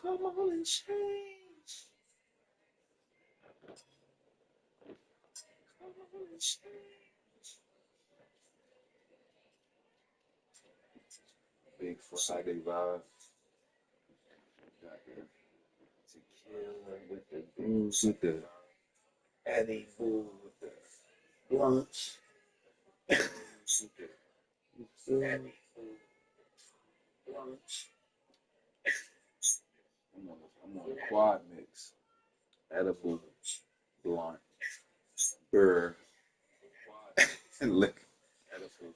Come on and change. Come on and change. Big Friday vibe. Got the tequila with the brews with the Eddie Boo with the lunch. With the Eddie Boo lunch. I'm on a quad mix. Edible, blunt, burr, and liquor. Edible,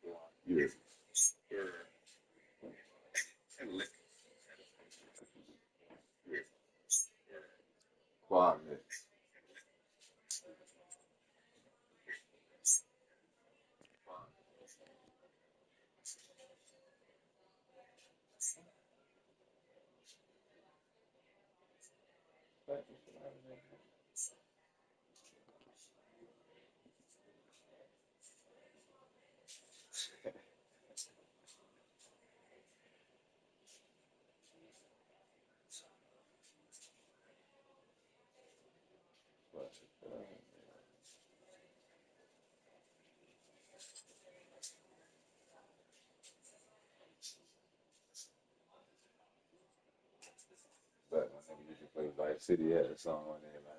blunt, yeah, burr, and liquor. Yeah, quad mix. But, but my nigga used to play Vice City had a song on there, man.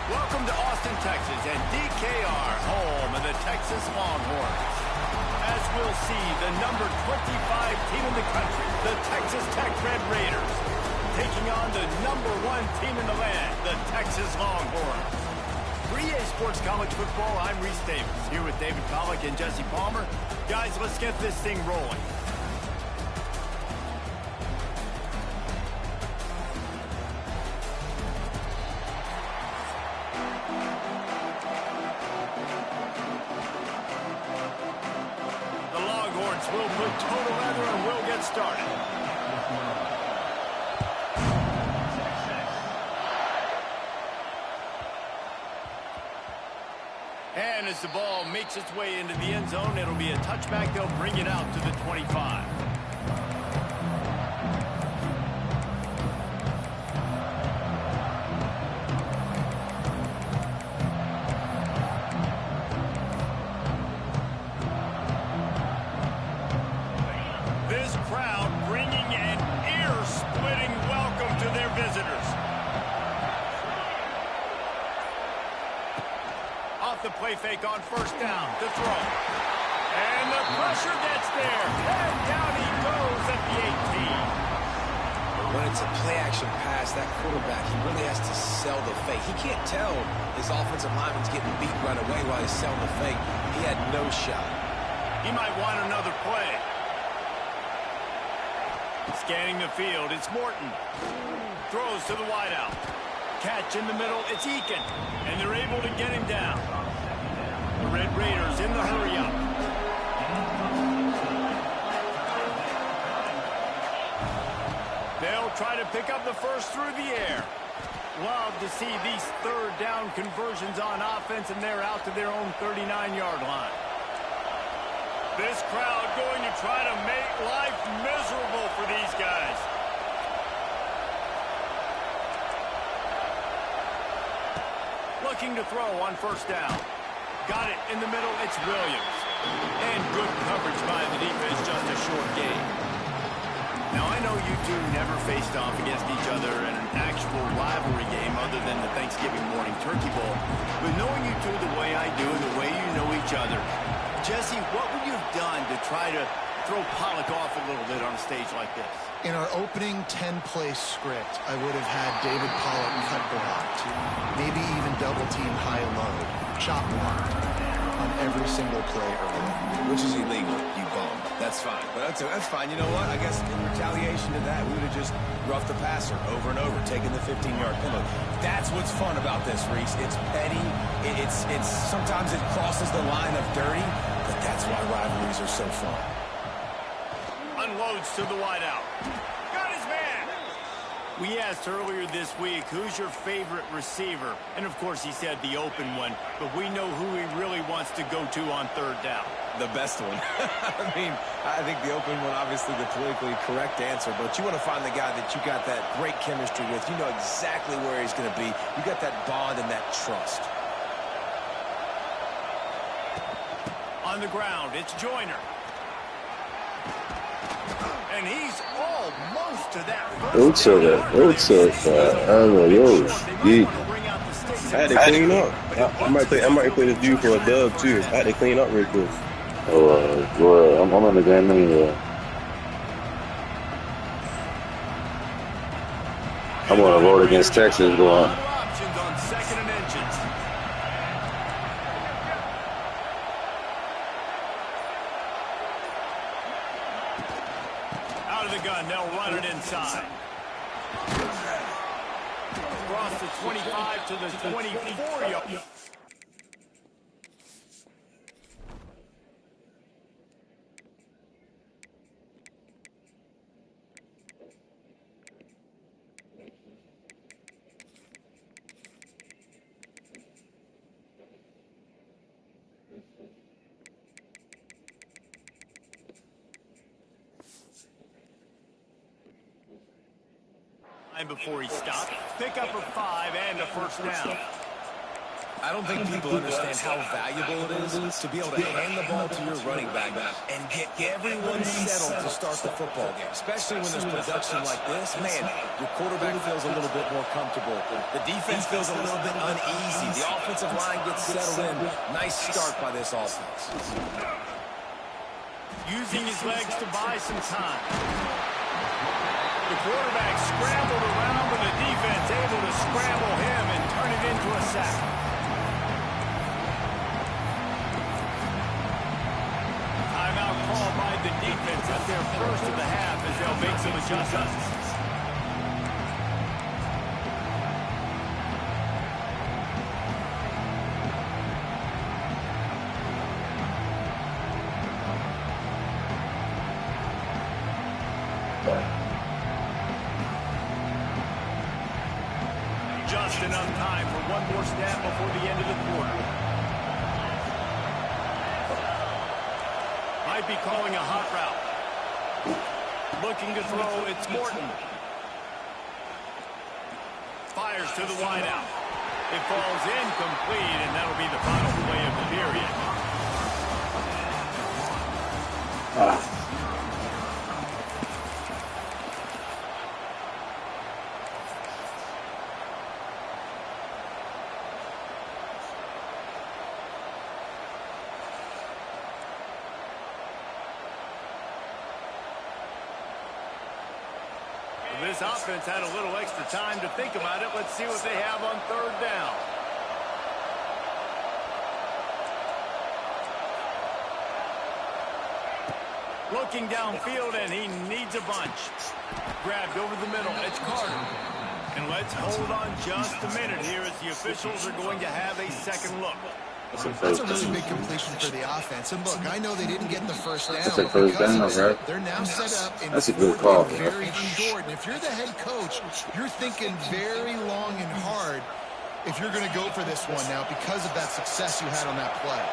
Welcome to Austin, Texas, and DKR, home of the Texas Longhorns. As we'll see, the number 25 team in the country, the Texas Tech Red Raiders, taking on the number 1 team in the land, the Texas Longhorns. For EA Sports College Football, I'm Reese Davis, here with David Pollack and Jesse Palmer. Guys, let's get this thing rolling. We'll put total leather and we'll get started. And as the ball makes its way into the end zone, it'll be a touchback. They'll bring it out to the 25. The play fake on first down to throw. And the pressure gets there. And down he goes at the 18. When it's a play-action pass, that quarterback, he really has to sell the fake. He can't tell his offensive lineman's getting beat right away while he's selling the fake. He had no shot. He might want another play. Scanning the field, it's Morton. Throws to the wideout. Catch in the middle, it's Eakin. And they're able to get him down. The Red Raiders in the hurry-up. They'll try to pick up the first through the air. Love to see these third down conversions on offense, and they're out to their own 39-yard line. This crowd going to try to make life miserable for these guys. Looking to throw on first down. Got it in the middle, it's Williams. And good coverage by the defense, just a short gain. Now, I know you two never faced off against each other in an actual rivalry game other than the Thanksgiving morning Turkey Bowl. But knowing you two the way I do and the way you know each other, Jesse, what would you have done to try to throw Pollack off a little bit on a stage like this? In our opening 10-play script, I would have had David Pollack cut blocked, maybe even double-team high-low, chop blocked on every single play early. Which is illegal, you bum. That's fine. But that's fine. You know what? I guess in retaliation to that, we would have just roughed the passer over and over, taking the 15-yard penalty. That's what's fun about this, Reese. It's petty. It's sometimes it crosses the line of dirty, but that's why rivalries are so fun. Unloads to the wideout. Got his man. We asked earlier this week, who's your favorite receiver? And, of course, he said the open one. But we know who he really wants to go to on third down. The best one. I mean, I think the open one, obviously the politically correct answer. But you want to find the guy that you got that great chemistry with. You know exactly where he's going to be. You got that bond and that trust. On the ground, it's Joyner. And he's almost to that first I had to clean up. I might play this dude for a dub too. I had to clean up real quick. Well, I'm in the game anyway. I'm gonna vote against Texas going. Options on second and inches. Out of the gun, they'll run it inside. Across the 25 to the 24-yard. Before he stopped, pick up a 5 and a first down. I don't think people understand how valuable it is to be able to hand the ball to your running back and get everyone settled to start the football game, especially when there's production like this. Man, your quarterback feels a little bit more comfortable. The defense feels a little bit uneasy. The offensive line gets settled in. Nice start by this offense. Using his legs to buy some time. The quarterback scrambled around, but the defense able to scramble him and turn it into a sack. Timeout called by the defense at their first of the half as they'll make some adjustments. Just enough time for one more snap before the end of the quarter. Might be calling a hot route. Looking to throw, it's Morton. Fires to the wideout. It falls incomplete, and that'll be the final play of the period. This offense had a little extra time to think about it. Let's see what they have on third down. Looking downfield, and he needs a bunch. Grabbed over the middle. It's Carter. And let's hold on just a minute here as the officials are going to have a second look. That's a really big completion for the offense. And look, I know they didn't get the first down. That's a first down, right? They're now set up in That's a good call, very short. And if you're the head coach, you're thinking very long and hard if you're going to go for this one now because of that success you had on that play.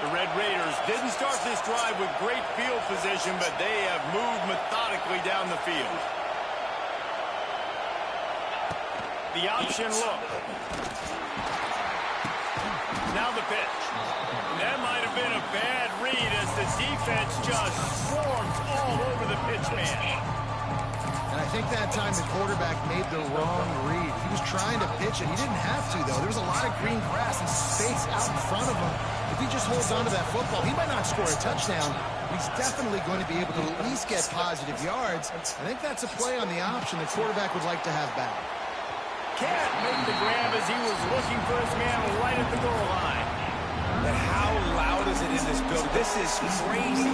The Red Raiders didn't start this drive with great field position, but they have moved methodically down the field. The option look. Now the pitch. That might have been a bad read as the defense just swarms all over the pitch man. And I think that time the quarterback made the wrong read. He was trying to pitch it. He didn't have to, though. There was a lot of green grass and space out in front of him. If he just holds on to that football, he might not score a touchdown. He's definitely going to be able to at least get positive yards. I think that's a play on the option the quarterback would like to have back. Can't make the grab as he was looking for his man right at the goal line. And how loud is it in this building? This is crazy.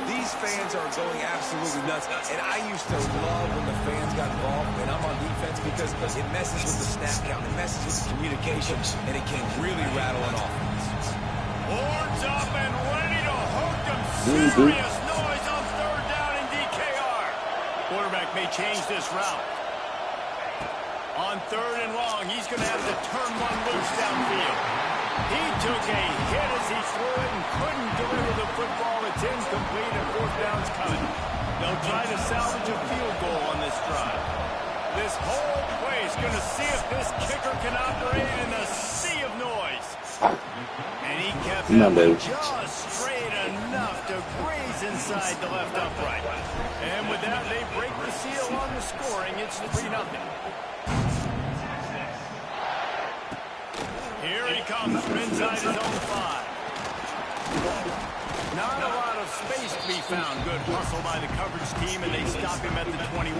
These fans are going absolutely nuts. And I used to love when the fans got involved, and I'm on defense because it messes with the snap count. It messes with the communication, and it can really rattle an offense. Horns up and ready to hook them. Serious noise on third down in DKR. Quarterback may change this route. On third and long, he's going to have to turn one loose downfield. He took a hit as he threw it and couldn't deliver the football. It's incomplete and fourth down's coming. They'll try to salvage a field goal on this drive. This whole play is going to see if this kicker can operate in a sea of noise. And he kept it just straight enough to graze inside the left upright. And with that, they break the seal on the scoring. It's 3-0. Here he comes from inside his own 5. Not a lot of space to be found. Good hustle by the coverage team, and they stop him at the 21.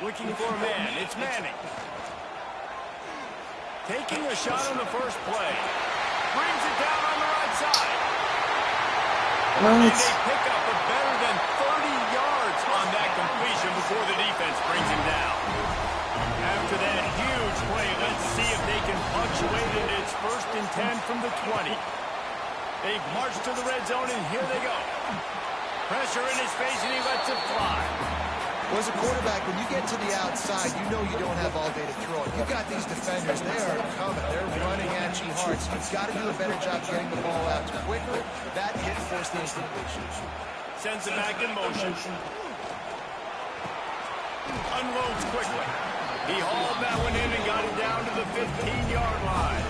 Looking for a man. It's Manning. Taking a shot on the first play. Brings it down on the right side. And they pick up a better than 30 yards on that completion before the defense brings him down. After that huge play, let's see if they can punctuate it. It's 1st and 10 from the 20. They've marched to the red zone, and here they go. Pressure in his face, and he lets it fly. Well, as a quarterback, when you get to the outside, you know you don't have all day to throw it. You've got these defenders. They are coming. They're running at you hard. So you've got to do a better job getting the ball out quicker. That hit forced the incompletion. Sends it back in motion. Unloads quickly. He hauled that one in and got it down to the 15-yard line.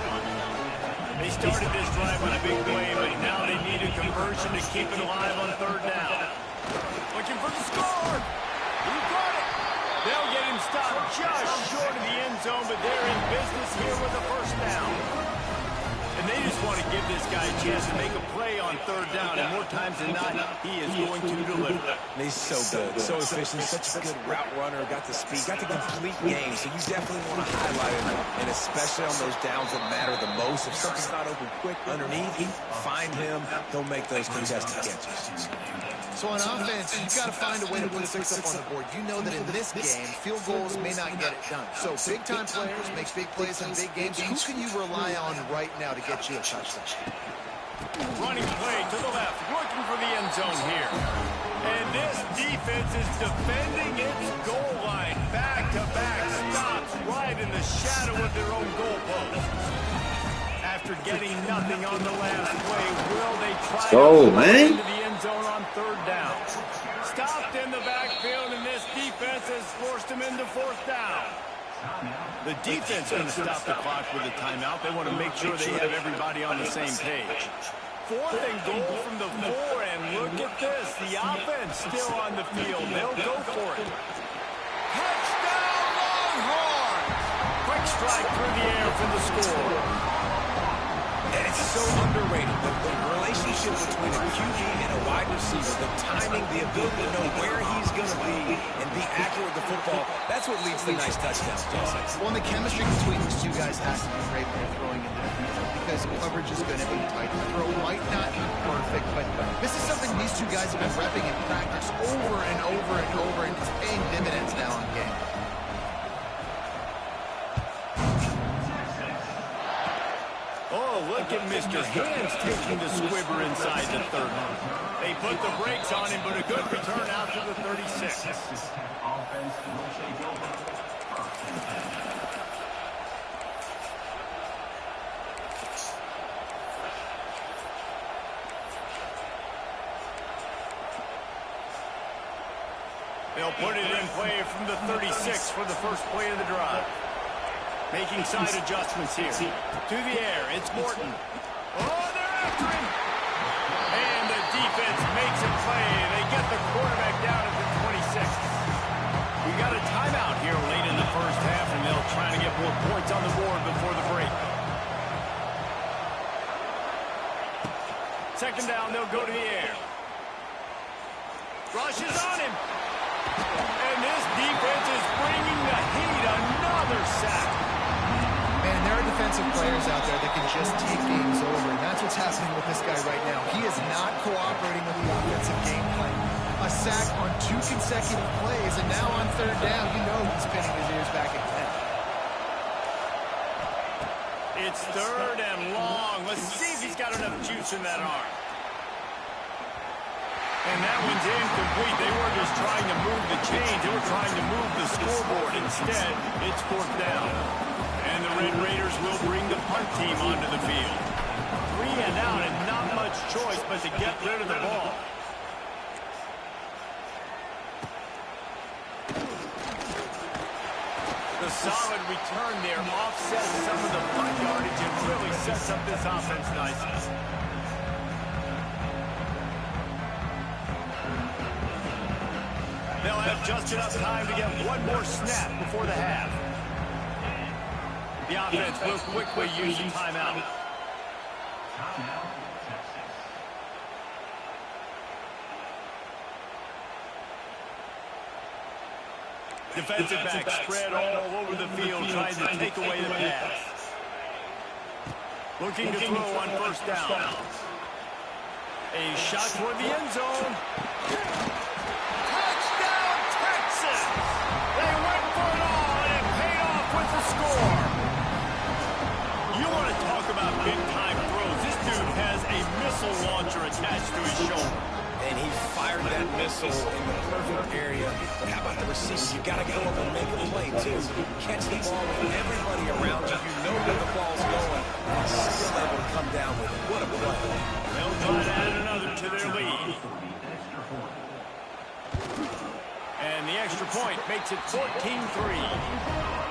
They started this drive with a big play, but now they need a conversion to keep it alive on third down. Looking for the score. He got it. They'll get him stopped just short of the end zone, but they're in business here with a first down. And they just want to give this guy a chance to make a play on third down, and more times than not, he is going to deliver. And he's so good, so efficient, such a good route runner, got the speed, got the complete game, so you definitely want to highlight it, and especially on those downs that matter the most. If something's not open quick underneath, find him, he'll make those contested catches. So on offense, you've got to find a way to put 6 up on the board. You know that in this game, field goals may not get it done. So big-time players make big plays in big games. Who can you rely on right now to get you a touchdown? Running play to the left, looking for the end zone here. And this defense is defending its goal line. Back-to-back stops right in the shadow of their own goalpost. After getting nothing on the last play, will they try to into the end zone on third down? Stopped in the backfield, and this defense has forced him into fourth down. The defense is going to stop the clock with a timeout. They want to make sure they have everybody on the same page. 4th and goal from the 4, and look at this. The offense still on the field. They'll go for it. Touchdown, Longhorns! Quick strike through the air for the score. And it's so underrated, the relationship between a QB and a wide receiver, the timing, the ability to know where he's going to be and be accurate with the football, that's what leads to nice touchdowns, Jesse. Well, the chemistry between these two guys has to be great when they're throwing into the field because coverage is going to be tight. The throw might not be perfect, but this is something these two guys have been repping in practice over and over and over, and it's paying dividends now in game. Oh, look at Mr. Hands taking the squibber inside the 30. They put the brakes on him, but a good return out to the 36. They'll put it in play from the 36 for the first play of the drive. Making side adjustments here. To the air, it's Morton. Oh, they're after him. And the defense makes a play. They get the quarterback down at the 26. We got a timeout here late in the first half, and they'll try to get more points on the board before the break. 2nd down, they'll go to the air. Rush is on him. And this defense is bringing the heat. Another sack. Man, there are defensive players out there that can just take games over, and that's what's happening with this guy right now. He is not cooperating with the offensive game plan. A sack on 2 consecutive plays, and now on 3rd down, you know he's pinning his ears back again. It's 3rd and long. Let's see if he's got enough juice in that arm. And that one's incomplete. They weren't just trying to move the chains. They were trying to move the scoreboard. Instead, it's 4th down. And the Red Raiders will bring the punt team onto the field. 3 and out, and not much choice but to get rid of the ball. The solid return there offsets some of the punt yardage and really sets up this offense nicely. They'll have just enough time to get one more snap before the half. The offense will quickly use the timeout. Defensive back spread all over the field trying to take away the pass. Looking to throw on 1st down. A shot toward the end zone. Touchdown, Texas! They went for it all, and it paid off with the score. You want to talk about big-time throws. This dude has a missile launcher attached to his shoulder. And he fired that missile in the perfect area. But how about the receiver? You got to go up and make a play, too. Catch the ball with everybody around you. You know where the ball's going. And still able to come down with it. What a play. They'll try to add another to their lead. And the extra point makes it 14-3.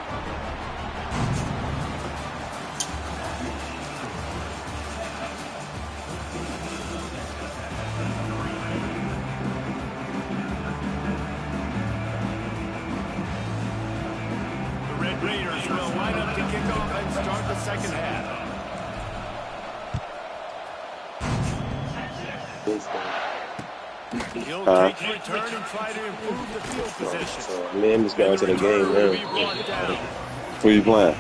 Raiders will line up to kick off and start the second half. He'll take the return and try to improve the field position. Man, just got into the game now. Who you playing?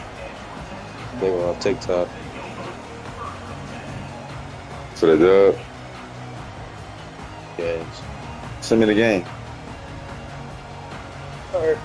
They were on TikTok. For the dub? Yes. Send me the game. All right.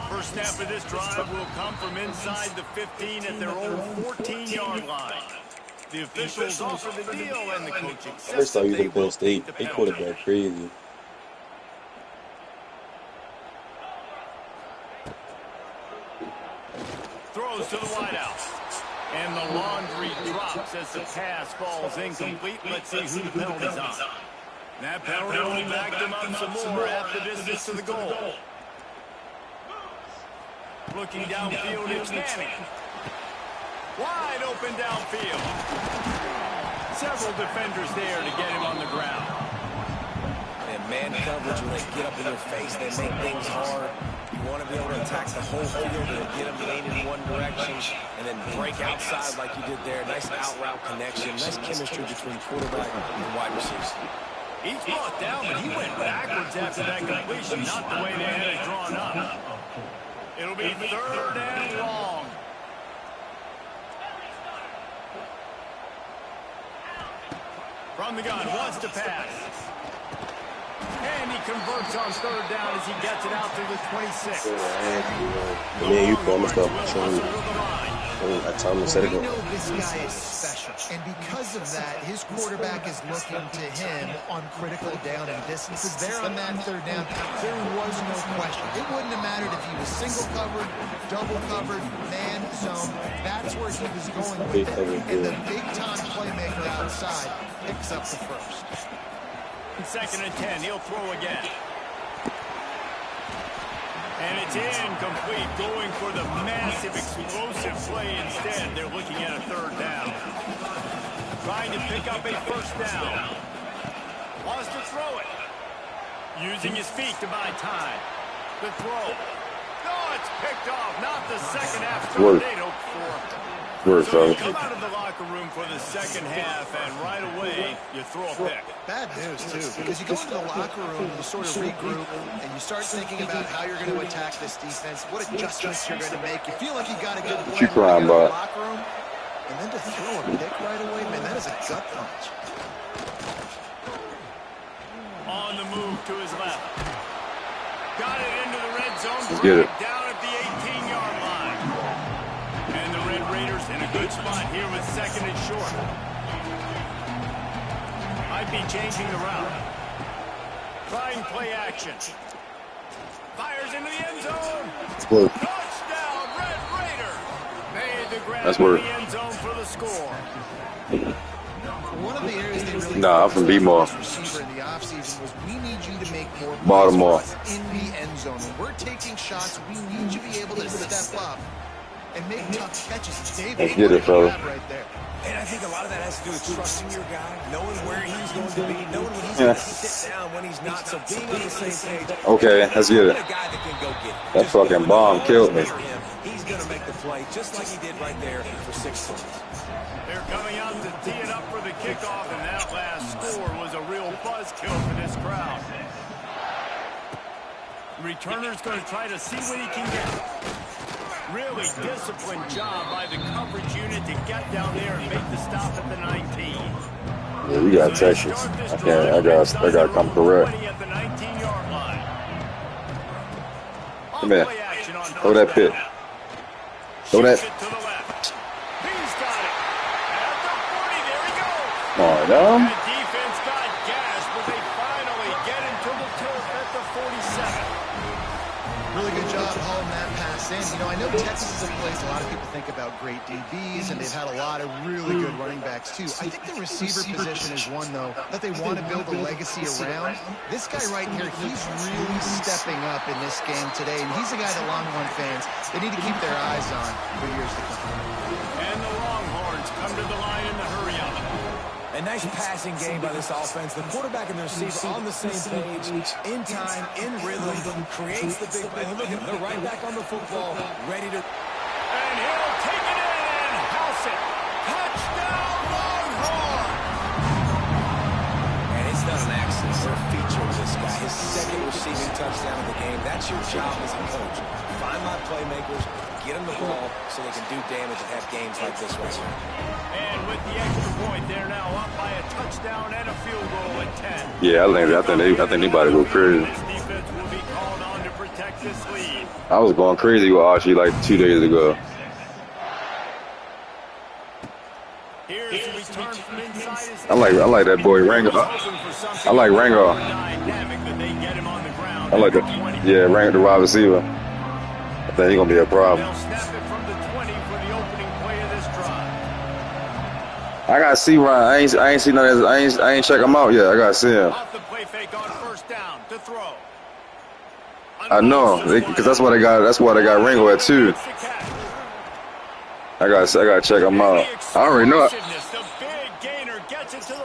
First snap of this drive will come from inside the 15 at their own 14-yard line. The officials offer the deal, and the coach accepts. First time you Penn State, they quarterback crazy. Throws to the wideout. And the laundry drops as the pass falls incomplete. Let's see who the penalty's on. That penalty only backed him up some more at the distance to the goal. Looking downfield, it's Manning. Wide open downfield. Several defenders there to get him on the ground. And man coverage, when they get up in your face, they make things hard. You want to be able to attack the whole field and get them leaning in one direction and then break outside like you did there. Nice out-route connection. Nice chemistry between quarterback and wide receivers. He's brought down, but he went backwards after that completion. Not the way they had it drawn up. It'll be 3rd and long. From the gun, wants to pass. And he converts on 3rd down as he gets it out to the 26. Man, you promised up. I told him to set it We up. know this guy is special, and because of that, his quarterback is looking to him on critical down and distances. There on that 3rd down, there was no question. It wouldn't have mattered if he was single covered, double covered, man zone. That's where he was going with it. And the big-time playmaker outside picks up the first. 2nd and 10, he'll throw again. And it's incomplete, going for the massive explosive play instead. They're looking at a 3rd down. Trying to pick up a 1st down. Wants to throw it. Using his feet to buy time. The throw. No, it's picked off. Not the second half start they'd hoped for. So you come out of the locker room for the second half, and right away, you throw a pick. Bad news, too, because you go into the locker room, you sort of regroup, and you start thinking about how you're going to attack this defense, what adjustments you're going to make. You feel like you got a good plan in the locker room, and then to throw a pick right away, man, that is a gut punch. On the move to his left. Got it into the red zone. Let's get it. Down at the 18-yard line. And the Red Raiders in a good spot here with 2nd and short. Might be changing the route. Trying play action. Fires into the end zone. Touchdown, Red Raiders. Made the grab in the end zone for the score. One of the areas they really I'm from Baltimore. Receiver in the offseason was we need you to make more Baltimore. in the end zone. When we're taking shots, we need you to be able to step up and make tough catches. Let's get it, fella. Right there. And I think a lot of that has to do with trusting your guy, knowing where he's going to be, knowing when he's going to sit down, when he's not. So being on the same page. Okay, let's get it. A guy that can go get it. That fucking bomb killed me. He's going to make the play just like he did right there for 6 points. They're coming out to tee it up for the kickoff, and that last score was a real buzzkill for this crowd. The returner's going to try to see what he can get. Really disciplined job by the coverage unit to get down there and make the stop at the 19. Yeah, we got Texas. I gotta come correct. Come here. Throw that pit. Throw that. Come on, now. Defense got gas, but they finally get into the turf at the 47. Really good job hauling that pass in. You know, I know Texas is a place a lot of people think about great DBs, and they've had a lot of really good running backs, too. I think the receiver position is one, though, that they want to build a legacy around. This guy right here, he's really stepping up in this game today, and he's a guy that Longhorn fans, they need to keep their eyes on for years to come. And the Longhorns come to the line in the hurry-up. A nice passing game by this offense. The quarterback and the receiver on the same page, in time, in rhythm, creates the big play. Look at them. They're right back on the football, ready to... And he'll take it in and house it. Touchdown, Longhorn! And it's not an accident or a feature of this guy. His second receiving touchdown of the game. That's your job as a coach. Find my playmakers, get them the ball so they can do damage and have games like this right here. And with the extra point, they're now up by a touchdown and a field goal at 10. Yeah, I think they about to go crazy. This defense will be called on to protect this lead. I was going crazy with Archie like 2 days ago. Here's the return from inside. I like that boy Rango. I like Rango. I like that. Yeah, Rango, the wide receiver. I think he's gonna be a problem. They'll snap it from the 20 for the opening play of this drive. I gotta see Ryan. I ain't see none of this. I ain't check him out yet. I gotta see him. Off the play fake on first down to throw. I know, because that's why they got Ringo at 2. I gotta check him out. I already know.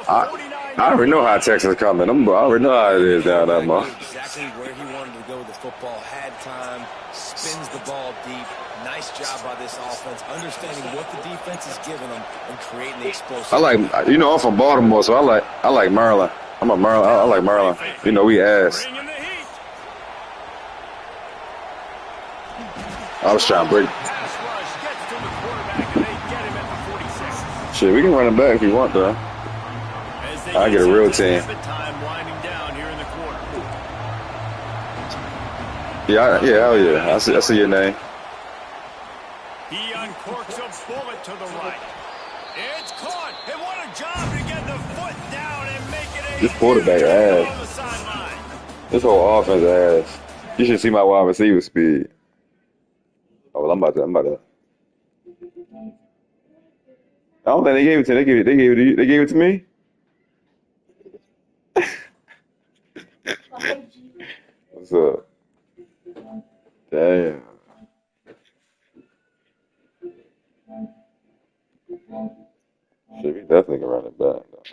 I already know how Texas coming. I already know how it is down that much. Exactly where he wanted to go with the football. Had time, spins the ball deep. Nice job by this offense, understanding what the defense is giving them and creating the explosive. I'm from Baltimore, so I like Maryland. I'm a Maryland. I like Maryland. You know, we ass. I was trying to break. Shit, we can run it back if you want, though. I get a real team. Yeah, hell yeah. I see your name. He uncorks a bullet to the right. It's caught. And what a job to get the foot down and make it a... This quarterback ass. This whole offense ass. You should see my wide receiver speed. Oh, well, I'm about to. I don't think they gave it to. They gave it to me. What's up? Damn. Shit, we definitely can run it back, though.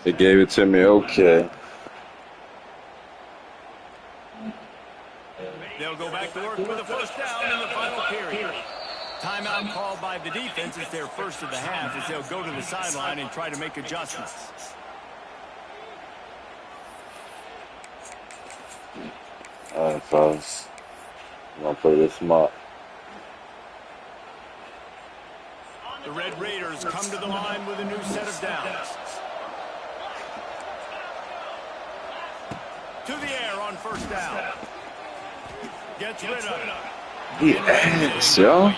They gave it to me, okay. They'll go back to work with a first down in the final period. Timeout called by the defense. It's their first of the half as they'll go to the sideline and try to make adjustments. All right, fellas. I'm going to play this smart. The Red Raiders come to the line with a new set of downs. To the air on first down. Gets rid of it. Yes, yo.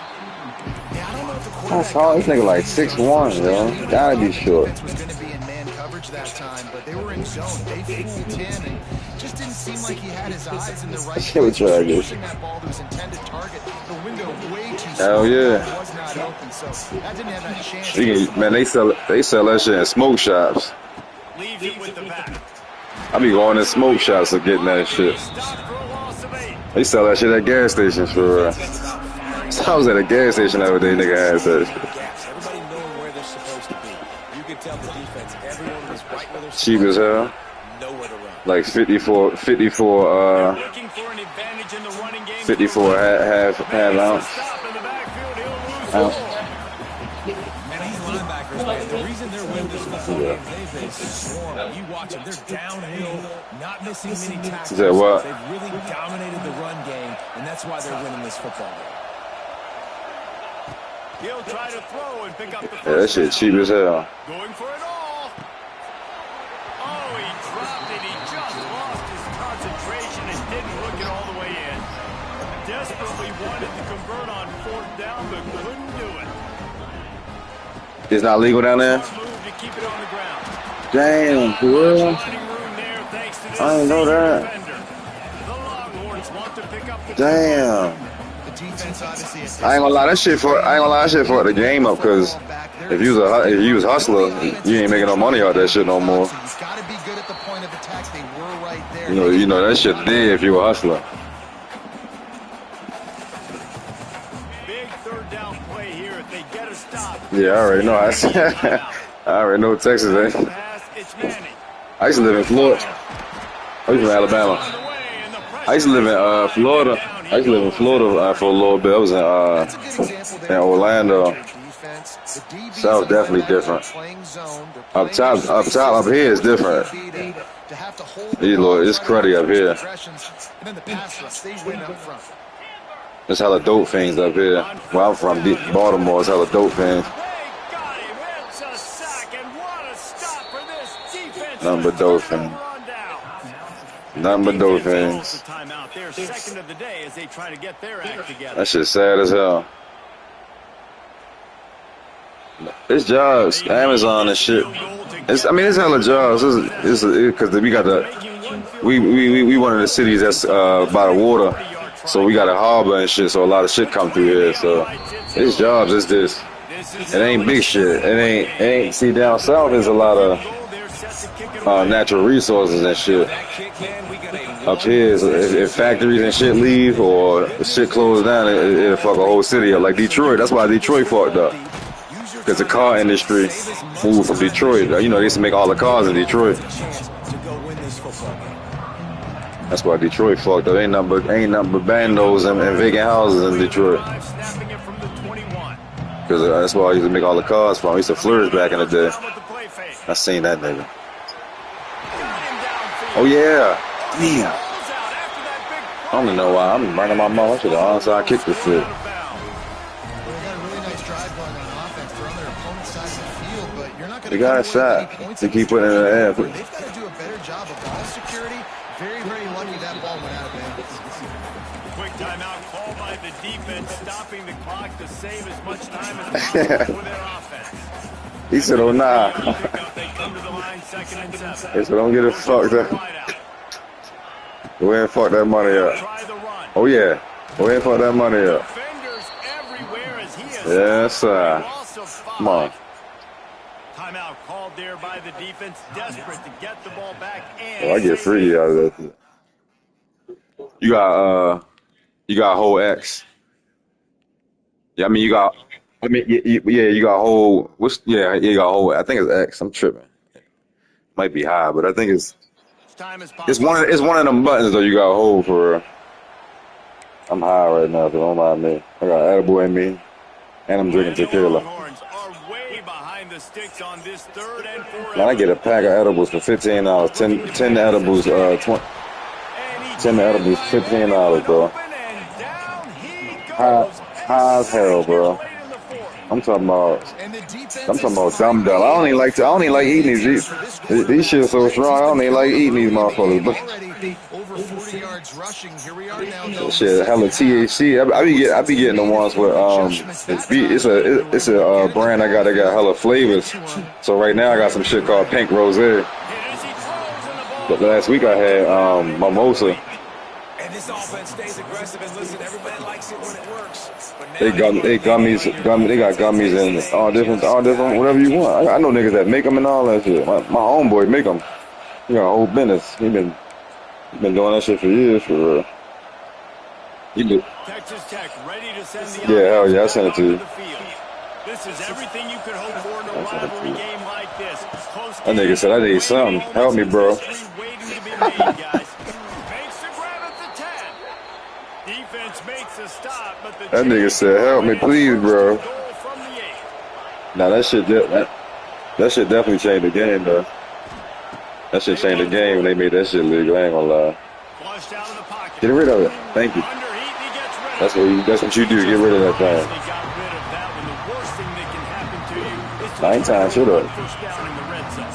That's hard. This nigga like 6'1", yo. Gotta be short. Was going to be in man coverage that time, but they were in zone. They fooled him, and just didn't seem like he had his eyes in the right place. Pushing that ball to his intended target. The window way too small. Hell yeah. Was not open, so that didn't have that chance. Man, they sell that shit in smoke shops. Leaves it with the back. I be going in smoke shops and getting that shit. They sell that shit at gas stations for real. So I was at a gas station the other day, nigga had that shit. Everybody knowing where they're supposed to be. You can tell the defense, everyone was right where they're Cheap as hell. Nowhere to run. Like 54 half ounce. And these linebackers, man, the reason they're winning this football game, they've swarmed. You watch them, they're downhill, not missing many tackles. Is that what? They've really dominated the run game, and that's why they're winning this football game. He'll try to throw and pick up the first Yeah, that shit cheap as hell. Going for it all. Oh, he dropped it. He just lost his concentration and didn't look it all the way in. Desperately wanted to convert on 4th down, but couldn't do it. It's not legal down there? Move to keep it on the ground. Damn, for real? I didn't know that. The Longhorns want to pick up the Damn. The defense obviously is I ain't gonna lie, that shit fucked the game up, because if you was hustler, you ain't making no money out that shit no more. You gotta be good at the point of attack. They were right there. You know that shit dead if you a hustler. Big 3rd down play here if they get a stop. Yeah, I already know. I already know Texas, eh? Pass, it's Manning. I used to live in Florida. I was from Alabama. I used to live in Florida. I used to live in Florida for a little bit. I was in Orlando. South definitely different. Up here is different. It's cruddy up here. There's hella dope things up here. Where I'm from, Baltimore, it's hella dope things. Nothing but dope things. Nothing but dope things. That shit's sad as hell. It's jobs, Amazon and shit. It's hella jobs. It's because we one of the cities that's by the water, so we got a harbor and shit. So a lot of shit come through here. So it's jobs. It's this. It ain't big shit. It ain't. See, down south there's a lot of natural resources and shit. Up here, if factories and shit leave or shit closed down, it'll fuck a whole city up. Like Detroit. That's why Detroit fucked up. Because the car industry moved from Detroit. You know, they used to make all the cars in Detroit. That's why Detroit fucked up. Ain't nothing but bandos and vacant houses in Detroit. Because that's why I used to make all the cars from. I used to flourish back in the day. I seen that nigga. Oh yeah. Damn. I don't even know why. I'm running my mouth. I should have onside kicked this shit. They got a shot to keep putting it in the air. They've got to do a better job of ball security. Very, very lucky that ball went out of bounds. Quick timeout called by the defense, stopping the clock to save as much time as possible for their offense. He said, "Oh nah." They come to the line, 2nd and 7. He said, "Don't get it fucked up. Go ahead and fuck that money up." Oh yeah, go ahead and fuck that money up. Defenders everywhere as he is. Yes, sir. Come on. Timeout called there by the defense, desperate to get the ball back. And I get free out of that. You got whole X. Yeah, I mean you got whole. You got whole. I think it's X. I'm tripping. Might be high, but I think it's one of them buttons though. You got whole for real. I'm high right now, so don't mind me. I got attaboy in me, and I'm drinking tequila. Man, I get a pack of edibles for $15. 10 edibles, 10 edibles, $15, bro. High as hell, bro. I'm talking about dumb. I don't even like eating these shit so strong. I don't even like eating these motherfuckers. But that shit, hella THC. I be getting the ones with it's a brand I got that got hella flavors. So right now I got some shit called Pink Rosé. But last week I had mimosa. And this offense stays aggressive, and listen, everybody likes it when it works. They got gummies and all different, whatever you want. I know niggas that make them and all that shit. My homeboy make them. He got a whole business. He been doing that shit for years, for real. He do. Texas Tech ready to send the hell yeah, I sent it to you. This is everything you could hope for in a rivalry game like this. That nigga said, "I need something. Help me, bro." That nigga said, "Help me, please, bro." Now that shit definitely changed the game, though. That shit changed the game when they made that shit legal. I ain't gonna lie. Get rid of it. Thank you. That's what you do. Get rid of that thing. worst thing that can happen to you is to Nine times, shut up. first down in the red zone.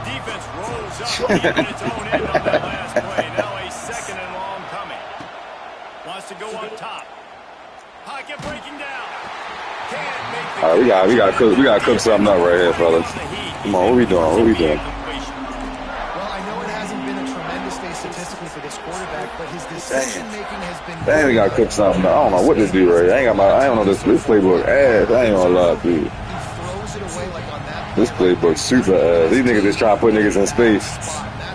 Defense rolls up deep in its own end on that last play. Now a second and long coming. Wants to go on top. Pocket breaking down. Can't make the All right, we gotta cook something up right here, fellas. Come on, what we doing? What we doing? Well, I know it hasn't been a tremendous day statistically for this quarterback, but his decision-making has been Damn, we gotta cook something up. I don't know what to do right here. I don't know this playbook ass. I ain't gonna lie, dude. He throws it away like on that. This playbook super ass. These niggas just trying to put niggas in space.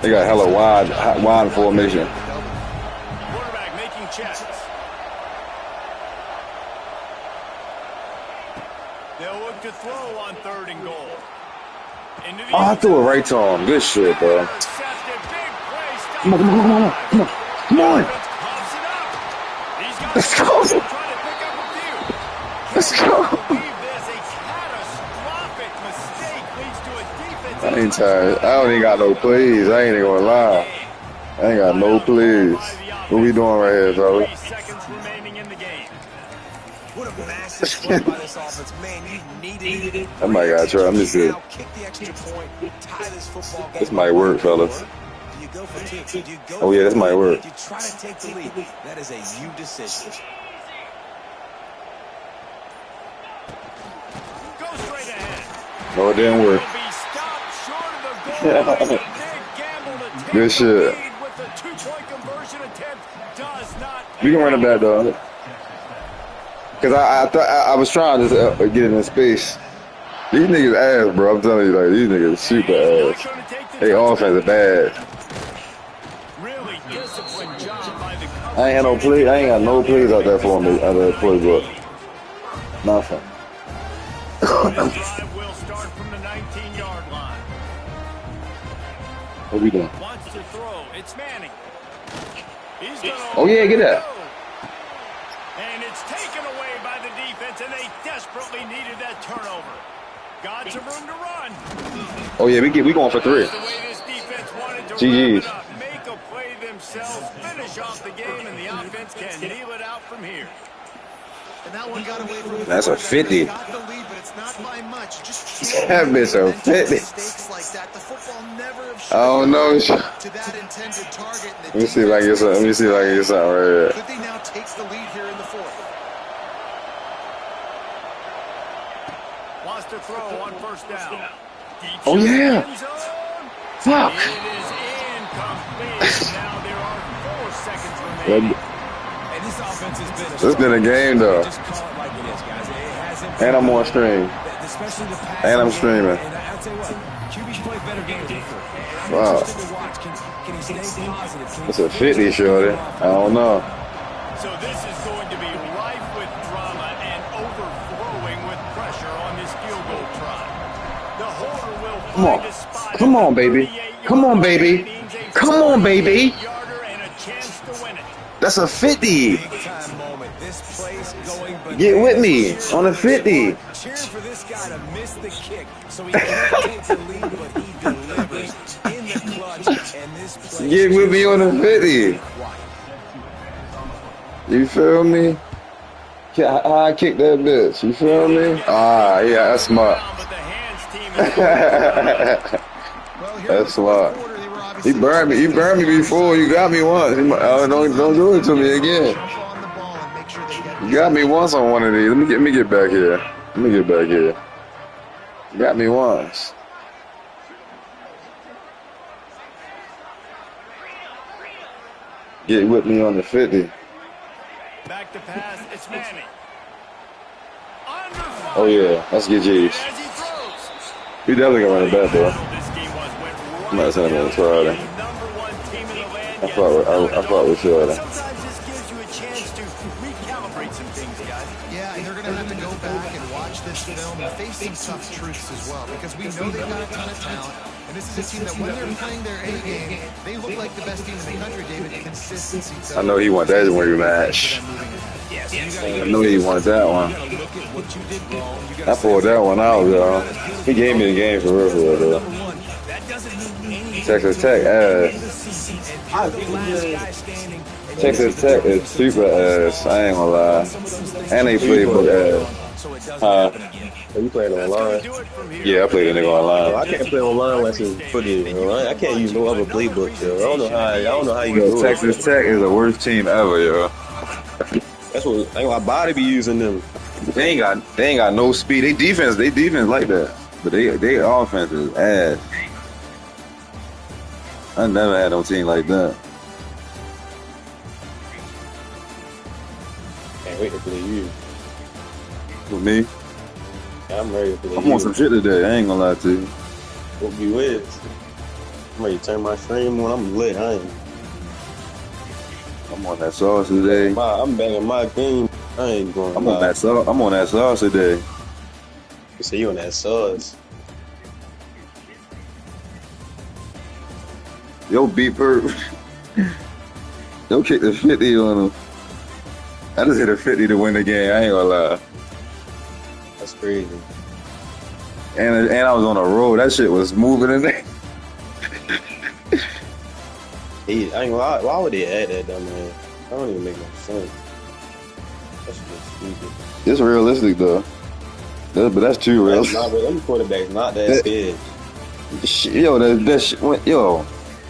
They got hella wide formation. Quarterback making checks. They'll look to throw on 3rd and goal. Oh, I threw it right to him. Good shit, bro. Come on, come on, come on, come on, come on. Let's go. Let's go. I ain't tired. I don't even got no plays. I ain't even gonna lie. I ain't got no plays. What we doing right here, bro? What a massive play by this offense. Man, you needed it. I might gotta try. Let me see. This might work, fellas. Oh yeah, this might work. You try to take the lead. That is a you decision. Go straight ahead. No, it didn't work. Good shit. We can run it back though. Cause I was trying to get it in space. These niggas ass, bro. I'm telling you, like these niggas super ass. They offense is bad. I ain't had no play. I ain't got no plays out there for me. Out of that playbook. Nothing. Will start from the 19-yard line. What we doing? Wants to throw. It's Manning. Oh yeah, get that. And it's taken away by the defense, and they desperately needed that turnover. Got some room to run. Oh yeah, we going for 3. The way this defense wanted to GG's. wrap it up, make a play themselves, finish off the game, and the offense can kneel it out from here. And that one got away from That's a 50. got the lead, but it's not by much. Just That bitch a 50. mistakes like that. The football never have Oh no. to that intended target. Let me see if I can get something. Let me see if I can get something right here. Could they now take the lead here in the 4th? Wants to throw on 1st down. Oh yeah. Fuck. It is incomplete. Now there are 4 seconds remaining. And this offense has been It's been a game though. Just call it like it is, guys. It hasn't And I'm on stream. especially the pass. And I'm streaming. And I'll tell you what, QB's played better games before. And I'm Wow. interested to watch. Can he stay positive? Can he It's a 50, shorty. I don't know. So this is going to be rife with drama and overflowing with pressure on this field goal try. The holder will Come on. find a spot. Come on, baby. Come on, baby. Come on, baby. Yarder and a chance to win it. That's a 50. big time moment? This place going bananas. Get with me on a 50. Cheering for this guy to miss the kick so he can't take the lead, but he delivers in the clutch. And this place Get with me on a 50. You feel me? How I kick that bitch. You feel me? Ah, yeah, that's smart. But the hands team is Well, here That's smart. quarter, they were He obviously burned me. You burned me before. You got me once. Don't do it to me again. jump on the ball and make sure they get You got me once on one of these. Let me get back here. Let me get back here. You got me once. Get with me on the 50. back to pass. It's Manning. Under fire. Oh yeah, let's get G's. As he throws. We definitely gonna run it back though. This game went I'm not saying I'm Friday. number 1 team in the land. I thought we should. Sometimes this gives you a chance to recalibrate some things, guys. Yeah, and they're going to have to go back and watch this film and face some tough truths as well, because we know they've got a ton of talent, and this is a team that when they're playing their A game, they look like the best team in the country, David. Consistency. I know he want that rematch. I know he want that one. I pulled that one out, y'all. He gave me the game for real, though. Texas Tech ass. Texas Tech is super ass. I ain't gonna lie. And they playbook ass. doesn't happen again. Are you playing That's going online? to do it from here. Yeah, I played the nigga Oh, online. I can't play online unless it's footage. I can't use no other playbook. Yo. I don't know how you can Yo, do it. Texas Tech is the worst team ever, yo. That's what I body be using them. They ain't got no speed. They defense like that, but they offense is ass. I never had no team like that. Can't wait to play you. For me, I'm ready to play I'm you. on some shit today. I ain't gonna lie to you. What be with? I'm ready to turn my stream on. I'm lit. I'm on that sauce today. I'm banging my game. I ain't going. I'm on that sauce. I'm on that sauce today. You say you on that sauce? Yo, beat perp. Yo, kick the 50 on him. I just hit a 50 to win the game. I ain't gonna lie. That's crazy. And I was on a roll. That shit was moving in there. Hey, I ain't gonna lie. Why would they add that dumb man? That don't even make no sense. That's just stupid. It's realistic though. But that's too real. Them quarterbacks not that good. Yo, yo,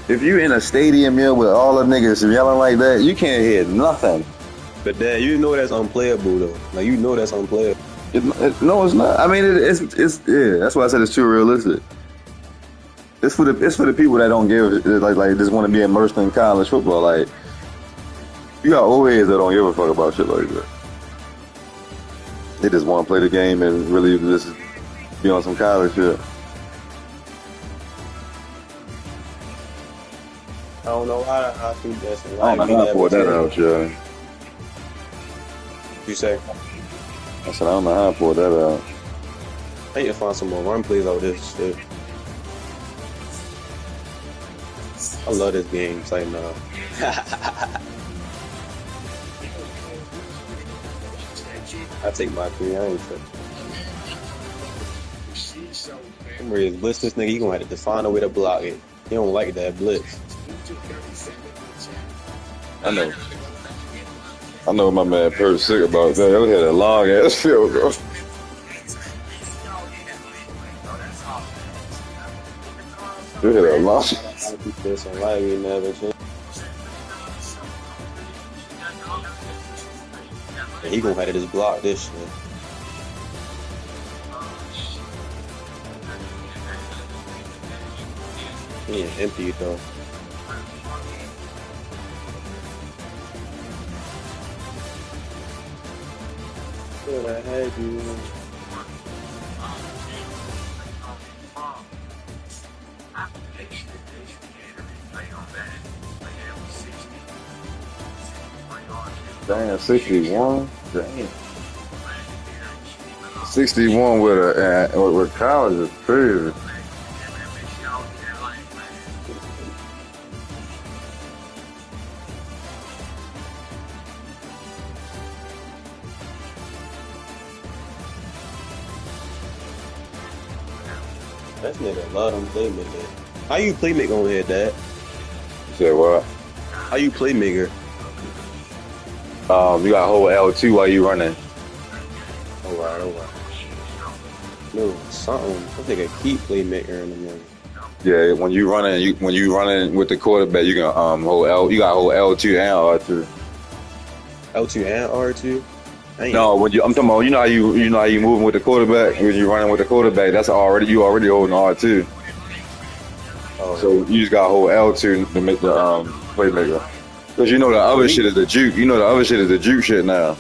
if you in a stadium with all the niggas yelling like that, you can't hear nothing. But Dad, you know that's unplayable though. Like you know that's unplayable. No, it's not. I mean, it's yeah. That's why I said it's too realistic. It's for the people that don't give like just want to be immersed in college football. Like you got old heads that don't give a fuck about shit like that. They just want to play the game and really just be on some college shit. I don't know how I think that's. I don't know how I pulled that out, yo. You say? I said I don't know how I pulled that out. I need to find some more run plays out this shit. I love this game. It's like, no. I take my 3. I ain't tripping. I'm ready to blitz this nigga. He gonna have to find a way to block it. He don't like that blitz. I know my man Per's sick about that. He had a long ass field goal. You hit a long. And he gonna have to just block this shit. He ain't empty though. What I had you. Damn, 61. Damn. 61 with college is crazy. That nigga love them playmaker. How you playmaker on here, Dad? You said what? How you playmaker? You got to hold L2 while you running. Alright. No, something. I think a key playmaker in the morning. Yeah, when you running with the quarterback, you can hold L. You got to hold L2 and R2. L2 and R2. No, I'm talking about you know how you moving with the quarterback when you running with the quarterback. That's already holding R2. Oh, so you just got to hold L2 to make the playmaker. Because you know the other shit is the juke. You know the other shit is the juke shit now.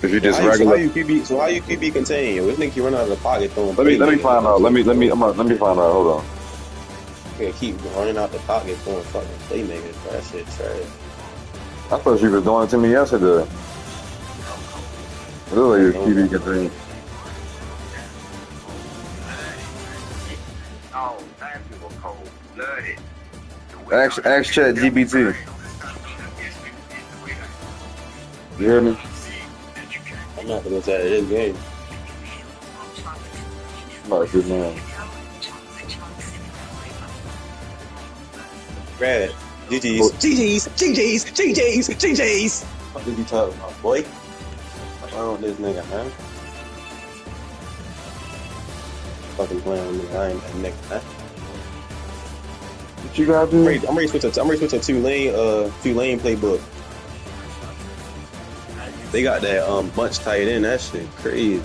If you just regular. So how you QB contain? This nigga you run out of the pocket throwing. Let me find out. Let me find out. Hold on. You can't keep running out the pocket throwing fucking playmakers. Bro. That shit trash. I thought you was doing it to me yesterday. It looks like your QB contain. Ask ChatGPT. You hear me? I'm not gonna say this game. Not good man. Brad, GG's. What did you talking about, boy? I don't this nigga, man. Fucking playing with me. I ain't that nigga. What you got to do? I'm ready to switch to Tulane playbook. They got that bunch tight end. That shit crazy.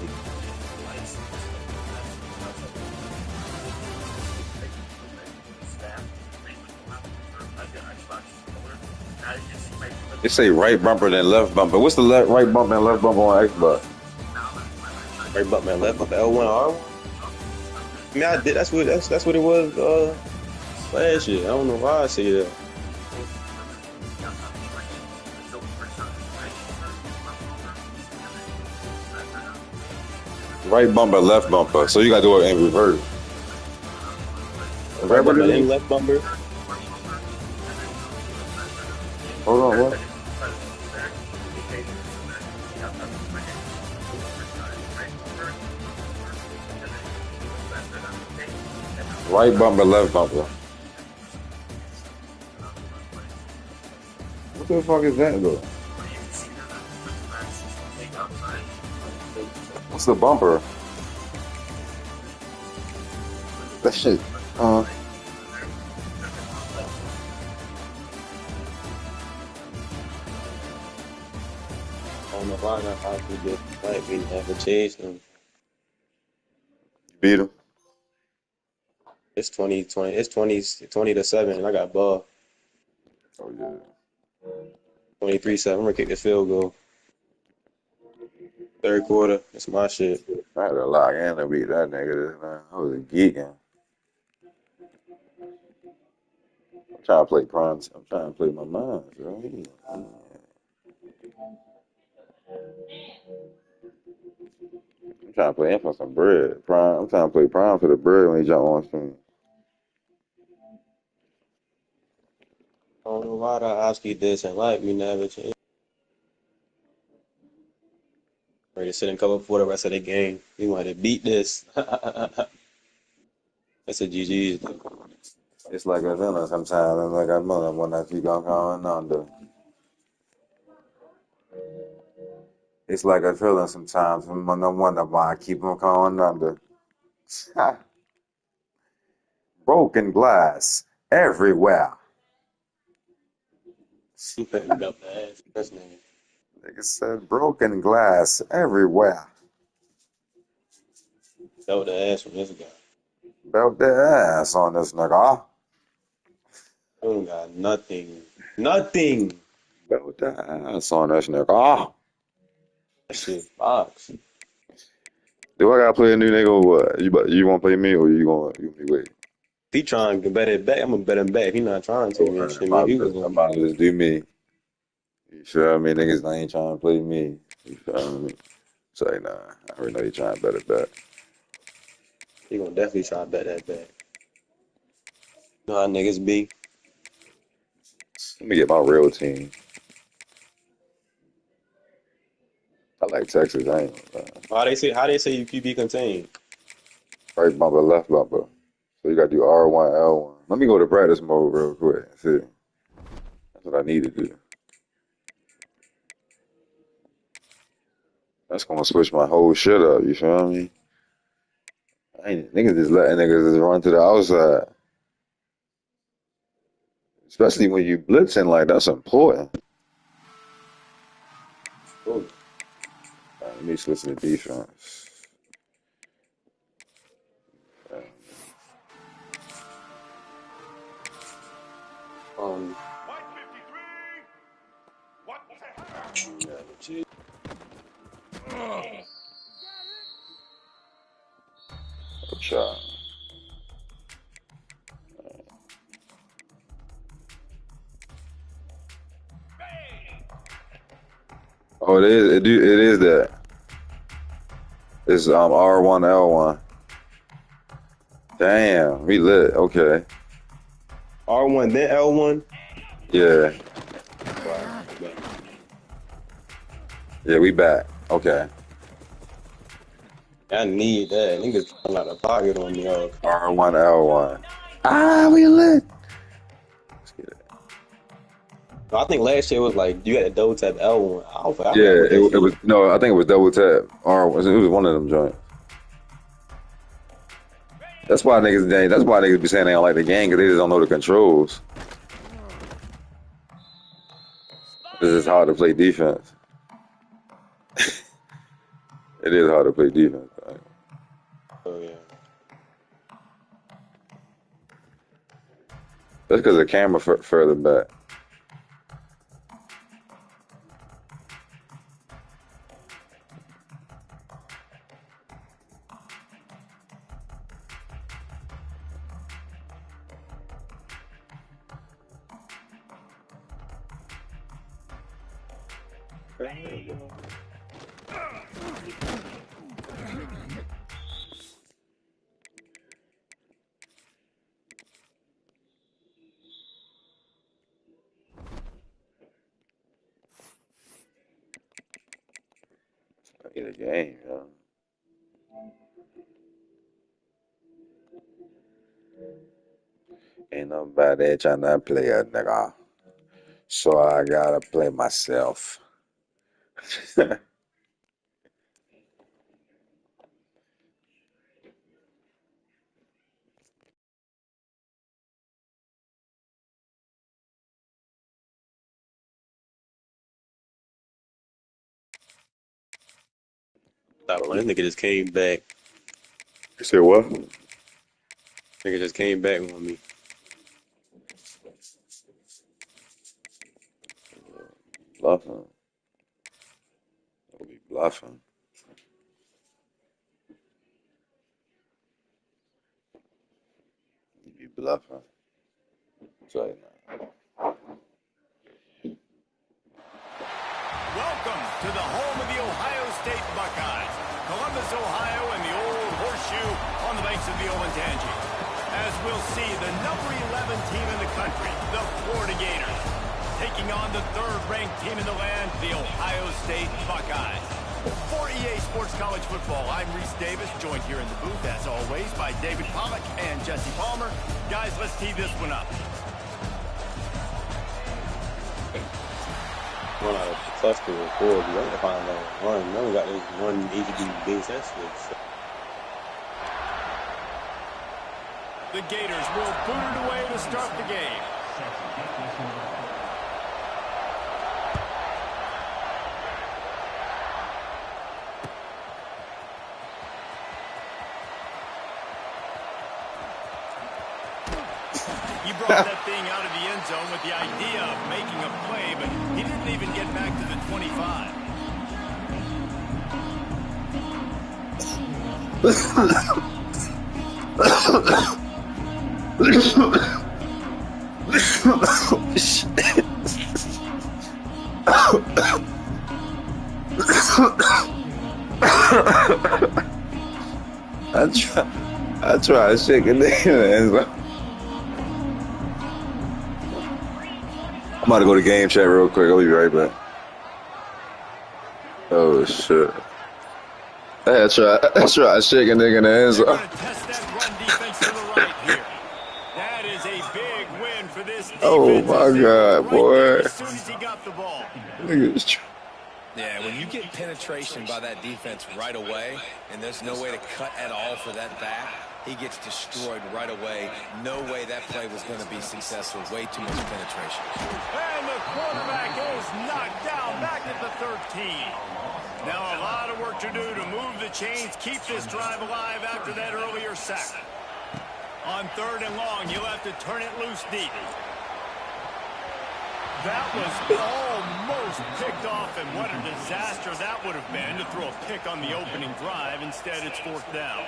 They say right bumper then left bumper. What's the right bumper and left bumper on Xbox? Right bump man, left bump L1 R1. I mean, I did. That's what it was last year. I don't know why I say that. Right bumper, left bumper. So you gotta do it in reverse. Is Right that what bumper it then is? left bumper. Hold on, what? Right bumper, left bumper. What the fuck is that though? What's the bumper? That shit. I don't know why not possibly did. Like we never chased them. Beat him. It's 2020. It's 20 to 7. And I got ball. Oh yeah. 23-7. I'm gonna kick the field goal. Third quarter. It's my shit. I had to lock in to beat that nigga. Man. I was geeking. I'm trying to play primes. I'm trying to play my mind, bro. I'm trying to play him for some bread. Prime. I'm trying to play prime for the bread when he jump on screen. I don't know why the Oski this and like we never changed. Ready to sit and cover for the rest of the game. We wanted to beat this. That's a GG's. It's like a villain sometimes. It's like a mother when I keep on going under. It's like a feeling sometimes. When I wonder why I keep on going under. Broken glass everywhere. He put me up the ass. This nigga. Nigga said broken glass everywhere. That was the ass from this guy. Belt their ass on this nigga. I don't got nothing. Nothing. Belt their ass on this nigga. That shit box. Do I gotta play a new nigga or what? You want to play me or you gonna wait? If he trying to bet it back, I'm gonna bet him back. If he not trying to, Oh, man, man, shit, man, he was I gonna. might just do me. You feel me? Niggas ain't trying to play me. You feel me? Say nah. I already know you trying to bet it back. He gonna definitely try to bet that back. You know how niggas be. Let me get my real team. I like Texas. I ain't gonna lie. How they say you QB contained. Right bumper, left bumper. So you gotta do R1, L1. Let me go to practice mode real quick. See, that's what I need to do. That's gonna switch my whole shit up. You feel me? I ain't niggas just letting niggas just run to the outside, especially when you blitzing. Like that's important. Oh, Let me switch to defense. um, Shot. Oh, it is. It is that. It's R1, L1. Damn, we lit. Okay. R1 then L1. Yeah. Wow. Yeah, we back. Okay. I need that. Niggas trying out of pocket on me. R1, L1. Ah, we lit. Let's get it. I think last year was like you had to double tap L1. I forgot Yeah, what that it shit. was. No, I think it was double tap. Or it was one of them joints. That's why niggas be saying they don't like the game because they just don't know the controls. It's just hard to play defense. It is hard to play defense. Right? Oh yeah. That's because the camera further back. In the game, yo. Ain't nobody trying to play a nigga. So I gotta play myself. That nigga just came back. You said what? Nigga just came back on me. Bluffing. I'll be bluffing. You be bluffing. So, Welcome to the home of the Ohio State Buckeyes. Columbus, Ohio, and the old horseshoe on the banks of the Ncaa26. As we'll see, the number 11 team in the country, the Florida Gators, taking on the third-ranked team in the land, the Ohio State Buckeyes. For EA Sports College Football, I'm Reese Davis, joined here in the booth, as always, by David Pollack and Jesse Palmer. Guys, let's tee this one up. Run out of cluster or four. We got to find out one. No, we got this one HB base S with. The Gators will boot it away to start the game. He brought that thing out of the end zone with the idea of making a play, but he didn't even get back to the 25. I try to shake a nigga. I'm about to go to game chat real quick. I'll be right back. Oh shit! I try to shake a nigga in the end zone. Test that run defense to the right here. That is a big win for this defense. Oh my god, boy! As soon as he got the ball. Yeah, when you get penetration by that defense right away, and there's no way to cut at all for that back, he gets destroyed right away. No way that play was going to be successful. Way too much penetration. And the quarterback is knocked down back at the 13. Now a lot of work to do to move the chains, keep this drive alive after that earlier sack. On 3rd and long, you'll have to turn it loose deep. That was almost picked off, and what a disaster that would have been to throw a pick on the opening drive. Instead, it's 4th down.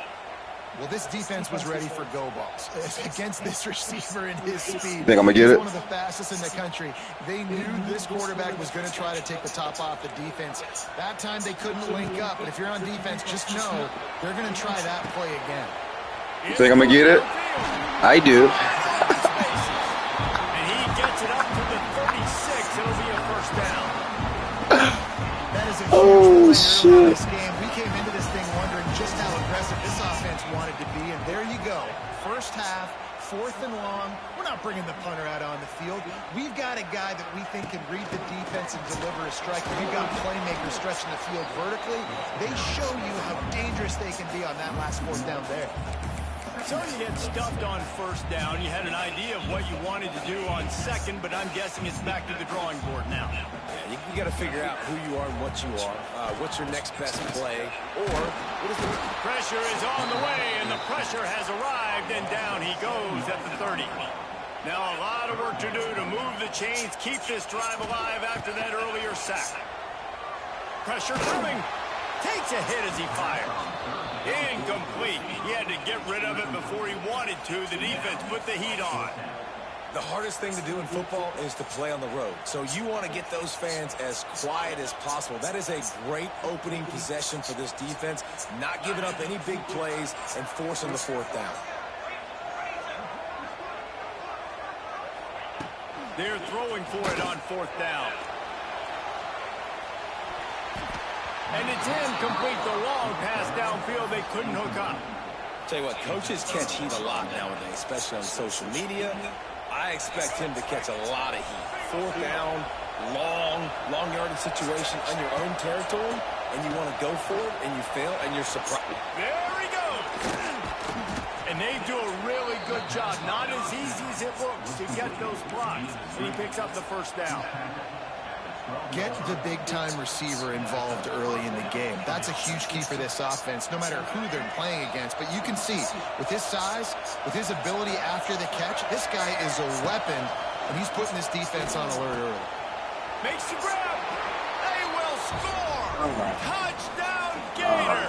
Well, this defense was ready for go balls against this receiver and his speed. Think I'm gonna get it? He's one of the fastest in the country. They knew this quarterback was going to try to take the top off the defense. That time they couldn't link up, but if you're on defense, just know they're going to try that play again. You think I'm gonna get it? I do. And he gets it up to the 36. It'll be a 1st down. That is a huge play early in this game. We came into this thing wondering just how aggressive this offense wanted to be, and there you go. 1st half, 4th and long. We're not bringing the punter out on the field. We've got a guy that we think can read the defense and deliver a strike. We've got playmakers stretching the field vertically. They show you how dangerous they can be on that last 4th down there. So you get stuffed on first down. You had an idea of what you wanted to do on second, but I'm guessing it's back to the drawing board now. Yeah, you got to figure out who you are and what you are. What's your next best play? Or what is the pressure is on the way, and the pressure has arrived, and down he goes at the 30. Now a lot of work to do to move the chains, keep this drive alive after that earlier sack. Pressure coming. Takes a hit as he fires. Incomplete. He had to get rid of it before he wanted to. The defense put the heat on. The hardest thing to do in football is to play on the road. So you want to get those fans as quiet as possible. That is a great opening possession for this defense. Not giving up any big plays and forcing the fourth down. They're throwing for it on fourth down. And it's incomplete. The long pass downfield, they couldn't hook up. Tell you what, coaches catch heat a lot nowadays, especially on social media. I expect him to catch a lot of heat. Fourth down, long yardage situation on your own territory, and you want to go for it, and you fail, and you're surprised. There he goes. And they do a really good job. Not as easy as it looks to get those blocks. And he picks up the first down. Get the big-time receiver involved early in the game. That's a huge key for this offense, no matter who they're playing against. But you can see, with his size, with his ability after the catch, this guy is a weapon, and he's putting this defense on alert early. Makes the grab. They will score. Touchdown, Gator.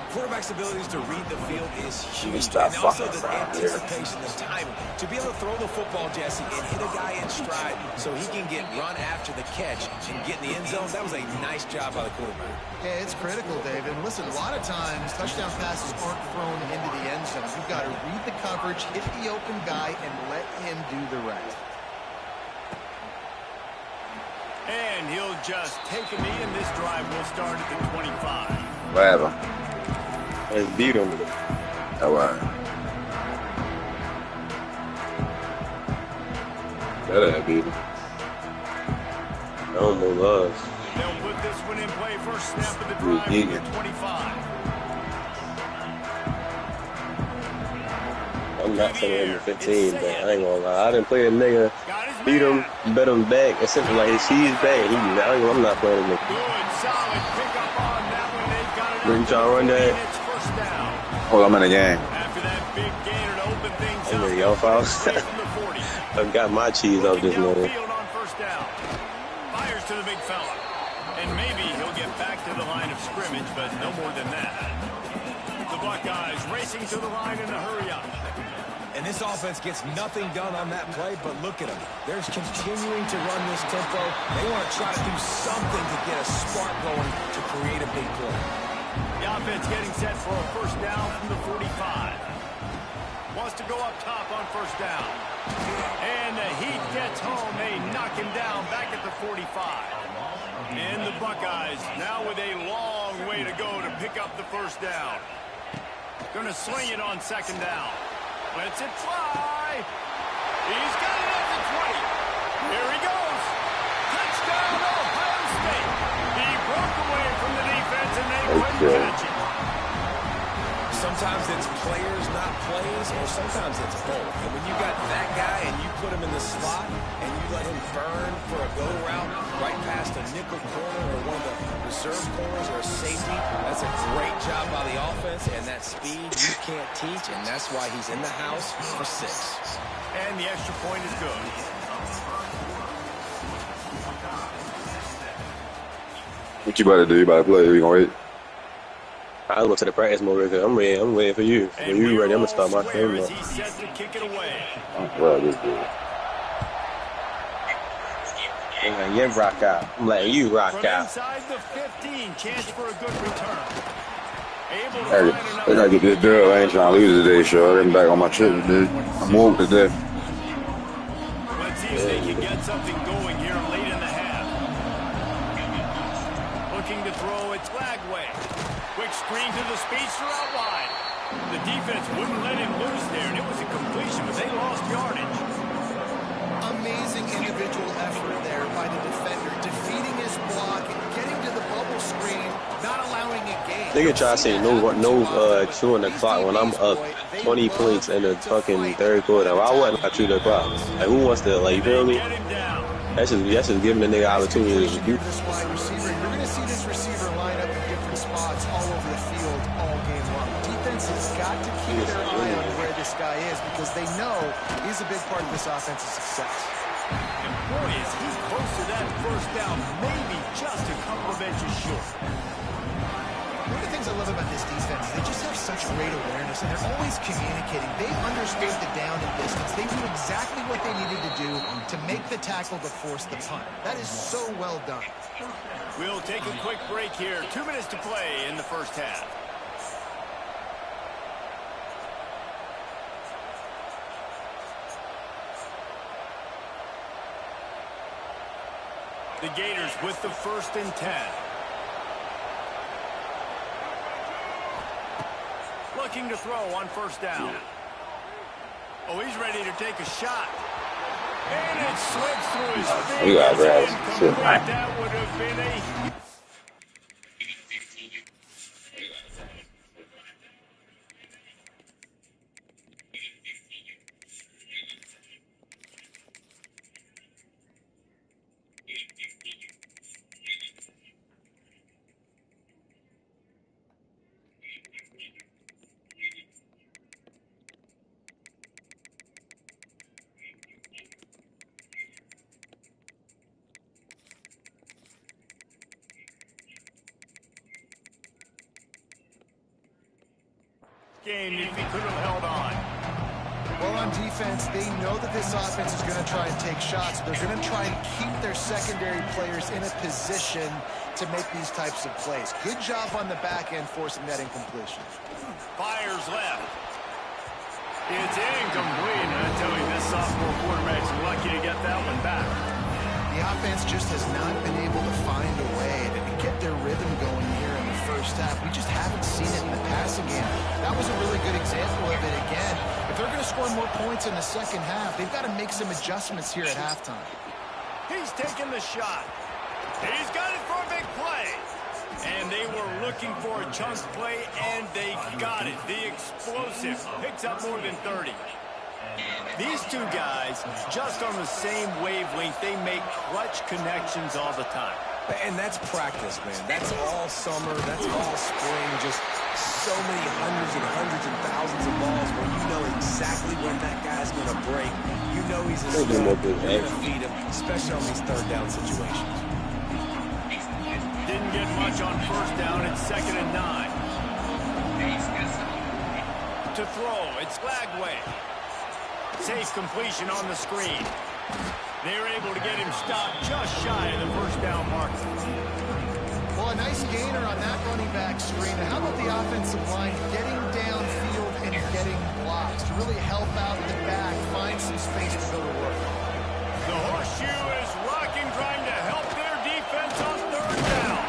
Quarterback's abilities to read the field is huge. Stop And also the fucking around anticipation, the timing. To be able to throw the football, Jesse, and hit a guy in stride so he can get run after the catch and get in the end zone, that was a nice job by the quarterback. Yeah, it's critical, David. And listen, a lot of times, touchdown passes aren't thrown into the end zone. You've got to read the coverage, hit the open guy, and let him do the rest. And he'll just take a knee, and this drive will start at the 25. Whatever. Let's beat him. All right. Better beat him. I don't know us. They'll put this one in play. First snap of the drive from the 25. I'm not saying him 15, but I ain't gonna lie. I didn't play a nigga, beat him, bet him back, except for like he's back. I'm not playing a nigga. Good, solid pickup on that one. They've got it. When y'all run that, First down. Hold on, I'm in the game. After that big gainer to open things I'm up. ready, y'all fouls. From the 40. I've got my cheese off this morning. Downfield on first down. Fires to the big fella. And maybe he'll get back to the line of scrimmage, but no more than that. The Buckeyes racing to the line in a hurry up. And this offense gets nothing done on that play, but look at them. They're continuing to run this tempo. They want to try to do something to get a spark going to create a big play. The offense getting set for a first down from the 45. Wants to go up top on first down. And the Heat gets home. They knock him down back at the 45. And the Buckeyes now with a long way to go to pick up the first down. Going to swing it on second down. Lets it fly. He's got it at the 20. Here he goes. Touchdown, Ohio State. He broke away from the defense, and they couldn't catch it. Sometimes it's players, not plays, or sometimes it's both. And when you got that guy and you put him in the slot and you let him burn for a go route right past a nickel corner or one of the reserve corners or a safety, that's a great job by the offense, and that speed you can't teach, and that's why he's in the house for 6. And the extra point is good. What you about to do? You about to play? You gonna wait? I'll go to the practice mode because I'm waiting for you. When you ready, I'm gonna start my game. He's set to kick it away. Well, this dude. You rock out. I'm letting you rock From out. inside the 15, chance for a good return. Able to Hey, find I gotta get this dub. I ain't trying to lose today, sure. I'm back on my trip today. I'm woke today. Let's see if they can get something going here late in the half. Looking to throw it Flagway. Quick screen to the speedster out wide. The defense wouldn't let him loose there, and it was a completion, but they lost yardage. Amazing individual effort there by the defender, defeating his block, getting to the bubble screen, not allowing a game. Nigga try to say no chewing the clock when I'm up 20 points in the fucking third quarter. Why wouldn't I chew the clock? Like, who wants to, like, you feel me? That's just giving the nigga opportunity to do. This wide receiver, you're going to see this receiver line up in different spots all over the field all game long. Defense has got to keep their eye on where this guy is because they know he's a big part of this offense's success. And boy, is he close to that first down, maybe just a couple of inches short. One of the things I love about this defense is they just have such great awareness, and they're always communicating. They understood the down and distance. They knew exactly what they needed to do to make the tackle to force the punt. That is so well done. We'll take a quick break here. 2 minutes to play in the first half. The Gators with the 1st and 10. Looking to throw on first down. Oh, he's ready to take a shot. And it slips through his fingers. You got Brad. That would have been a... game if he could have held on. Well, on defense, they know that this offense is going to try and take shots. They're going to try and keep their secondary players in a position to make these types of plays. Good job on the back end forcing that incompletion. Fires left. It's incomplete. I tell you, this sophomore quarterback's lucky to get that one back. The offense just has not been able to find a way to get their rhythm going here in the first half. We just haven't seen it in the passing game. That was a really good example of it again. If they're going to score more points in the second half, they've got to make some adjustments here at halftime. He's taking the shot. He's got it for a big play. And they were looking for a chunk play, and they got it. The explosive picks up more than 30. These two guys, just on the same wavelength, they make clutch connections all the time. And that's practice, man. That's all summer. That's all spring. Just so many hundreds and thousands of balls where you know exactly when that guy's going to break. You know he's a star. You're going to feed him, especially on these third down situations. Didn't get much on first down. It's 2nd and 9. To throw, it's Lagway. Safe completion on the screen. They're able to get him stopped just shy of the first down marker. Well, a nice gainer on that running back screen. And how about the offensive line getting downfield and getting blocks to really help out the back, find some space to go to work. The horseshoe is rocking, trying to help their defense on third down.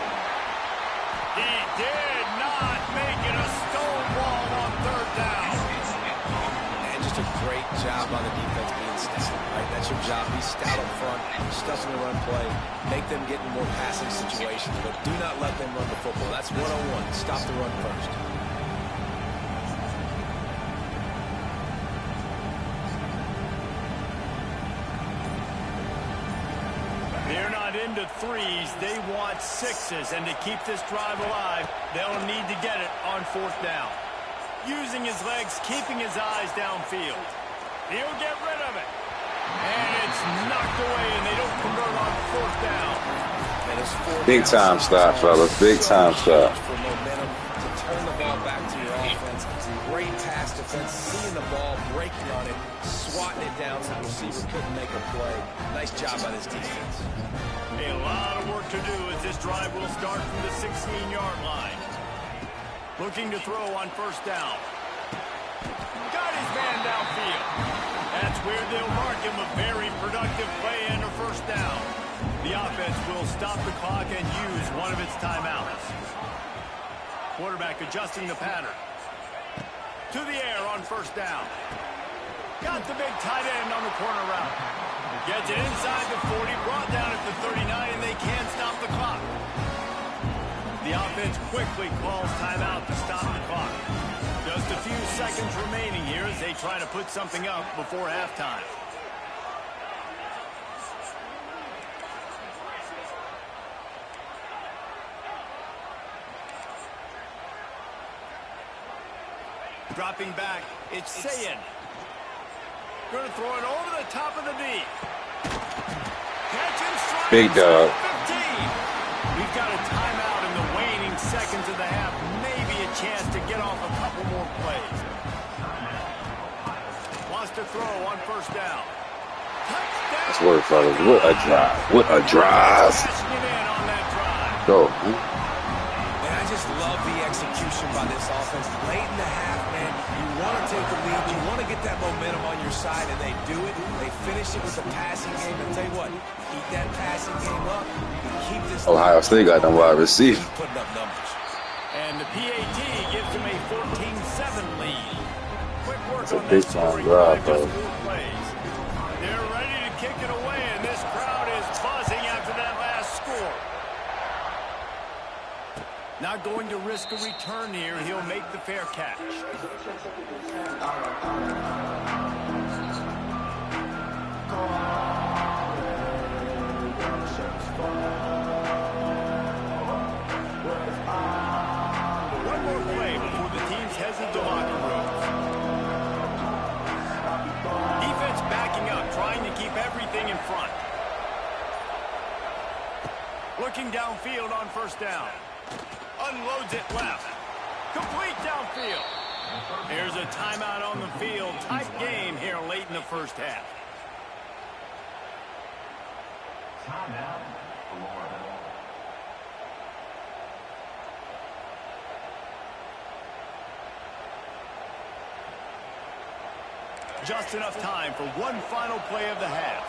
He did not make it a stonewall on third down. And just a great job on the defense being stout, right? That's your job. Be stout up front, stuffing the run play, make them get in more passing situations, but do not let them run the football. That's 101. Stop the run first. They're not into threes. They want sixes. And to keep this drive alive, they'll need to get it on fourth down. Using his legs, keeping his eyes downfield. He'll get rid of it. And it's knocked away, and they don't convert on fourth down. Big time stop, fellas. Big time stop. For momentum to turn the ball back to your offense. Great pass defense, seeing the ball, breaking on it, swatting it down so the receiver couldn't make a play. Nice job by this defense. A lot of work to do as this drive will start from the 16-yard line. Looking to throw on first down. Got his man downfield. That's where they'll mark him a very productive play and a first down. The offense will stop the clock and use one of its timeouts. Quarterback adjusting the pattern. To the air on first down. Got the big tight end on the corner route. Gets it inside the 40, brought down at the 39, and they can't stop the clock. The offense quickly calls timeout to stop the clock. Just a few seconds remaining here as they try to put something up before halftime. Dropping back, it's Sayin. Going to throw it over the top of the knee. Catch and strike. Big dog. 15. We've got a timeout in the waning seconds of the half. Maybe a chance to get off a couple more plays. Wants to throw on first down. Touchdown. That's work, fellas. What a drive. What a drive. Cashing it in on that drive. Go. And I just love the execution by this offense. Late in the half, man, you want to take the lead. You want to get that momentum on your side, and they do it. They finish it with the passing game. And tell you what, keep that passing game up. Keep this. Ohio State got them wide receivers. Putting up numbers. And the PAT gives them a 14-7 lead. Quick work It's a on big that time scoring drive, drive, just though. 4 plays. They're ready to kick it away, and this crowd is buzzing after that last score. Not going to risk a return here. He'll make the fair catch. One more play before the teams head into locker rooms. Defense backing up, trying to keep everything in front. Looking downfield on first down. Unloads it left. Complete downfield. There's a timeout on the field. Tight game here late in the first half. Just enough time for one final play of the half.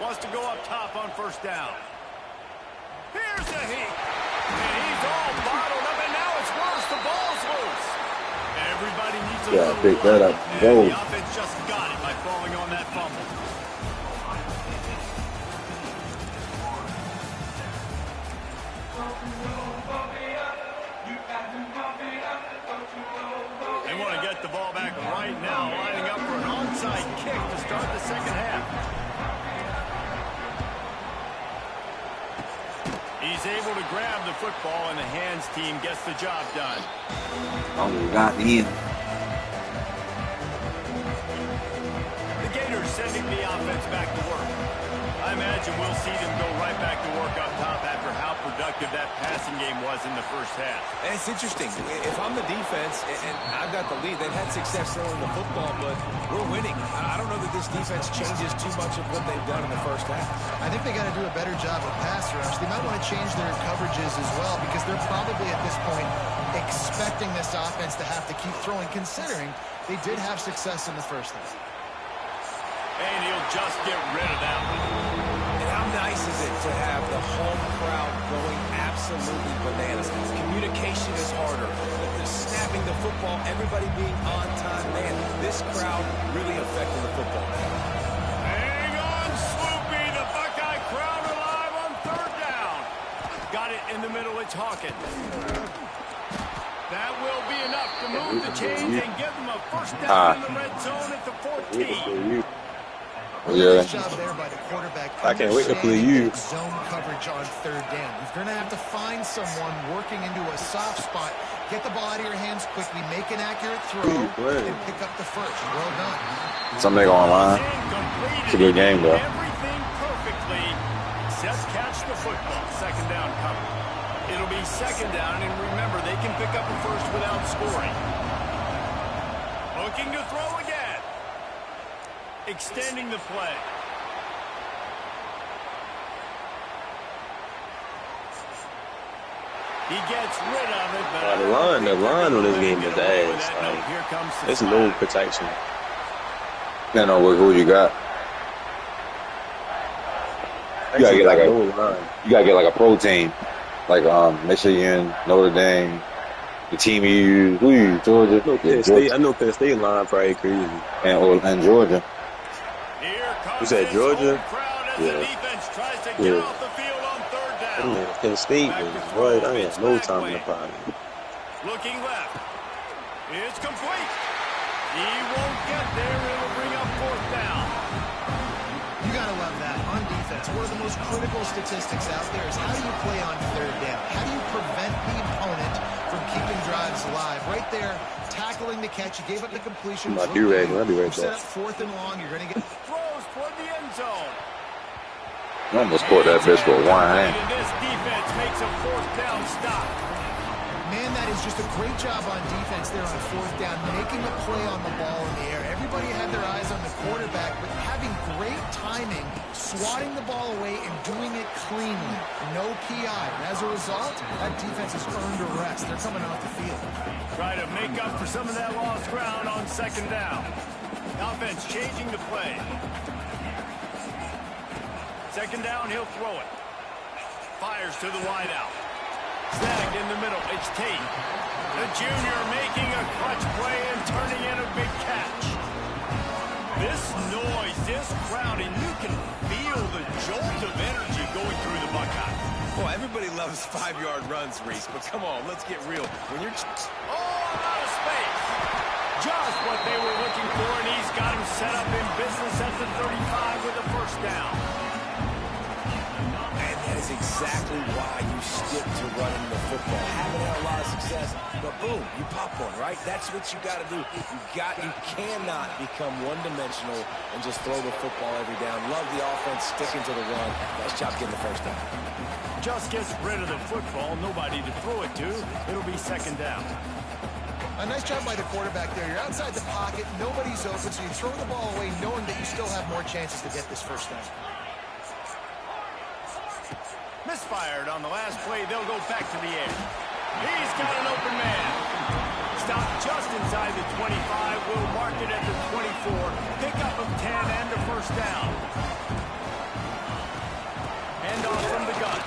Wants to go up top on first down. Here's the heat. And he's all bottled up, and now it's worse. The ball's loose. Everybody needs a little pick that up. And Go. the offense just got it by falling on that fumble. They want to get the ball back right now, lining up for an onside kick to start the second half. He's able to grab the football, and the hands team gets the job done. Oh, we got in. The Gators sending the offense back to work. I imagine we'll see them go right back to work up top after how productive that passing game was in the first half. And it's interesting. If I'm the defense and I've got the lead, they've had success throwing the football, but we're winning. I don't know that this defense changes too much of what they've done in the first half. I think they got to do a better job of pass rush. They might want to change their coverages as well because they're probably at this point expecting this offense to have to keep throwing, considering they did have success in the first half. And he'll just get rid of that one. And how nice is it to have the home crowd going absolutely bananas? Communication is harder. The snapping the football, everybody being on time. Man, this crowd really affecting the football. Hang on, Sloopy. The Buckeye crowd alive on third down. Got it in the middle. It's Hawkins. That will be enough to move the chains and give them a first down in the red zone at the 14. Yeah. Nice job there by the quarterback. I can't wait to play you. Zone coverage on third down. You're going to have to find someone working into a soft spot. Get the ball out of your hands quickly. Make an accurate throw and pick up the first. Well done. Something go online. It's a good game, though. Everything perfectly. Just catch the football. Second down coming. It'll be second down, and remember, they can pick up a first without scoring. Looking to throw again. Extending the play. He gets rid of it, but The line on this game is ass. Like, there's no protection. You know who you got. You gotta get like a. You gotta get like a pro team. Like Michigan, Notre Dame, The team you use, who you use? Georgia? No Yeah, Penn State. Georgia. I know Penn State line probably crazy. And Georgia. Here You comes said his home Georgia? crowd as the Yeah. defense tries to get Yeah. off the field on third I'm down. like, Penn State Back was to what? throw, I Vince had no time in the Lagway. pocket. Looking left. It's complete. He won't get there. It'll bring up fourth down. You got to love that. On defense, one of the most critical statistics out there is how do you play on third down? How do you prevent the opponent from keeping drives alive? Right there, tackling the catch. You gave up the completion. I'll be right You set back. up fourth and long. You're going to get... Throws toward the end zone. You almost caught that bitch with one hand. And this defense makes a fourth down stop. Man, that is just a great job on defense there on fourth down, making a play on the ball in the air. Everybody had their eyes on the quarterback, but having great timing, swatting the ball away and doing it cleanly. No PI. And as a result, that defense has earned a rest. They're coming off the field. Try to make up for some of that lost ground on second down. Offense changing the play. Second down, he'll throw it. Fires to the wideout. Snagged in the middle. It's Tate. The junior making a clutch play and turning in a big catch. This noise, this crowd, and you can feel the jolt of energy going through the Buckeyes. Well, everybody loves 5-yard runs, Reese, but come on, let's get real. When you're... Oh, out of space. Just what they were looking for, and he's got him set up in business at the 35 with a first down. And that is exactly why you stick to running the football. Haven't had a lot of success, but boom, you pop one, right? That's what you got to do. You cannot become one-dimensional and just throw the football every down. Love the offense, sticking to the run. Nice job getting the first down. Just gets rid of the football, nobody to throw it to. It'll be second down. A nice job by the quarterback there. You're outside the pocket, nobody's open, so you throw the ball away knowing that you still have more chances to get this first down. Misfired on the last play. They'll go back to the air. He's got an open man. Stopped just inside the 25. Will mark it at the 24. Pickup of 10 and a first down. Hand off from the gun.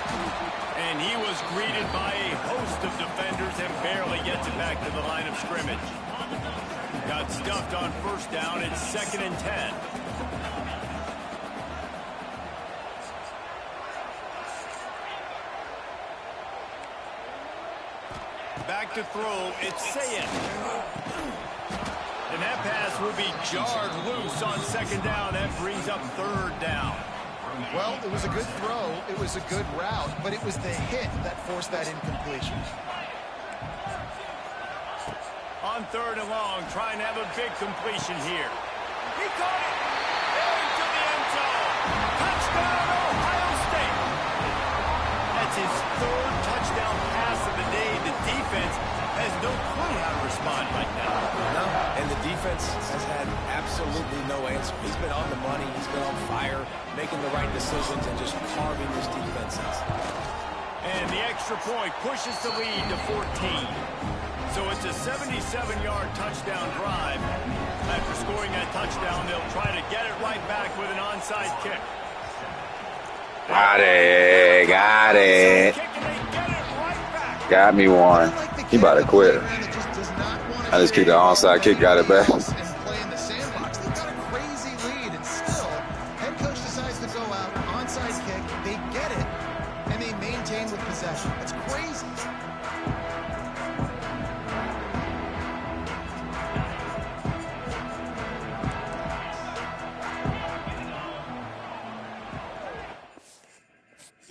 And he was greeted by a host of defenders and barely gets it back to the line of scrimmage. Got stuffed on first down. It's 2nd and 10. Back to throw, it's Sayed. And that pass will be jarred loose on second down. That brings up third down. Well, it was a good throw, it was a good route, but it was the hit that forced that incompletion. On third and long, trying to have a big completion here. He caught it! Into the end zone! Touchdown, Ohio State! That's his third touchdown pass of the day. The defense has no clue how to respond right now. No, and the defense has had absolutely no answer. He's been on the money, he's been on fire, making the right decisions and just carving his defenses. And the extra point pushes the lead to 14. So it's a 77-yard touchdown drive. After scoring that touchdown, they'll try to get it right back with an onside kick. Got it. Got it. Kick and they get it right back. Got me one. He about to quit. I just kicked the onside kick, got it back. And play in the sandbox. They've got a crazy lead, and still, head coach decides to go out, onside kick, they get it, and they maintain with possession. It's crazy.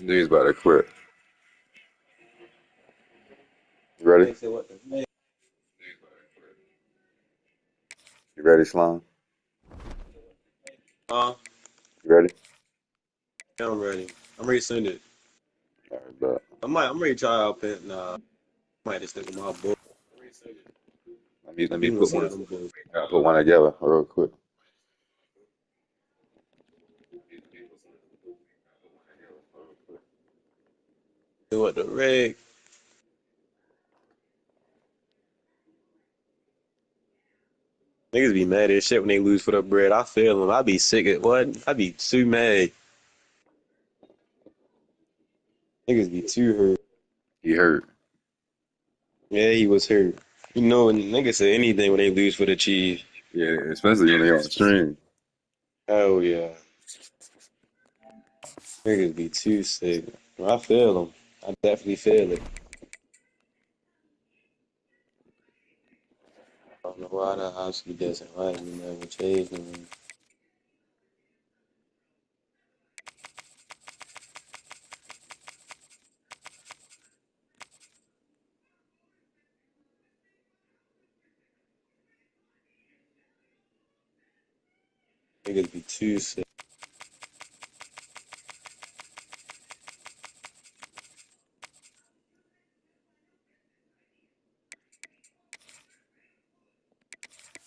Dude's about to quit. You ready? You ready, Slime? Huh? You ready? Yeah, I'm ready. I'm ready to send it. All right, bet. I'm ready to try out Penn. Nah, I might just stick with my book. Let me put one together real quick. Do what the rig. Niggas be mad as shit when they lose for the bread. I feel them. I be sick at what? I be too mad. Niggas be too hurt. He hurt. Yeah, he was hurt. You know, niggas say anything when they lose for the Chiefs. Yeah, especially when they on the stream. Oh yeah, niggas be too sick. I feel them. I definitely feel it. I don't know why the house he doesn't like me. Never changed me. Niggas be too sick.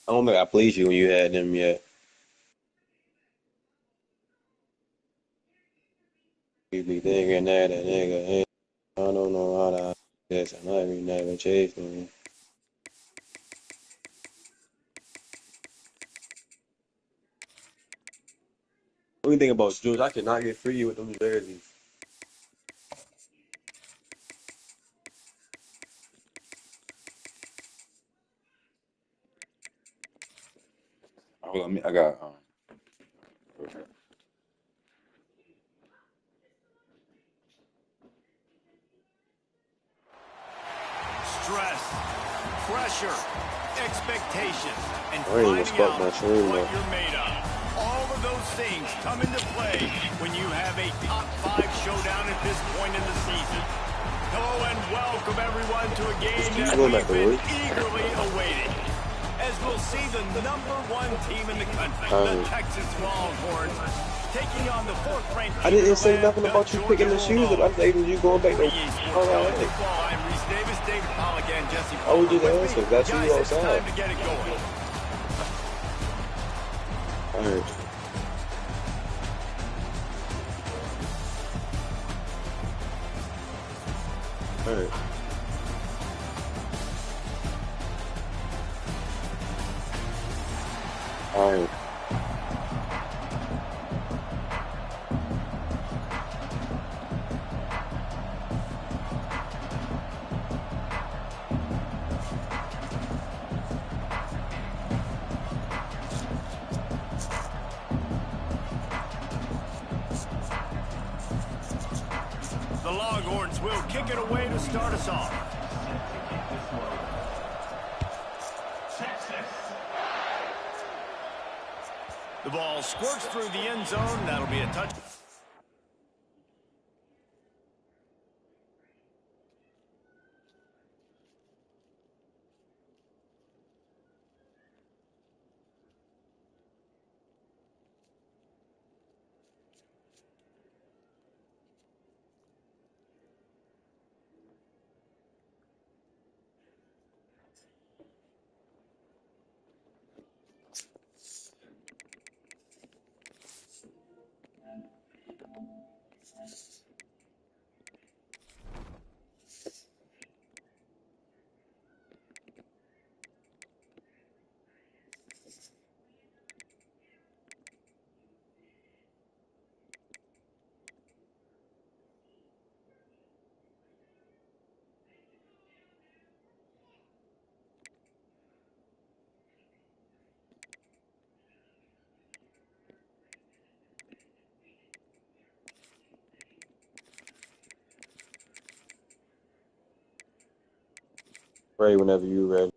I don't think I played you when you had them yet. You be thinking that a nigga ain't. I don't know how to this. I might be never changed me. Only thing about Jules, I cannot get free with them jerseys. Hold on, I got. Stress, pressure, expectations, and I ain't even finding spark out my stream what though. you're made of. All of those things come into play when you have a top 5 showdown at this point in the season. Hello and welcome everyone to a game You that going back we've to been work? eagerly awaiting. As we'll see the #1 team in the country, the Texas Longhorns, taking on the 4th-ranked I team in didn't the say land, nothing the about you Georgia picking the shoes up. I Bulldogs. said you going back to 48 Sports all College right. Football. I'm Reese Davis, David Paul again, Jesse I was Palmer just with me. asking. That's Guys, you it's outside. time to get it going. All right. All right. All right. The Longhorns will kick it away to start us off. The ball squirts through the end zone. That'll be a touch. Ready whenever you ready.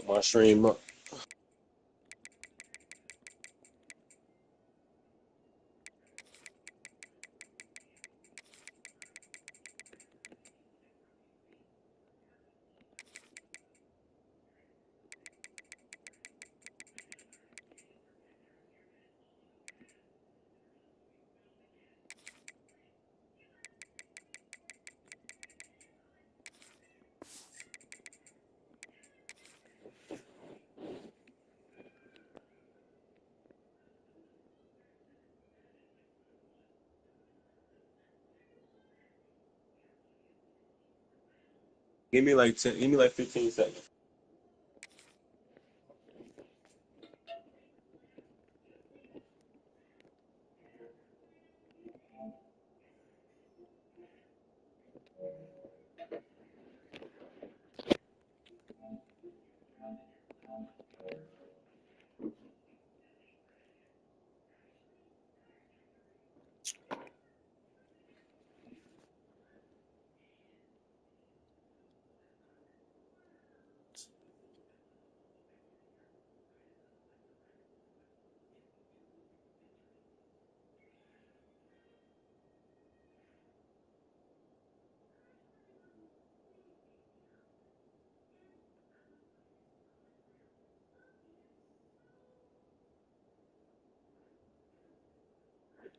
My stream up. Give me like 10. Give me like 15 seconds.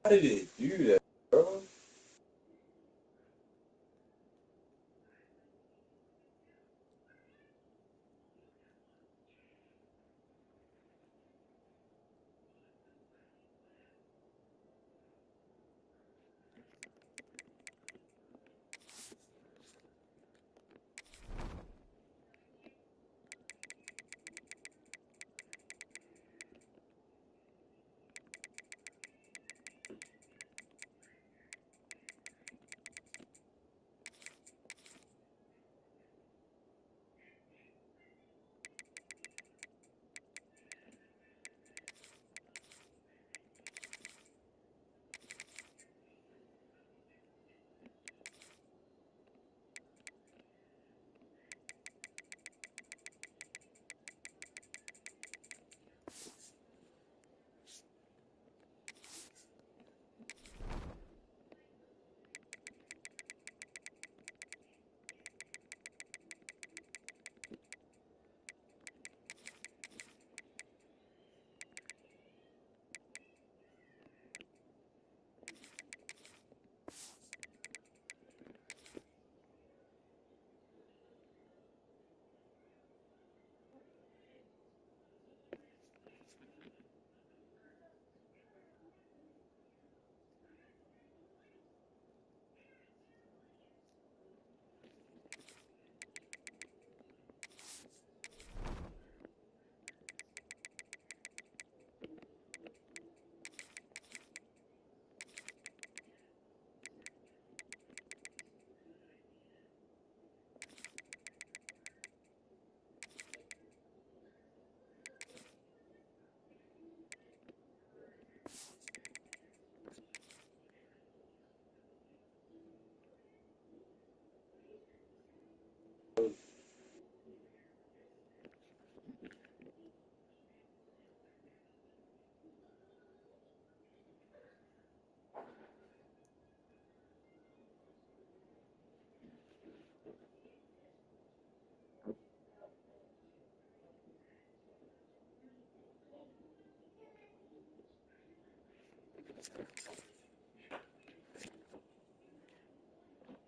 How did it do that, bro?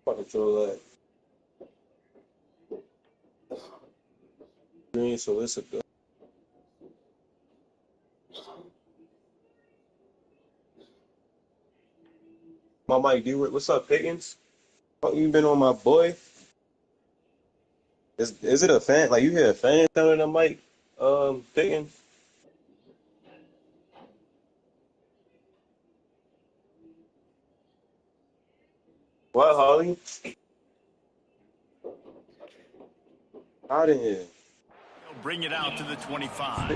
Fuck control that. Green, so it's a good. My Mike D. What's up, Pickens? Fuck, you been on my boy? Is it a fan? Like you hear a fan telling the Mike, Pickens? What, Holly? Out in here. He'll bring it out to the 25.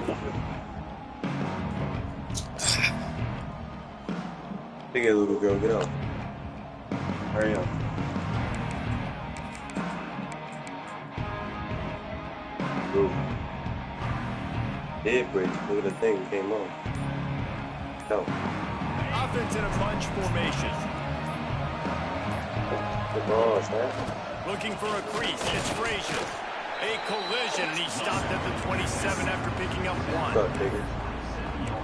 Take it, little girl. Get out. Hurry up. Go. Dead bridge. Look at the thing came on. No. Offense in a bunch formation. The ball, man. Looking for a crease. It's Frazier. A collision, and he stopped at the 27 after picking up one. What's up, nigga?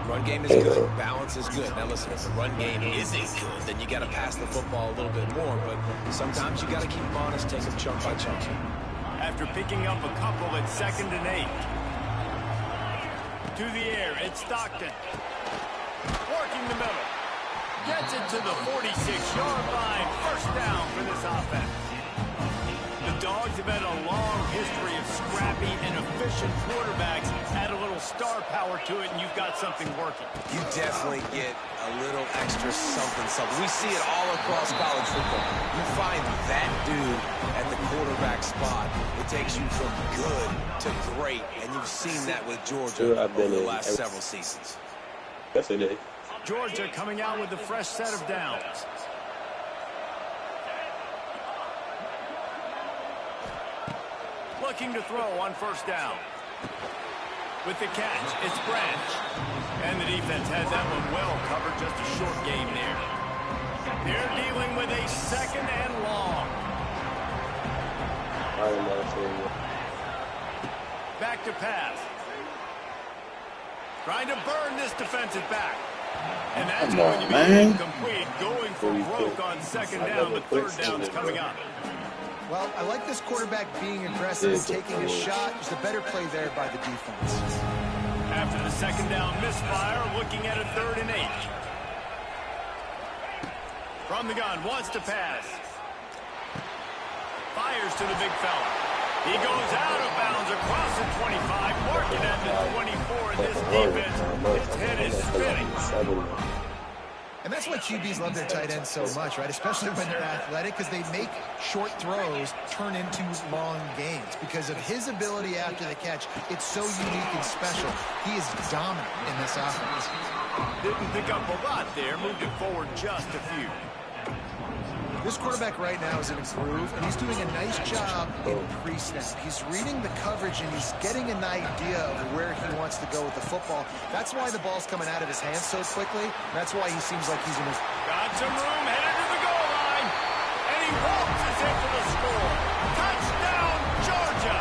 Run game is good. Balance is good. Now listen, if the run game isn't good, then you got to pass the football a little bit more. But sometimes you got to keep them honest, take them chunk by chunk. After picking up a couple at 2nd and 8. To the air, it's Stockton. Working the middle. Gets it to the 46-yard line. First down for this offense. The Dogs have had a long history of scrappy and efficient quarterbacks. Add a little star power to it, and you've got something working. You definitely get a little extra something. We see it all across college football. You find that dude at the quarterback spot. It takes you from good to great, and you've seen that with Georgia over the last several seasons. Yesterday. Georgia coming out with a fresh set of downs. Looking to throw on first down. With the catch, it's Branch. And the defense had that one well covered, just a short game there. They're dealing with a 2nd and long. Back to pass. Trying to burn this defensive back. And that's going to be incomplete. Going for broke on 2nd down, but 3rd down's coming up. Well, I like this quarterback being aggressive and taking a shot. There's a better play there by the defense. After the 2nd down misfire, looking at a 3rd and 8. From the gun, wants to pass. Fires to the big fella. He goes out of bounds across the 25, marking at the 24, and this defense, its head is spinning. And that's why QBs love their tight ends so much, right? Especially when they're athletic, because they make short throws turn into long gains. Because of his ability after the catch, it's so unique and special. He is dominant in this offense. Didn't pick up a lot there, moved it forward just a few. This quarterback right now is in a groove, and he's doing a nice job in pre-snap. He's reading the coverage, and he's getting an idea of where he wants to go with the football. That's why the ball's coming out of his hands so quickly. That's why he seems like he's in his... Got some room, headed to the goal line, and he waltzes in for the score. Touchdown, Georgia!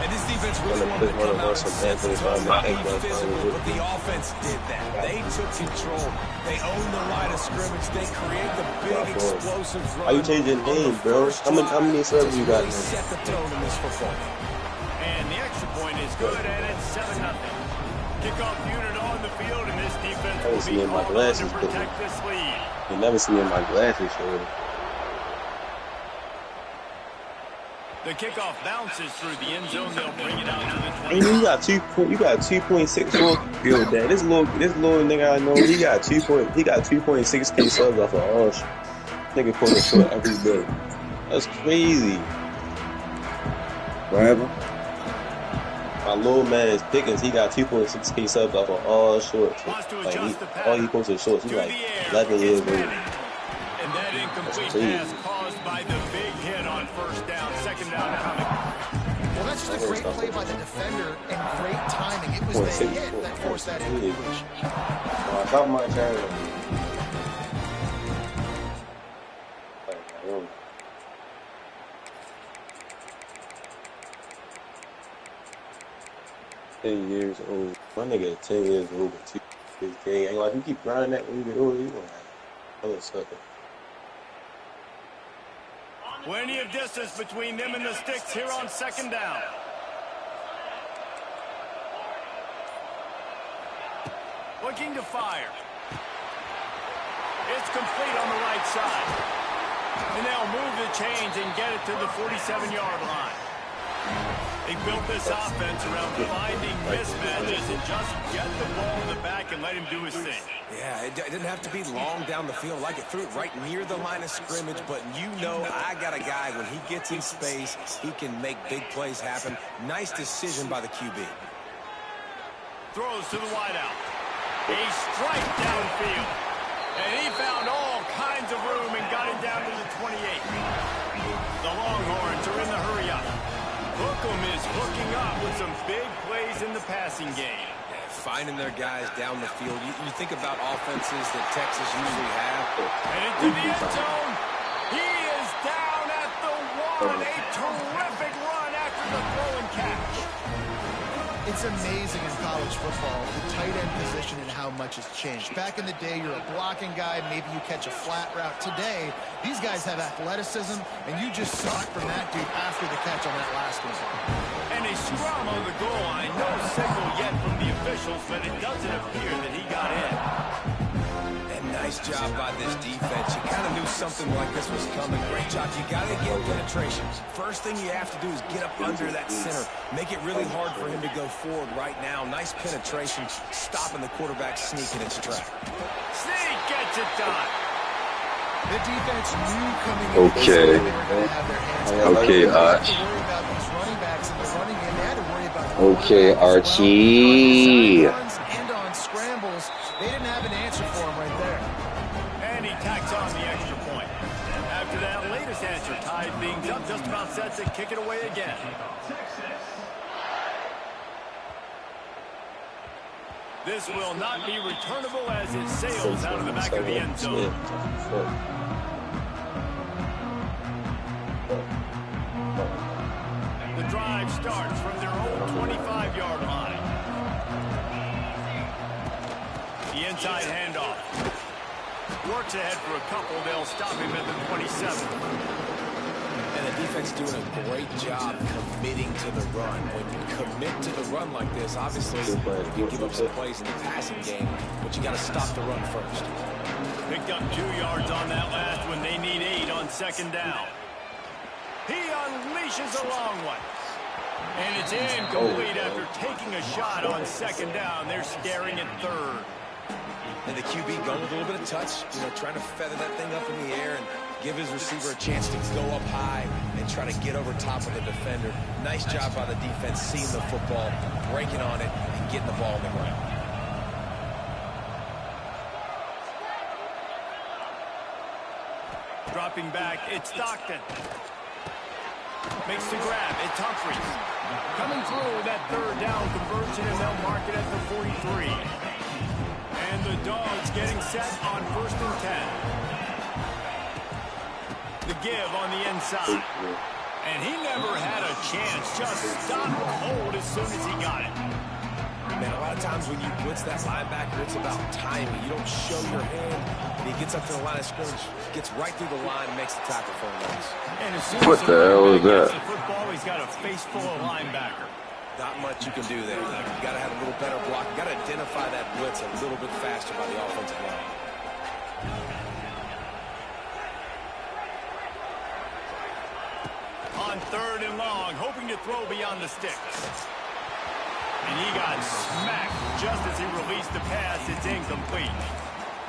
And this defense really wanted to come out and set the tone, not be physical, but the offense did that. They took control. They owned the line of scrimmage. They create the big explosive run. Are you changing name, bro? How many subs you got? Really set the tone in this football game. And the extra point is good, and it's 7-0. Kickoff unit on the field, and this defense will be called on to protect this lead. You never see in my glasses, so. The kickoff bounces through the end zone. They'll bring it out to the 20. I mean, you got 2.64 field there. This little nigga I know, he got 2.6K subs off of all shit. Nigga put a short every day. That's crazy. Whatever. My little man is Pickens. He got 2.6K subs off of all shorts. Like all he posted shorts. He's like 11 years old. And that incomplete pass caused by the big hit on first down. 2nd down coming. Well, that's just a great play by the defender and great timing. It was the hit that forced that incompletion. I thought my child. 10 years old. My nigga 10 years old with 2K. Ain't like you keep grinding that when you get older, you gonna have another sucker. Plenty of distance between them and the sticks here on 2nd down. Looking to fire. It's complete on the right side. And they'll move the chains and get it to the 47-yard line. They built this offense around finding mismatches and just get the ball in the back and let him do his thing. Yeah, it didn't have to be long down the field. Like it threw it right near the line of scrimmage, but you know I got a guy, when he gets in space, he can make big plays happen. Nice decision by the QB. Throws to the wideout. A strike downfield. And he found all kinds of room and got it down to the 28. The Longhorns are in the hurry-up. Hookem is hooking up with some big plays in the passing game. Finding their guys down the field. You think about offenses that Texas usually have. And into the end zone. He is down at the 1. A terrific run after the throw and catch. It's amazing in college football, the tight end position and how much has changed. Back in the day, you're a blocking guy. Maybe you catch a flat route. Today, these guys have athleticism, and you just saw it from that dude after the catch on that last one. And a scrum on the goal line. No signal yet from the officials, but it doesn't appear that he got in. And nice job by this defense. You kind of knew something like this was coming. Great job. You got to get penetration. First thing you have to do is get up under that center. Make it really hard for him to go forward right now. Nice penetration, stopping the quarterback sneak in its track. Sneak gets it done. The defense knew coming in this game they were going to have their hands full. Okay, They had to worry about these running backs in the running game. They had to worry about the Okay, Archie. and on scrambles. They didn't have an answer for him right there. And he tacks on the extra point. After that latest answer, tied things up, just about set to kick it away again. This will not be returnable as it sails out of the back of the end zone. The drive starts from their own 25-yard line. The inside handoff. Works ahead for a couple. They'll stop him at the 27. And the defense doing a great job committing to the run. When you commit to the run like this, obviously you give up some plays in the passing game, but you got to stop the run first. Picked up 2 yards on that last one. They need 8 on second down. He unleashes a long one. And it's incomplete after taking a shot on second down. They're staring at third. And the QB going with a little bit of touch, trying to feather that thing up in the air and give his receiver a chance to go up high and try to get over top of the defender. Nice job by the defense, seeing the football, breaking on it, and getting the ball on the ground. Dropping back, it's Stockton. Makes the grab, it's Humphries. Coming through that third down conversion, and they'll mark it at the 43. And the Dogs getting set on 1st and 10. The give on the inside. And he never had a chance. Just stopped cold as soon as he got it. Man, a lot of times when you blitz that linebacker, it's about timing. You don't show your hand, and he gets up to the line of scrimmage, gets right through the line, and makes the tackle for him. And as soon What as the hell is that? the football, he's got a face full of linebacker. Not much you can do there. You got to have a little better block. You got to identify that blitz a little bit faster by the offensive line. On 3rd and long, hoping to throw beyond the sticks. And he got smacked just as he released the pass. It's incomplete.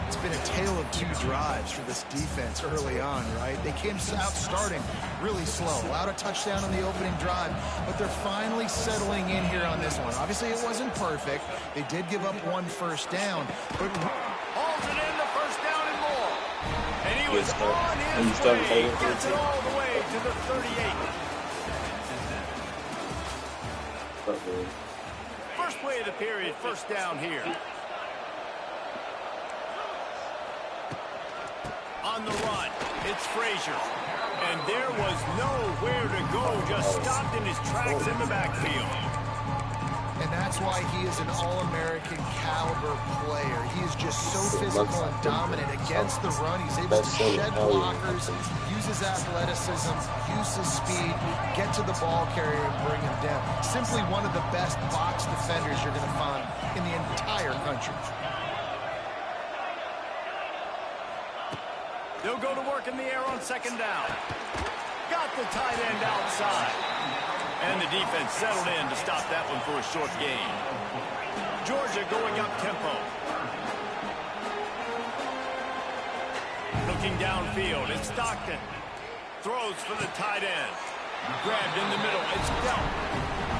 It's been a tale of 2 drives for this defense early on, right? They came out starting really slow, allowed a touchdown on the opening drive, but they're finally settling in here on this one. Obviously, it wasn't perfect. They did give up 1 first down, but Hauls it in, the first down and more. And he was on his way. Gets it all the way to the 38. First play of the period, first down here. On the run, it's Frazier. And there was nowhere to go, just stopped in his tracks in the backfield. and that's why he is an All-American caliber player. He is just so physical and dominant against the run. He's able to shed blockers, use his athleticism, use his speed, get to the ball carrier and bring him down. Simply one of the best box defenders you're going to find in the entire country. They'll go to work in the air on second down. Got the tight end outside. And the defense settled in to stop that one for a short gain. Georgia going up tempo. Looking downfield, it's Stockton. Throws for the tight end. Grabbed in the middle, it's dealt.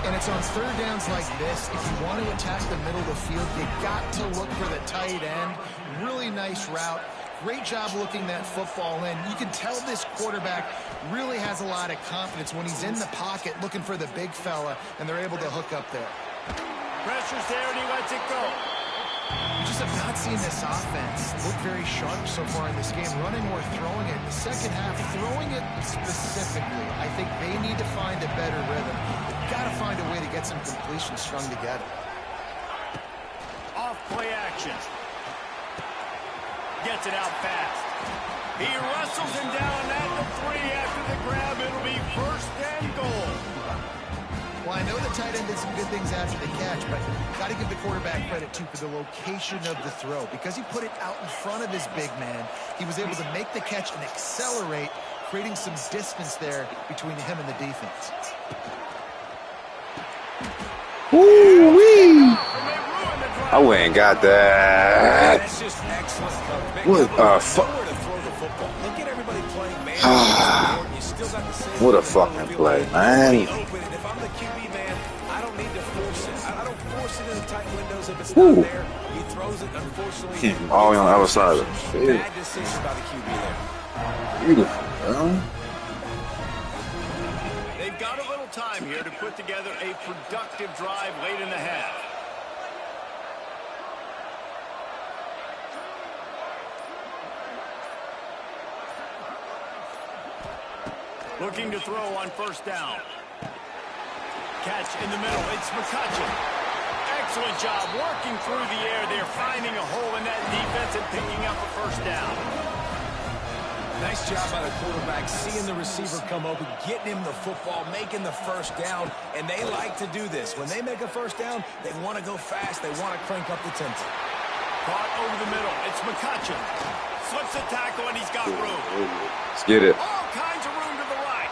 And it's on third downs like this, if you want to attack the middle of the field, you got to look for the tight end. Really nice route. Great job looking that football in. You can tell this quarterback really has a lot of confidence when he's in the pocket looking for the big fella, and they're able to hook up there. Pressure's there, and he lets it go. We just have not seen this offense look very sharp so far in this game, running or throwing it. The second half, throwing it specifically, I think they need to find a better rhythm. They've got to find a way to get some completions strung together. Off play action. Gets it out fast. He wrestles him down at the 3 after the grab. It'll be 1st and goal. Well, I know the tight end did some good things after the catch, but got to give the quarterback credit, too, for the location of the throw. Because he put it out in front of his big man, he was able to make the catch and accelerate, creating some distance there between him and the defense. Woo-wee! I went and got that. That's just excellent coverage. What fuck? Look at everybody playing man. You still got the same. What a fucking play, man. If I'm the QB man, I don't need to force it. I don't force it in the tight windows if it's not there. He throws it, unfortunately. All on the other side of the field. Bad decision by the QB there. Beautiful, bro. They've got a little time here to put together a productive drive late in the half. Looking to throw on 1st down. Catch in the middle. It's McCutcheon. Excellent job working through the air there, finding a hole in that defense and picking up a 1st down. Nice job by the quarterback, seeing the receiver come open, getting him the football, making the 1st down, and they like to do this. When they make a 1st down, they want to go fast. They want to crank up the tempo. Caught over the middle. It's McCutcheon. Slips a tackle, and he's got room. Let's get it. All kinds of room to the right.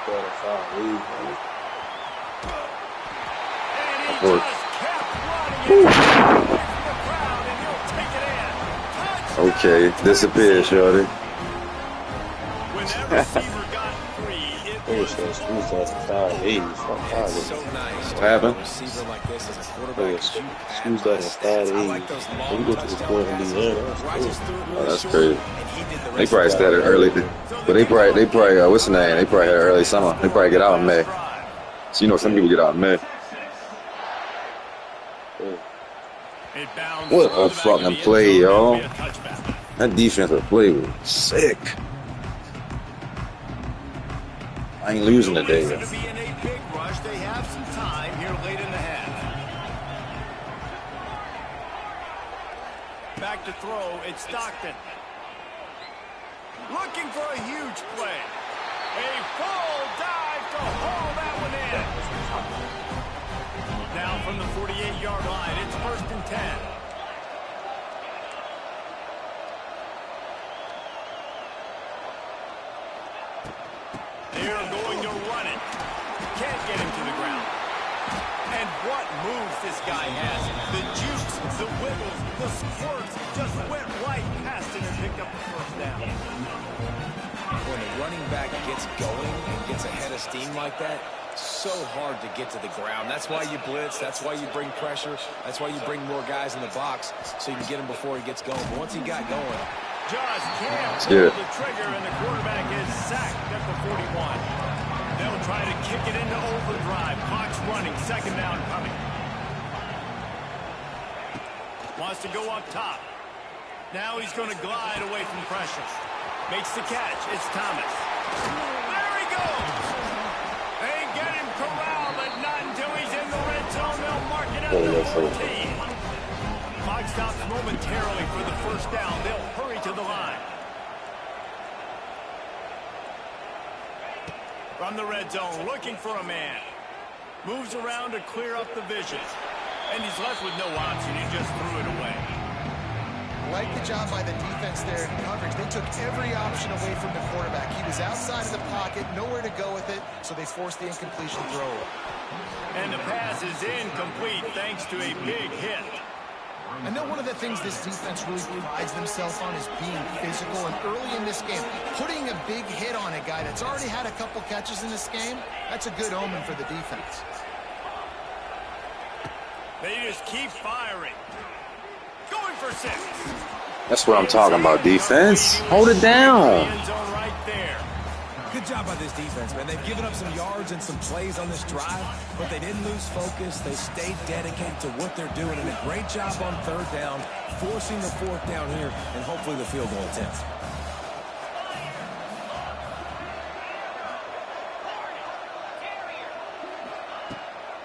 10. And he just kept running it from the crowd, and he'll take it in. Touchdown. Okay, disappear, shorty. When that receiver got free, it was It's so nice. What happened? A receiver like this as a quarterback. I like those long You go to the point in Indiana. Oh, that's crazy. They probably started early, but they probably what's the name? They probably had early summer. They probably get out in May. So you know some people get out in May. What a fucking play, y'all. That defensive play was sick. I ain't losing today. To be in a big rush, they have some time here late in the half. Back to throw, it's Stockton. Looking for a huge play. A full dive to haul that one in. Now from the 48-yard line, it's 1st and 10. They're going to run it. Can't get him to the ground. And what moves this guy has. The juice, the wiggles, the squirts just went right past him and picked up the 1st down. When the running back gets going and gets ahead of steam like that, so hard to get to the ground. That's why you blitz. That's why you bring pressure. That's why you bring more guys in the box so you can get him before he gets going. But once he got going, Just can't pull the trigger, and the quarterback is sacked at the 41. They'll try to kick it into overdrive. Clock's running. 2nd down coming. Wants to go up top. Now he's going to glide away from pressure. Makes the catch. It's Thomas. There he goes. They get him corralled, but not until he's in the red zone. They'll mark it out to 14. Clock stops momentarily for the 1st down. They'll hurry to the line. From the red zone, looking for a man. Moves around to clear up the vision. And he's left with no option. He just threw it away. Like the job by the defense there in coverage. They took every option away from the quarterback. He was outside of the pocket, nowhere to go with it, so they forced the incompletion throw. And the pass is incomplete thanks to a big hit. I know one of the things this defense really prides themselves on is being physical, and early in this game, putting a big hit on a guy that's already had a couple catches in this game, that's a good omen for the defense. They just keep firing. Going for 6. That's what I'm talking about. Defense, hold it down. Right there. Good job by this defense, man. They've given up some yards and some plays on this drive, but they didn't lose focus. They stayed dedicated to what they're doing, and a great job on 3rd down, forcing the 4th down here, and hopefully the field goal attempt.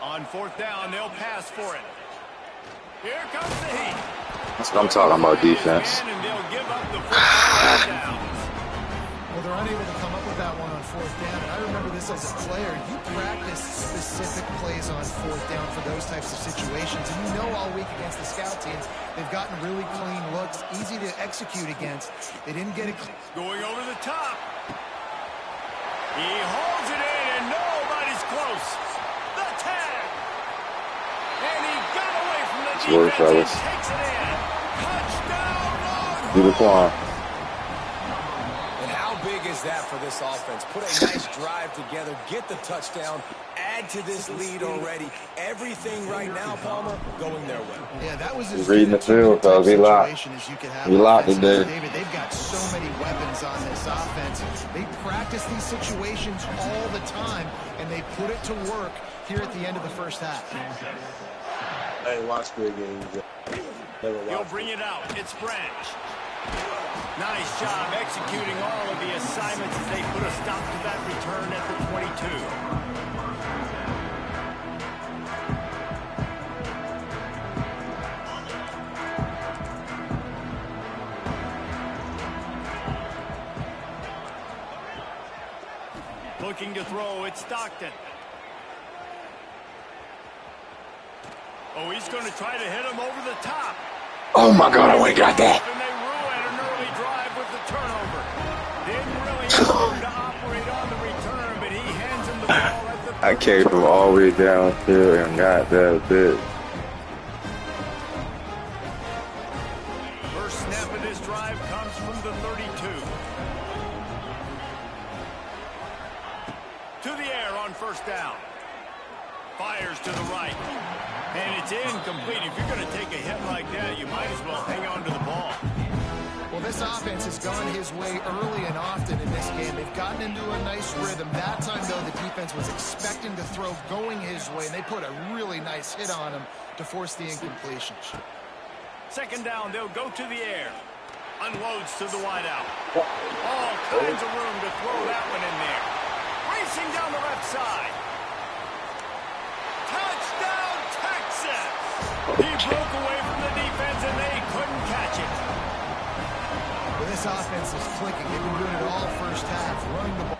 On 4th down, they'll pass for it. Here comes the heat. That's what I'm talking about, defense. And they'll give up the football down. Well, they're unable to come up with that one on 4th down. And I remember this as a player. You practice specific plays on 4th down for those types of situations. And you know all week against the scout teams, they've gotten really clean looks, easy to execute against. They didn't get it. Going over the top. He holds it in, and nobody's close. The tag. And he got away from the defense and takes it in. Touchdown, Longhorns. Do the climb. And how big is that for this offense? Put a nice drive together, get the touchdown, add to this lead already. Everything right now, Palmer, going their way. Yeah, that was He's reading the field, fellas. He locked. He locked it there. David, they've got so many weapons on this offense. They practice these situations all the time, and they put it to work here at the end of the first half. I ain't watched good games yet. He'll bring it out. It's Branch. Nice job executing all of the assignments as they put a stop to that return at the 22. Looking to throw, it's Stockton. Oh, he's going to try to hit him over the top. Oh my God, I went got that. And they ruin an early drive with the turnover. Didn't really have room to operate on the return, but he hands him the ball at the I came from all the way downfield and got that bit. First snap of this drive comes from the 32. To the air on 1st down. Fires to the right. And it's incomplete. If you're going to take a hit like that, you might as well hang on to the ball. Well, this offense has gone his way early and often in this game. They've gotten into a nice rhythm. That time, though, the defense was expecting to throw going his way, and they put a really nice hit on him to force the incompletion. 2nd down, they'll go to the air. Unloads to the wideout. All kinds of room to throw that one in there. Racing down the left side. Touchdown, Texas! He broke away from the defense, and they couldn't catch it. Well, this offense is clicking. They've been doing it all first half, running the ball.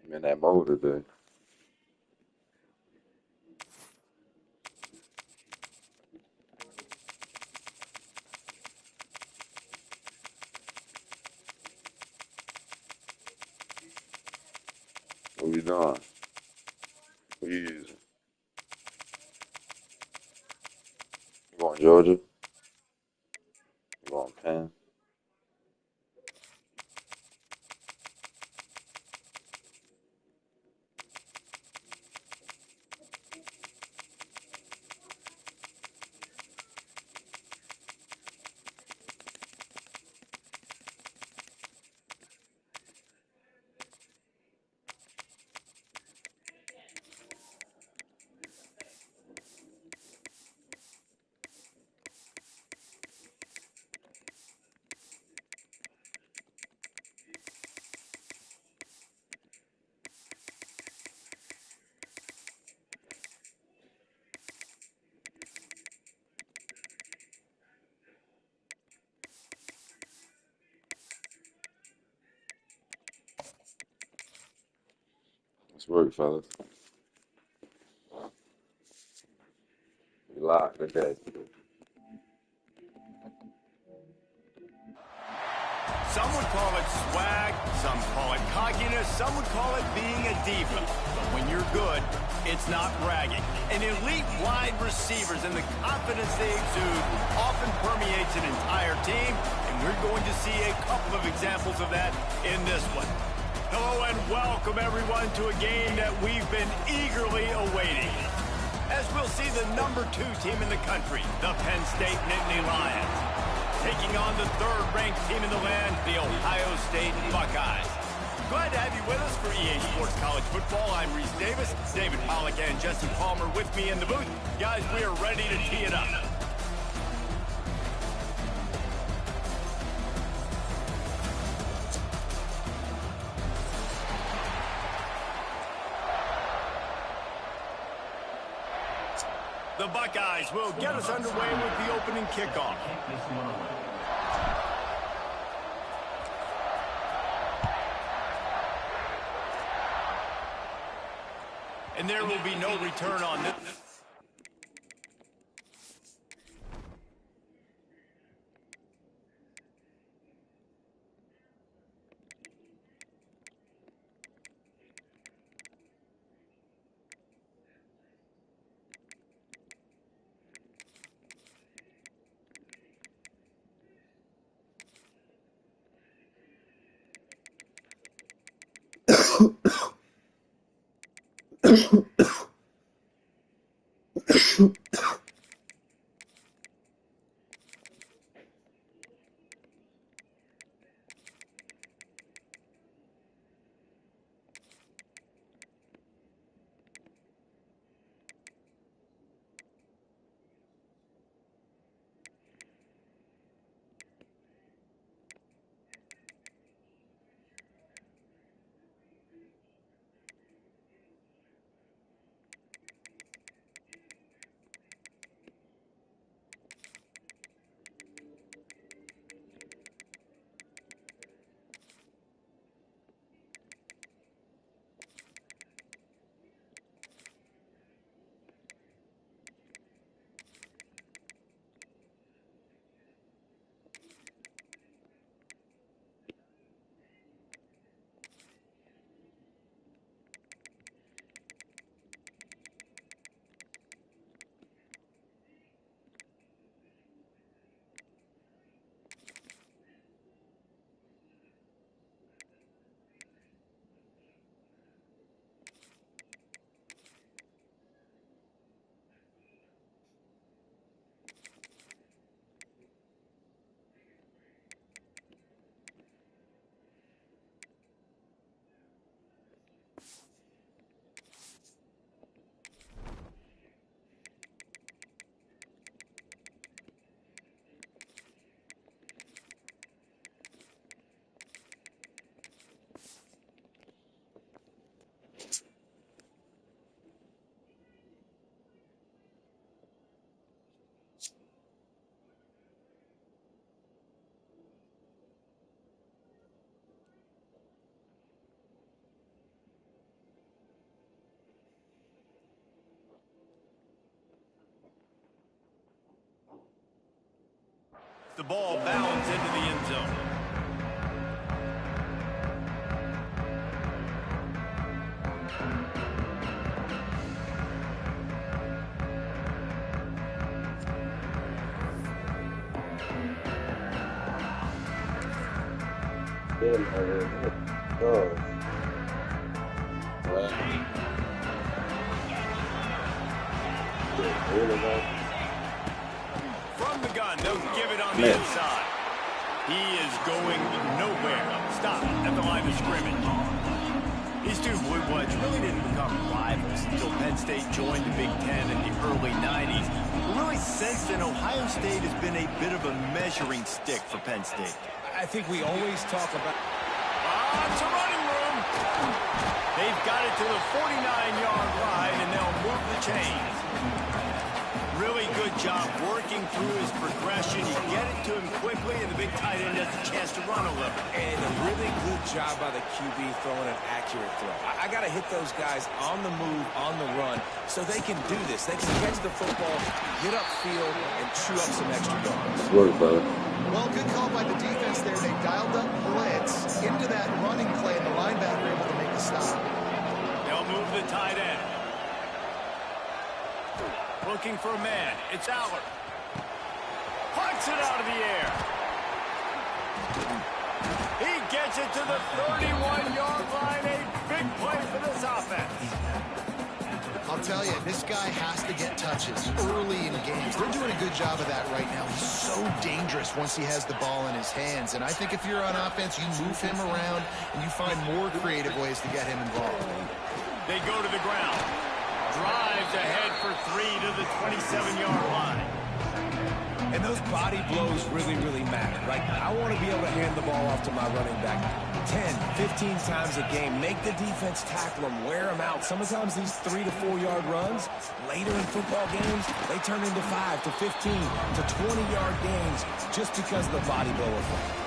I'm in that mode today. What you doing? What you using? You going Georgia? You going Penn? Let's work, fellas. We locked today. call it swag, some call it cockiness, some would call it being a diva. But when you're good, it's not bragging. And elite wide receivers and the confidence they exude often permeates an entire team, and we're going to see a couple of examples of that in this one. Hello and welcome everyone to a game that we've been eagerly awaiting. As we'll see the #2 team in the country, the Penn State Nittany Lions, taking on the 3rd-ranked team in the land, the Ohio State Buckeyes. Glad to have you with us for EA Sports College Football. I'm Reese Davis, David Pollack and Jesse Palmer with me in the booth. Guys, we are ready to tee it up. The Buckeyes will get us underway with the opening kickoff. And there will be no return on this. The ball bounds into the end zone. From the gun, they'll give it on the inside. He is going nowhere. Stop at the line of scrimmage. These two Blue Bloods really didn't become rivals until Penn State joined the Big Ten in the early 90s. But really, since then, Ohio State has been a bit of a measuring stick for Penn State. I think we always talk about... It's a running room. They've got it to the 49-yard line, and they'll move the chains. Really good job working through his progression. You get it to him quickly, and the big tight end has a chance to run a little. And a really good job by the QB throwing an accurate throw. I got to hit those guys on the move, on the run, so they can do this. They can catch the football, get upfield, and chew up some extra yards. Work, brother. Well, good call by the defense there. They dialed up blitz. running play, and the linebacker able to make the stop. They'll move the tight end. Looking for a man. It's Allard. Punts it out of the air. He gets it to the 31-yard line. A big play for this offense. I'll tell you, this guy has to get touches early in games. They're doing a good job of that right now. He's so dangerous once he has the ball in his hands. And I think if you're on offense, you move him around and you find more creative ways to get him involved. They go to the ground. Drives ahead for 3 to the 27-yard line. And those body blows really, really matter. Like, I want to be able to hand the ball off to my running back 10, 15 times a game. Make the defense tackle them, wear them out. Sometimes these 3 to 4 yard runs, later in football games, they turn into 5 to 15 to 20-yard gains just because of the body blow effect.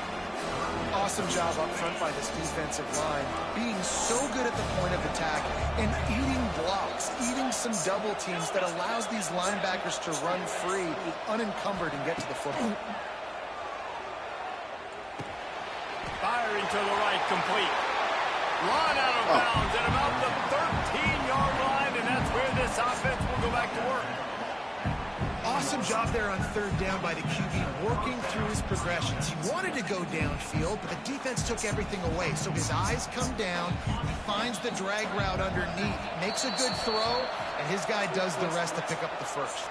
Awesome job up front by this defensive line, being so good at the point of attack and eating blocks, eating some double teams that allows these linebackers to run free, unencumbered, and get to the football. Firing to the right, complete. Run out of bounds at about the 13-yard line, and that's where this offense will go back to work. Awesome job there on third down by the QB, working through his progressions. He wanted to go downfield, but the defense took everything away. So his eyes come down, he finds the drag route underneath, makes a good throw, and his guy does the rest to pick up the first.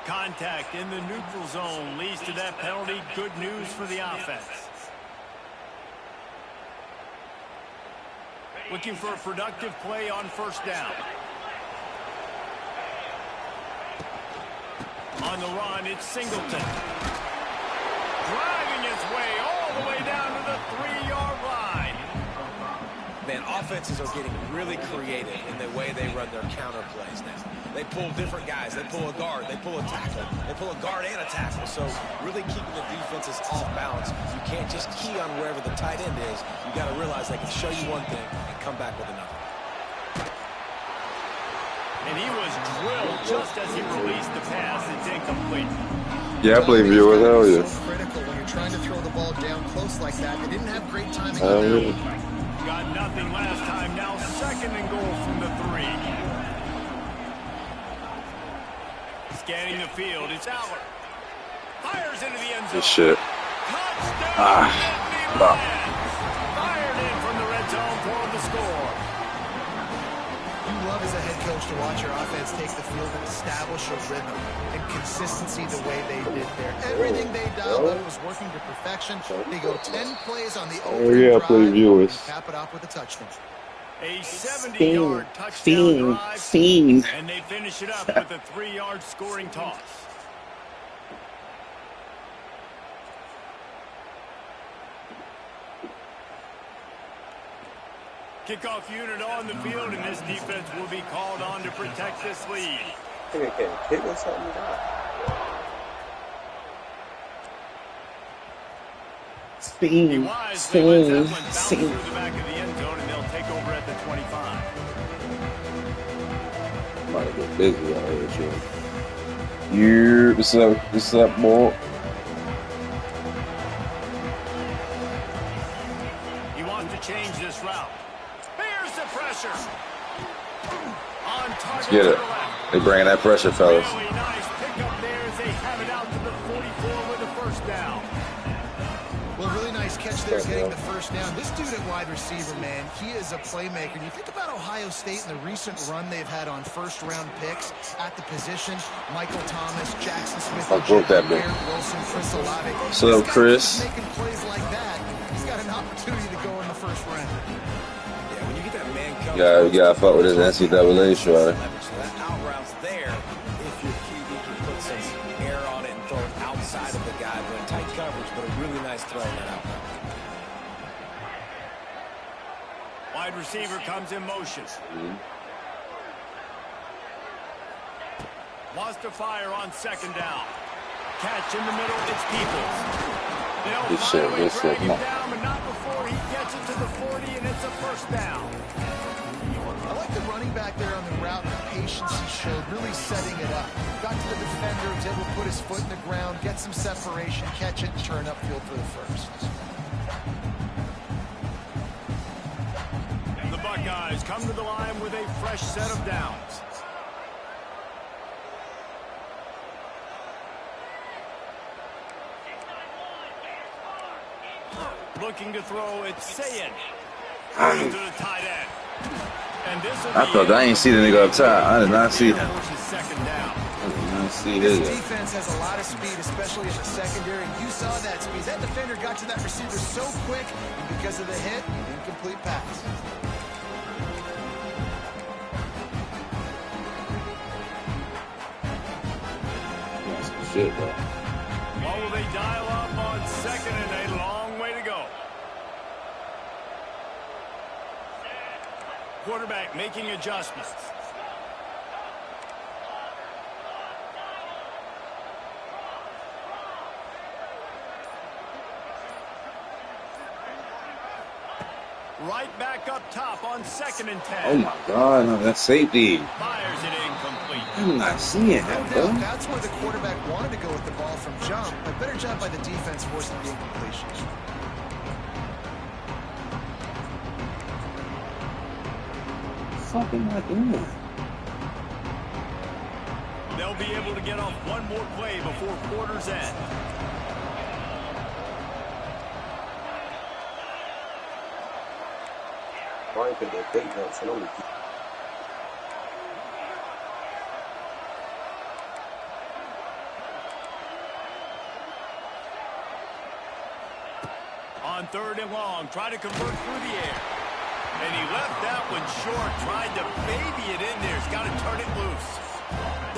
Contact in the neutral zone leads to that penalty. Good news for the offense. Looking for a productive play on first down. On the run, it's Singleton. Driving his way all the way down to the 3-yard line. Man, offenses are getting really creative in the way they run their counter plays now. They pull different guys. They pull a guard. They pull a tackle. They pull a guard and a tackle. So really keeping the defenses off balance. You can't just key on wherever the tight end is. You got to realize they can show you one thing and come back with another. And he was drilled just as he released the pass. It's incomplete. Yeah, I believe you. Hell yeah. So critical when you're trying to throw the ball down close like that. They didn't have great timing. Got nothing last time. Now 2nd and goal from the 3. Scanning the field. It's Allard. Fires into the end zone. Good shit. Touchdown. Fired in from the red zone for the score. You love as a head coach to watch your offense take the field and establish a rhythm and consistency the way they did there. Everything they dialed up was working to perfection. They go 10 plays on the opening drive and cap it off with a touchdown. A 70-yard touchdown drive, and they finish it up with a 3-yard scoring toss. Kickoff unit on the field, and this defense will be called on to protect this lead. I think I can't kick or something like that. He wisely lets that one bounce through the back of the end zone, and they'll take over at the 25. About to get busy out here, too. What's up, boy? He wants to change this route. Here's the pressure. On target. Let's get it. They bringing that pressure, fellas. Really nice pickup there as they have it out to the 44 with a first down. Well, really nice catch there getting the first down. This dude at wide receiver, man, he is a playmaker. And you think about Ohio State and the recent run they've had on first-round picks at the position. Michael Thomas, Jackson Smith, Wilson, Chris Olave. What's up, Chris? Making plays like that, he's got an opportunity to go in the first round. Yeah, when you get that man coverage, You gotta fuck with his NCAA shot. that out route's there if your QB can put some air on it and throw it outside of the guy. But in tight coverage, but a really nice throw in that out route. Wide receiver comes in motion. Wants to fire on 2nd down. Catch in the middle, it's Peoples. They'll finally drag him down, but not before he gets it to the 40, and it's a first down. I like the running back there on the route and the patience he showed, really setting it up. Got to the defender, was able to put his foot in the ground, get some separation, catch it, and turn upfield for the first. Buckeyes come to the line with a fresh set of downs. Looking to throw, it's Sayin. To the tight end. And this I thought I ain't see the nigga up top. I did not see him. Second down. I did not see This this. defense has a lot of speed, especially in the secondary. You saw that speed. That defender got to that receiver so quick, and because of the hit, incomplete pass. That's some shit, bro. What will they dial up on second and a long way to go? Quarterback making adjustments. Right back up top on 2nd and 10. Oh my God, no, that's safety. Fires it incomplete. I'm not seeing that, bro. That's where the quarterback wanted to go with the ball from jump. A better job by the defense forcing the incompletion. What the fuck am I doing? They'll be able to get off one more play before quarter's end. Why ain't that big nuts? And I'm On 3rd and long, try to convert through the air. And he left that one short, tried to baby it in there. He's got to turn it loose.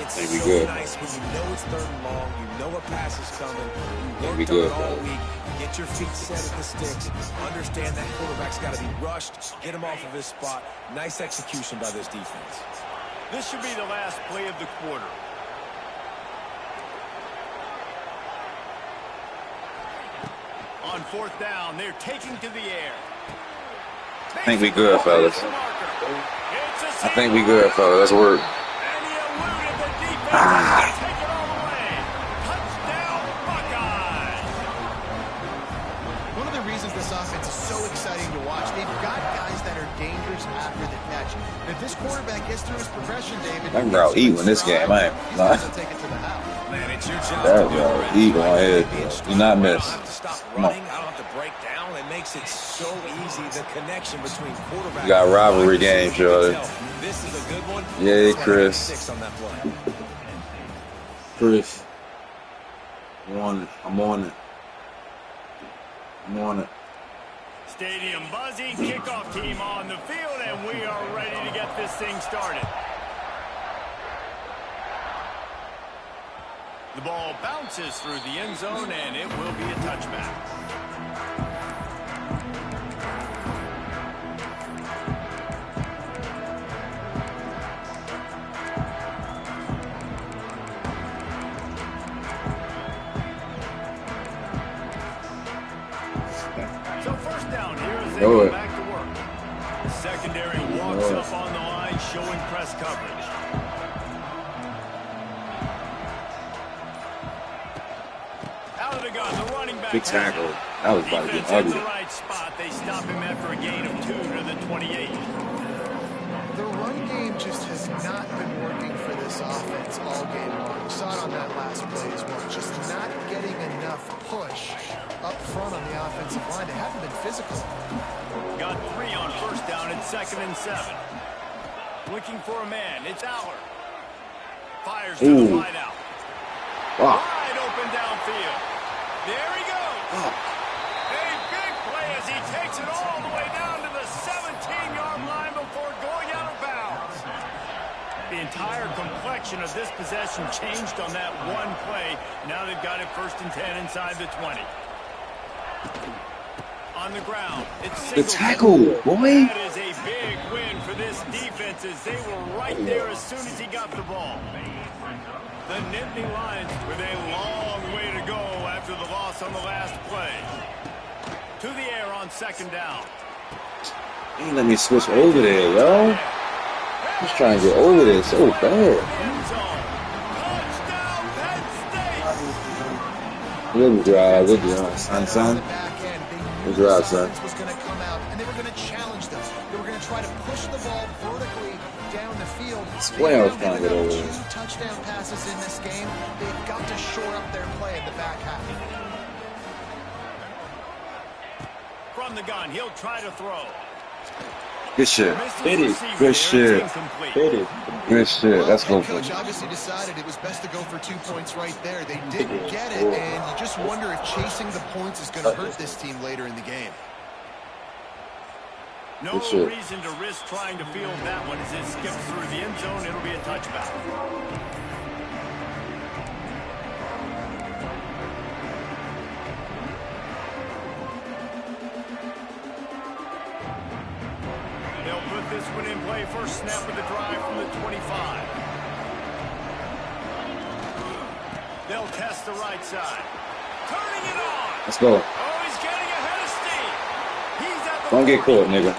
It's Think we so good. nice when you know it's 3rd and long, you know a pass is coming, you Think we worked on good, it all bro. week, get your feet set at the sticks, understand that quarterback's got to be rushed, get him off of his spot. Nice execution by this defense. This should be the last play of the quarter. On 4th down, they're taking to the air. I think we good, fellas. I think we good, fellas. Let's work. And he eluded the defense. Take it all the way. Touchdown, Buckeyes. One of the reasons this offense is so exciting to watch, they've got guys that are dangerous after the catch. If this quarterback gets through his progression, David, I'm about eating this game. I ain't. he's Nah. going to take it to the house. Man, it's your job That, to be yo, aggressive. eat on head, Maybe it's bro. Do not I miss. don't have to stop Come on. running. I don't have to break down. It makes it so easy, the connection between quarterback We got and rivalry wide receiver. games, You can Jordan. tell this is a good one. Yay, That's why I Chris. got 6 on that play. Chris. I'm on it. I'm on it. I'm on it. Stadium buzzing, kickoff team on the field, and we are ready to get this thing started. The ball bounces through the end zone, and it will be a touchback. So 1st down here as they Know go it. back to work. Secondary walks Know it. up on the line, showing press coverage. Out of the gun, the running back. Big tackle. That was about to Defense get in the ugly. right spot. They stop him after a gain of 2 to the 28. The run game just has not been working for this offense all game long. You saw it on that last play as well. Just not getting enough push up front on the offensive line. They haven't been physical. Got 3 on 1st down at 2nd and 7. Looking for a man. It's Aller. Fires to the Ooh. wide out. Wow. Wide open downfield. There he goes. Oh. A big play as he takes it all the way down to the 17-yard line before going out of bounds. The entire complexion of this possession changed on that one play. Now they've got it 1st and 10 inside the 20. On the ground, it's The Singleton. tackle, boy. That is a big win for this defense as they were right there as soon as he got the ball. The Nittany Lions with a long way to go after the loss on the last play. To the air on 2nd down. He ain't let me switch over there, yo. Just trying to get over there so bad. End zone. Touchdown, Penn State. Good drive, son. On the back end, they Good The job, son. offense was going to come out, and they were going to challenge them. They were going to try to push the ball vertically down the field. When I was They've now trying to given get up over 2 touchdown passes in this game. They've got to shore up their play in the back half. From the gun, he'll try to throw. Good shit. Hit it. Good shit. Hit it. Good shit. Well, That's head good. coach obviously decided it was best to go for 2 points right there. They didn't get it, and you just wonder if chasing the points is going to hurt this team later in the game. No reason to risk trying to field that one as it skips through the end zone. It'll be a touchback. They'll put this one in play. First snap of the drive from the 25. They'll test the right side. Turning it on. Let's go. Oh, he's getting ahead of steam. He's at the Don't get caught, nigga.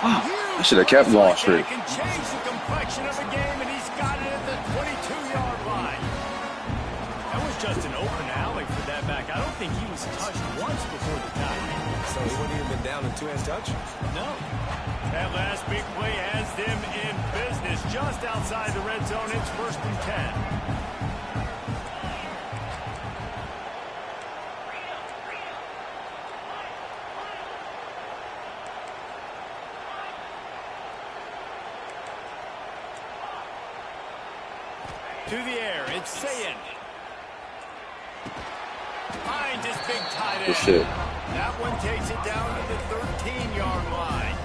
I should have kept going straight. Can change the complexion of a game, and he's got it at the 22-yard line. That was just an open alley for that back. I don't think he was touched once before the time. So he wouldn't even been down in two-hand touch? No. That last big play has them in business just outside the red zone. It's 1st and 10. To the air, it's Ncaa26. Finds his big tight end. Good shit. That one takes it down to the 13-yard line.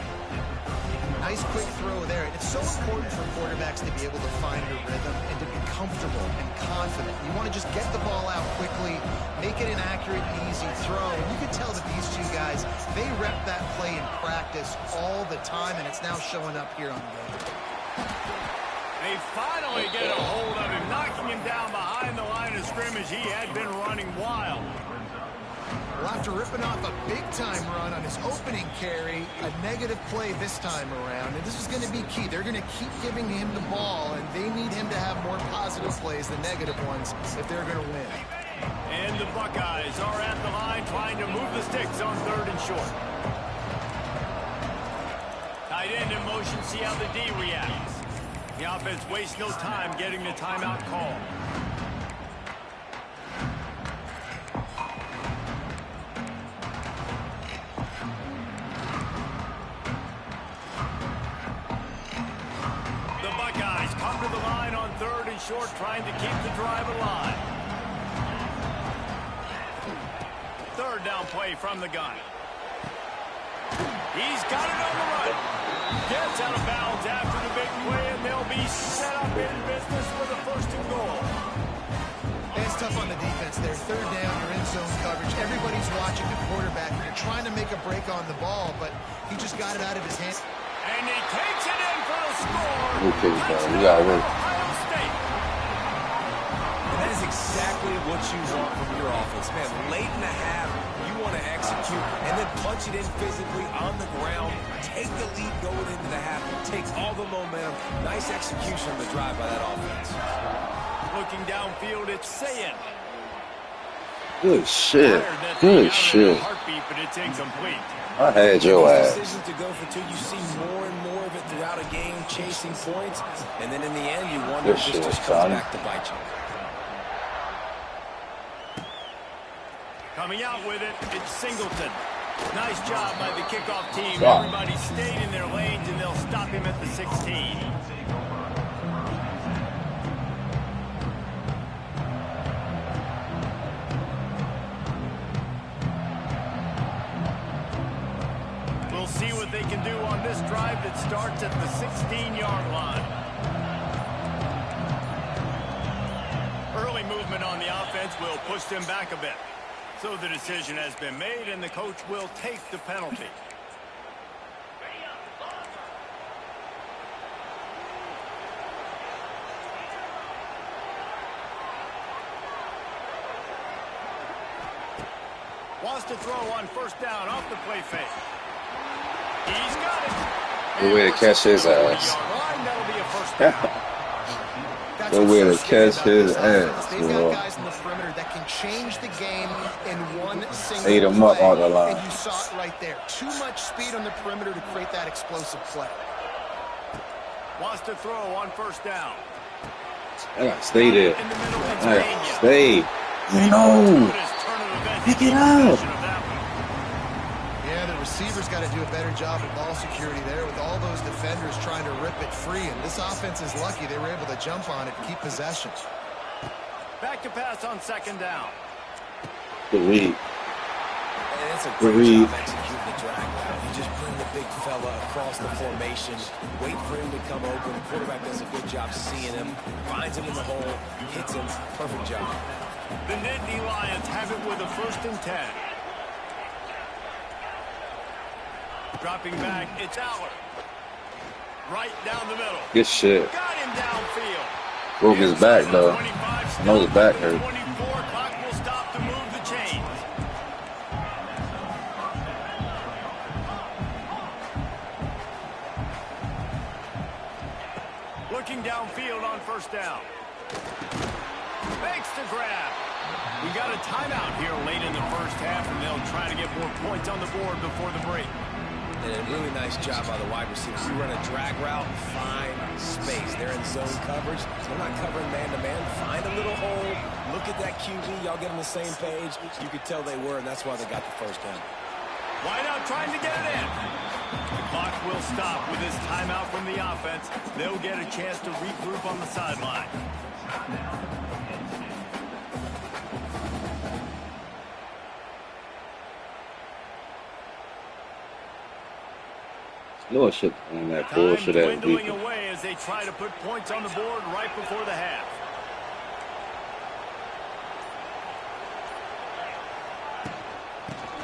Nice quick throw there. It's so important for quarterbacks to be able to find a rhythm and to be comfortable and confident. You want to just get the ball out quickly, make it an accurate and easy throw. And you can tell that these two guys, they rep that play in practice all the time, and it's now showing up here on the game. They finally get a hold of him, knocking him down behind the line of scrimmage. He had been running wild. Well, after ripping off a big-time run on his opening carry, a negative play this time around, and this is going to be key. They're going to keep giving him the ball, and they need him to have more positive plays than negative ones if they're going to win. And the Buckeyes are at the line trying to move the sticks on 3rd and short. Tight end in motion, see how the D reacts. The offense wastes no time getting the timeout call. The Buckeyes come to the line on 3rd and short, trying to keep the drive alive. 3rd down play from the gun. He's got it on the run. Gets out of bounds after the big play, and they'll be set up in business with a 1st and goal. It's tough on the defense there. 3rd down, you're in zone coverage. Everybody's watching the quarterback. You're trying to make a break on the ball, but he just got it out of his hands. And he takes it in for the score. Okay, bro. You gotta win. Ohio State. And that is exactly what you want from your offense, man. Late in the half, you want to execute and then punch it in physically on the ground. Take the lead going into the half. Take all the momentum. Nice execution on the drive by that offense. Looking downfield, it's Ncaa26. Good shit. Good shit. Heartbeat, but it's incomplete. I had your These ass. decisions to go for 2, you see more and more of it throughout a game, chasing points, and then in the end, you wonder if this just comes back to bite you. Coming out with it, it's Singleton. Nice job by the kickoff team. Everybody stayed in their lanes, and they'll stop him at the 16. We'll see what they can do on this drive that starts at the 16-yard line. Early movement on the offense will push them back a bit. So the decision has been made, and the coach will take the penalty. Wants to throw on 1st down off the play fake. He's got it. Good way to catch his ass. That'll be a 1st down. Good way to catch his ass. They've got guys in the perimeter that can change the game in one single Ate him play. up on the line. And you saw it right there. Too much speed on the perimeter to create that explosive play. Wants to throw on first down. I gotta stay there. I gotta stay. No. Pick it up. Yeah, the receivers got to do a better job of ball security there with all those defenders trying to rip it free. And this offense is lucky they were able to jump on it and keep possession. Back to pass on second down. Good read. And it's a great job executing the drag route. You just bring the big fella across the formation, wait for him to come open. The quarterback does a good job seeing him, finds him in the hole, hits him. Perfect job. The Nittany Lions have it with a 1st and 10. Dropping back, it's Aller. Right down the middle. Good shit. Got him downfield. Broke his back though. I know his back hurt. 24 clock will stop to move the chains. Looking downfield on 1st down. Makes the grab. We got a timeout here late in the 1st half, and they'll try to get more points on the board before the break. And a really nice job by the wide receivers. You run a drag route, find space. They're in zone coverage. They're not covering man-to-man. Find a little hole. Look at that QB. Y'all get on the same page. You could tell they were, and that's why they got the 1st down. Wide out trying to get it in. The clock will stop with this timeout from the offense. They'll get a chance to regroup on the sideline. No shit on that bullshit ass Time dwindling defense. away as they try to put points on the board right before the half.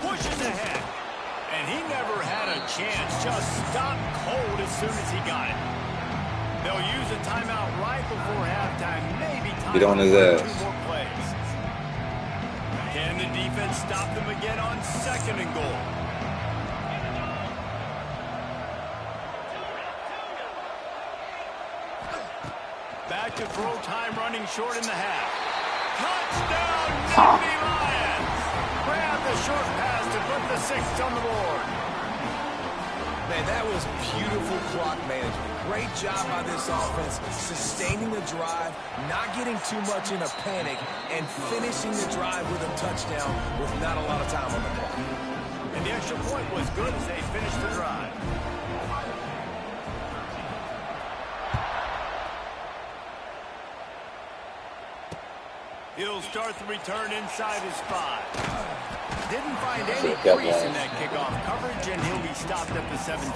Pushes ahead. And he never had a chance. Just stopped cold as soon as he got it. They'll use a timeout right before halftime. Maybe time Get on his for ass. 2 more plays. Can the defense stop them again on 2nd and goal? Back to throw time running short in the half. Touchdown, Nittany Lions! Grab the short pass to put the 6th on the board. Man, that was beautiful clock management. Great job by this offense, sustaining the drive, not getting too much in a panic, and finishing the drive with a touchdown with not a lot of time on the clock. And the extra point was good as they finished the drive. He'll start the return inside his 5. Didn't find any crease in that kickoff coverage, and he'll be stopped at the 17.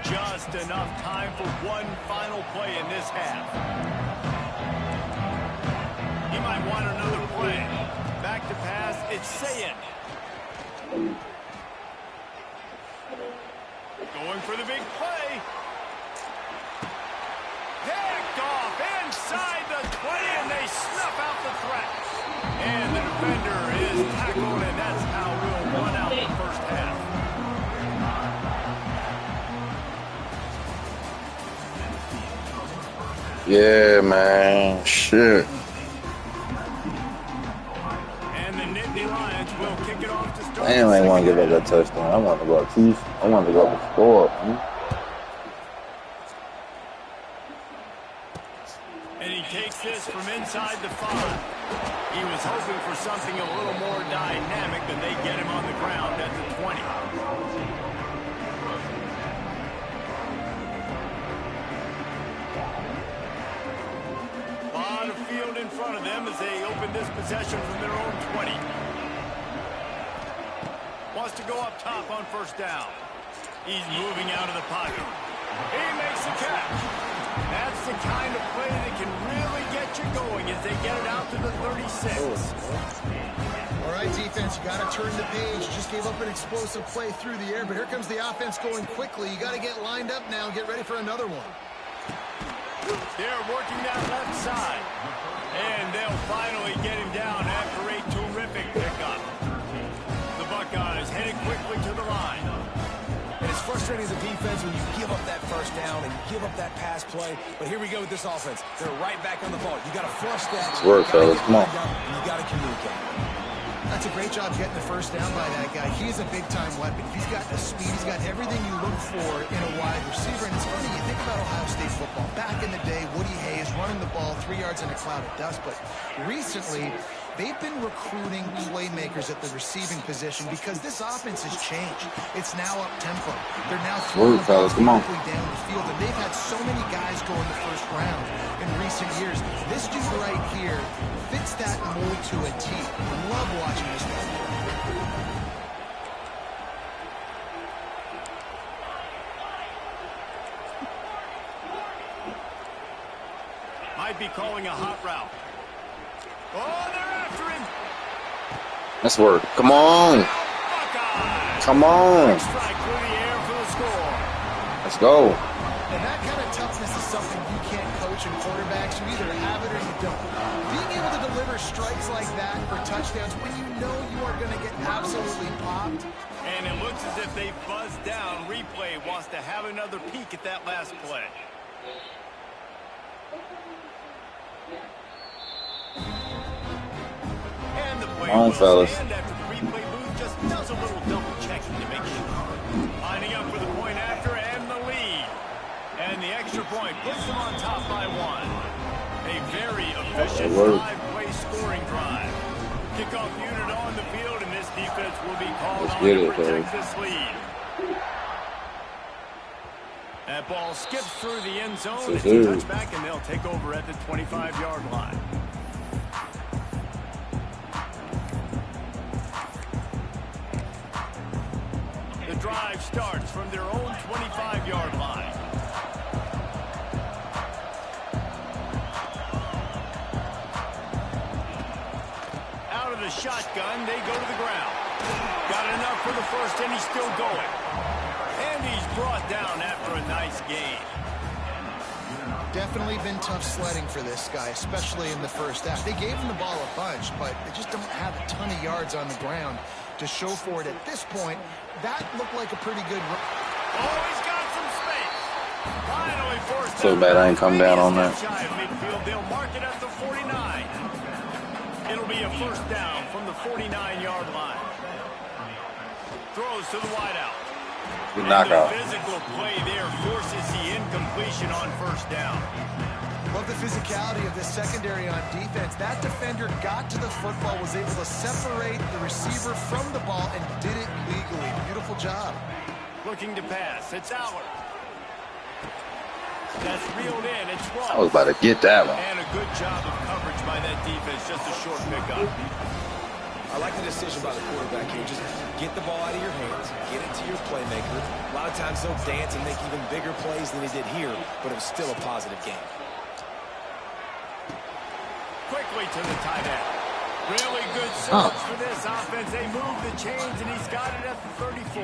Just enough time for one final play in this half. He might want another play. Back to pass, it's Ncaa26. Going for the big play. Picked off inside the 20, and they snuff out the threat. And the defender is tackled, and that's how we'll run out the 1st half. Yeah, man. Shit. And the Nittany Lions will kick it off to start. Damn, I ain't want to give up that touchdown. I want to go up 2. I want to go up the score. Man. And he takes this from inside the 5. He was hoping for something a little more dynamic, but they get him on the ground at the 20. Lot of field in front of them as they open this possession from their own 20. Wants to go up top on 1st down. He's moving out of the pocket. He makes the catch. That's the kind of play that can really get you going as they get it out to the 36. All right, defense, you got to turn the page. Just gave up an explosive play through the air, but here comes the offense going quickly. You got to get lined up now and get ready for another one. They're working that left side. And they'll finally get him down after a terrific pickup. The Buckeyes headed quickly to the line. And it's frustrating as a defense when you give up that first down and give up that pass play. But here we go with this offense. They're right back on the ball. You got to flush that. It's work, fellas. Come on. You got to communicate. That's a great job getting the first down by that guy. He is a big-time weapon. He's got the speed. He's got everything you look for in a wide receiver. And it's funny, you think about Ohio State football. Back in the day, Woody Hayes running the ball 3 yards in a cloud of dust. But recently, they've been recruiting playmakers at the receiving position because this offense has changed. It's now up-tempo. They're now throwing the ball quickly down the field. And they've had so many guys go in the first round in recent years. This dude right here fits that mold to a T. I love watching this guy. Might be calling a hot route. Oh, they're after him. Let's work. Come on. Come on. Strike through the air for the score. Let's go. And that kind of toughness is something you can't coach in quarterbacks. You either have it or you don't. Being able to deliver strikes like that for touchdowns when you know you are going to get absolutely popped. And it looks as if they buzzed down. Replay wants to have another peek at that last play. And the play Come on, fellas. After the replay booth just does a little double checking to make sure. Lining up for the point after and the lead. And the extra point puts them on top by 1. A very efficient 5-play scoring drive. Kickoff unit on the field, and this defense will be called on to protect this lead. That ball skips through the end zone. It's a touchback, and they'll take over at the 25-yard line. The drive starts from their own 25-yard line. Out of the shotgun, they go to the ground. Got enough for the first, and he's still going. And he's brought down after a nice gain. Definitely been tough sledding for this guy, especially in the first half. They gave him the ball a bunch, but they just don't have a ton of yards on the ground to show for it at this point. That looked like a pretty good run. Oh, he's got some space. Finally forced. So bad I ain't come down on that. Midfield, they'll mark it at the 49. It'll be a first down from the 49-yard line. Throws to the wideout. Good knockout. The physical play there forces the incompletion on first down. Love the physicality of this secondary on defense. That defender got to the football, was able to separate the receiver from the ball, and did it legally. Beautiful job. Looking to pass. It's Aller. That's reeled in. It's wrong. I was about to get that one. And a good job of coverage by that defense. Just a short pickup. I like the decision by the quarterback here. Just get the ball out of your hands, get it to your playmaker. A lot of times they'll dance and make even bigger plays than he did here, but it was still a positive game. Quickly to the tight end. Really good surge for this offense. They move the chains, and he's got it at the 34.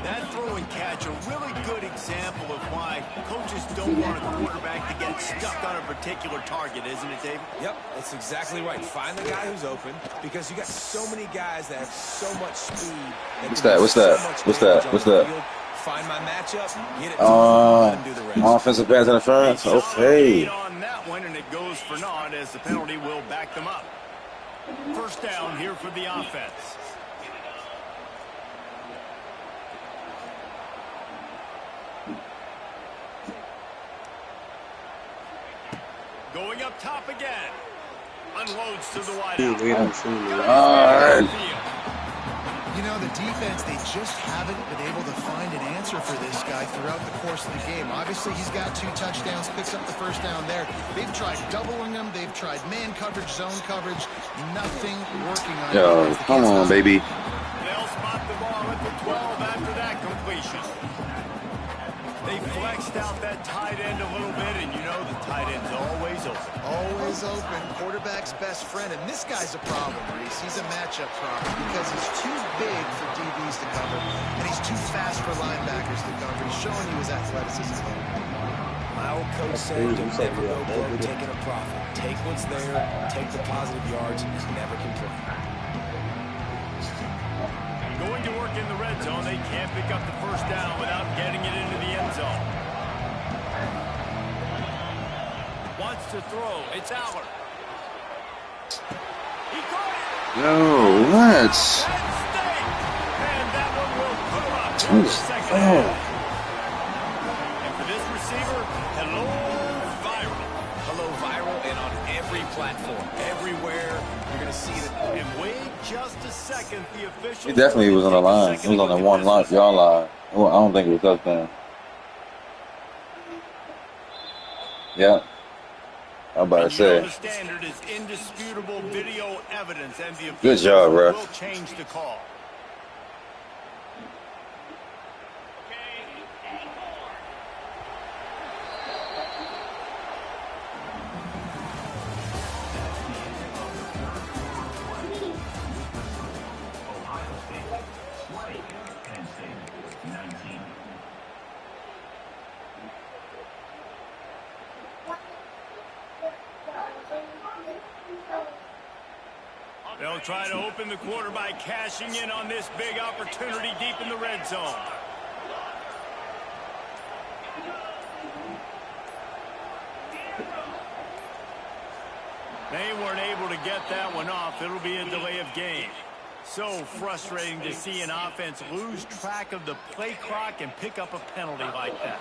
That throw and catch, a really good example of why coaches don't want a quarterback to get stuck on a particular target, isn't it, David? Yep, that's exactly right. Find the guy who's open, because you got so many guys that have so much speed. What's that? Find my matchup, get it to him, and do the rest. Offensive pass interference. Okay. On that one, and it goes for naught as the penalty will back them up. First down here for the offense. Going up top again. Unloads to the wideout. You know, the defense, they just haven't been able to find an answer for this guy throughout the course of the game. Obviously, he's got 2 touchdowns, picks up the first down there. They've tried doubling him. They've tried man coverage, zone coverage. Nothing working on Yo, come on, baby. They'll spot the ball at the 12 after that completion. They flexed out that tight end a little bit, and you know the tight end's always open. Always open. Quarterback's best friend. And this guy's a problem, Reese. He's a matchup problem because he's too big for DBs to cover, and he's too fast for linebackers to cover. He's showing you his athleticism. My old coach said, don't never go broke taking a profit. Take what's there, take the positive yards, and never complain. Going to work in the red zone. They can't pick up the first down without getting it into the end zone. Wants to throw. It's Aller. He caught it. No, what? And that one will put him up in the second half. And for this receiver, hello viral. Hello viral, and on every platform, everywhere, you're going to see it. And wait just a second, the official. He definitely was on the line. He was on the 1 line, y'all line. Well, I don't think it was touchdown. Yeah. I'm about to say. The standard is indisputable video evidence, and the Good job, ref. will change the call. They'll try to open the quarter by cashing in on this big opportunity deep in the red zone. They weren't able to get that one off. It'll be a delay of game. So frustrating to see an offense lose track of the play clock and pick up a penalty like that.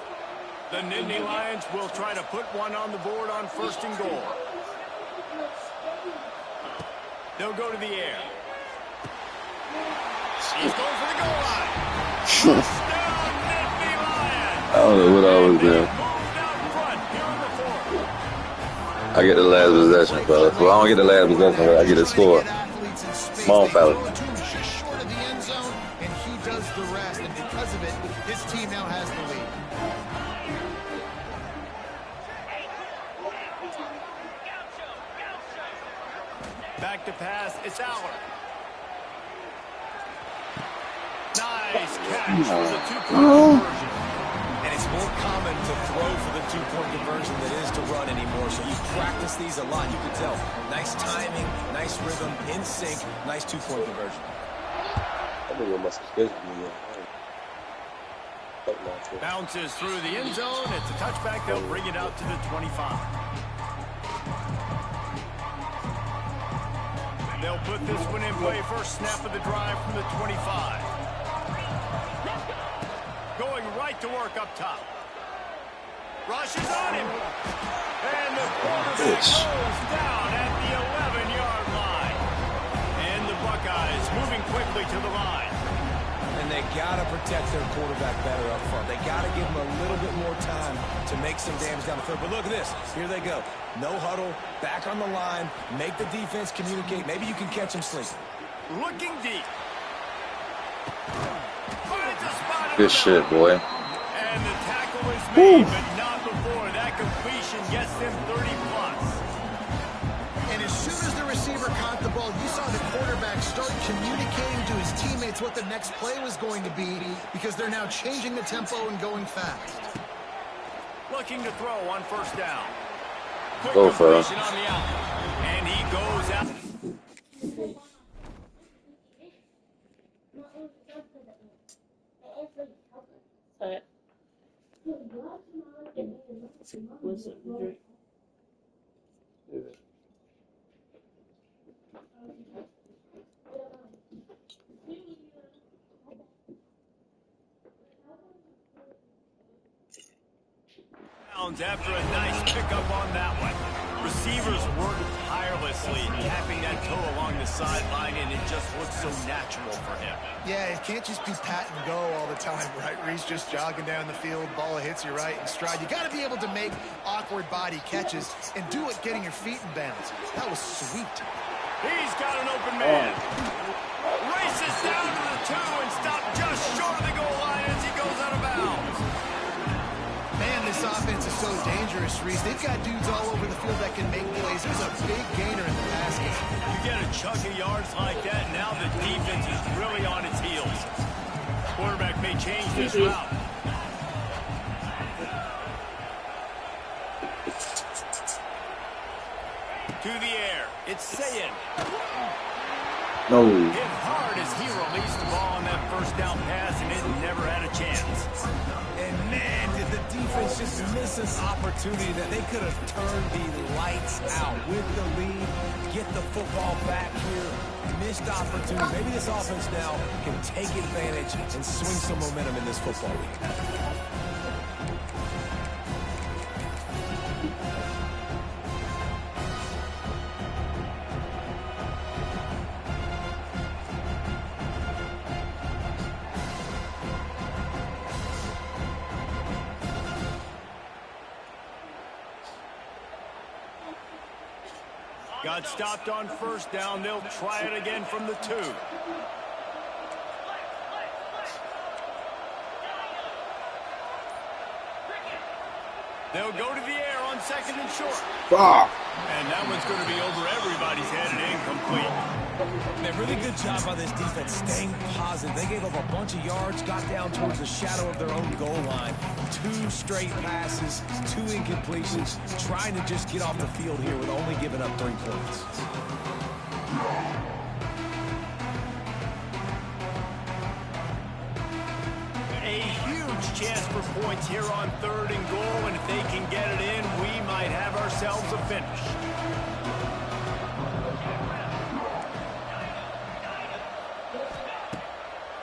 The Nittany Lions will try to put one on the board on 1st and goal. They'll go to the air. He's going for the goal line. Touchdown, Nittany Lions. I don't know what I was doing. I get the last possession, fellas. Well, I don't get the last possession, but I get the score. Come on, fellas. Just short of the end zone, and he does the rest. And because of it, his team now has the lead. Back to pass. It's Aller. Nice catch for the two-point conversion. And it's more common to throw for the two-point conversion than it is to run anymore. So you practice these a lot. You can tell. Nice timing, nice rhythm, in sync, nice two-point conversion. I think it must have scared me. Bounces through the end zone. It's a touchback. They'll bring it out to the 25. They'll put this one in play. First snap of the drive from the 25. Going right to work up top. Rushes on him. And the quarterback goes down at the 11-yard line. And the Buckeyes moving quickly to the line. And they got to protect their quarterback better up front. They got to give him a little bit more time to make some damage down the field. But look at this. Here they go. No huddle, back on the line, make the defense communicate. Maybe you can catch him sleeping. Looking deep. Finds a spot. Good shit, boy. And the tackle is made, but not before. That completion gets them 30+. And as soon as the receiver caught the ball, you saw the quarterback start communicating to his teammates what the next play was going to be, because they're now changing the tempo and going fast. Looking to throw on 1st down. Quick Go for it. completion on the out. And he goes out. After a nice pickup on that one. Receivers work tirelessly, tapping that toe along the sideline, and it just looks so natural for him. Yeah, it can't just be pat and go all the time, right? Reese just jogging down the field, ball hits you right in stride. You got to be able to make awkward body catches and do it getting your feet in bounds. That was sweet. He's got an open man. Races down to the 2 and stopped just short of the goal line as he goes out of bounds. Man, this offense is so dangerous, Reese. They've got dudes all over the field that can make plays. It was a big gainer in the pass game. You get a chunk of yards like that, now the defense is really on its heels. Quarterback may change this route. To the air. It's Sayin. No. Hit hard as he released the ball on that first down pass, and it never had a chance. And man, did the defense just miss an opportunity that they could have turned the lights out with the lead, get the football back here. Missed opportunity. Maybe this offense now can take advantage and swing some momentum in this football week. Got stopped on first down. They'll try it again from the 2. They'll go to the air on 2nd and short. Fuck. And that one's going to be over everybody's head and incomplete. A really good job by this defense staying positive. They gave up a bunch of yards, got down towards the shadow of their own goal line. 2 straight passes, 2 incompletions, trying to just get off the field here with only giving up 3 points. A huge chance for points here on 3rd and goal, and if they can get it in, we might have ourselves a finish.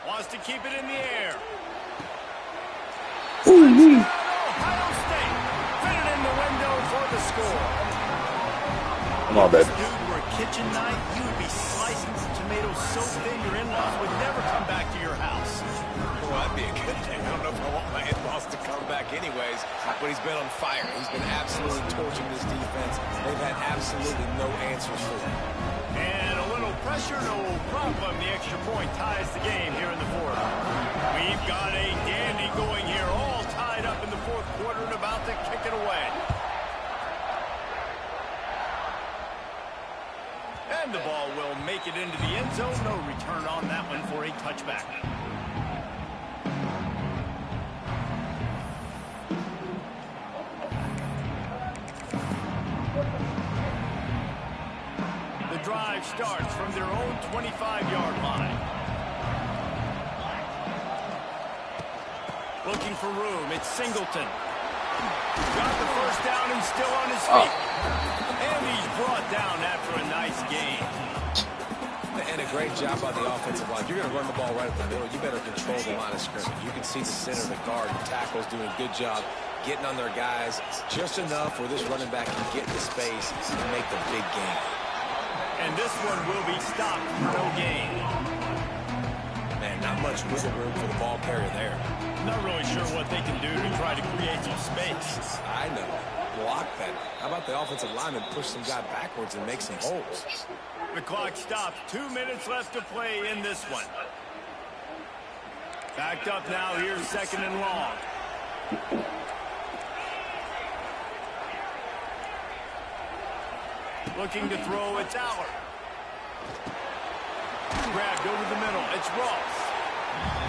Wants to keep it in the air. Ohio State fit it in the window for the score. Come on, baby. If this dude were a kitchen knife, you would be slicing some tomatoes so thin your in-laws would never come back to your house. Well, that'd be a good thing. I don't know if I want my in-laws to come back anyways, but he's been on fire. He's been absolutely torching this defense. They've had absolutely no answers for him. And a little pressure, no problem. The extra point ties the game here in the 4th. We've got a dandy going here, all tied up in the 4th quarter and about to kick it away. And the ball will make it into the end zone. No return on that one for a touchback. The drive starts from their own 25-yard line. Looking for room. It's Singleton. Got the first down and still on his feet. And he's brought down after a nice gain. And a great job by the offensive line. You're going to run the ball right up the middle. You better control the line of scrimmage. You can see the center, the guard, the tackles doing a good job getting on their guys just enough where this running back can get the space and make the big game. And this one will be stopped for no gain. Man, not much wiggle room for the ball carrier there. Not really sure what they can do to try to create some space. I know. Block that. How about the offensive lineman push some guy backwards and make some holes? The clock stops. 2 minutes left to play in this one. Backed up now. Here's 2nd and long. Looking to throw. It's Aller. Grabbed over the middle. It's Ross.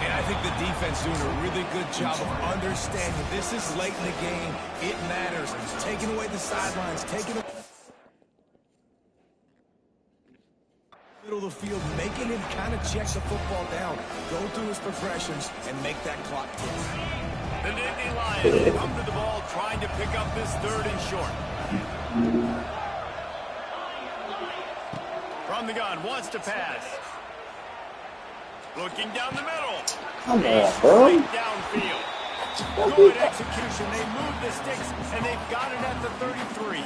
And I think the defense doing a really good job of understanding this is late in the game. It matters. Taking away the sidelines, taking away middle of the field, making him kind of check the football down, go through his progressions, and make that clock tick. The Nittany Lions come to the ball, trying to pick up this 3rd and short. From the gun, wants to pass. Looking down the middle. Come on, bro. Downfield. Good execution. They move the sticks, and they've got it at the 33.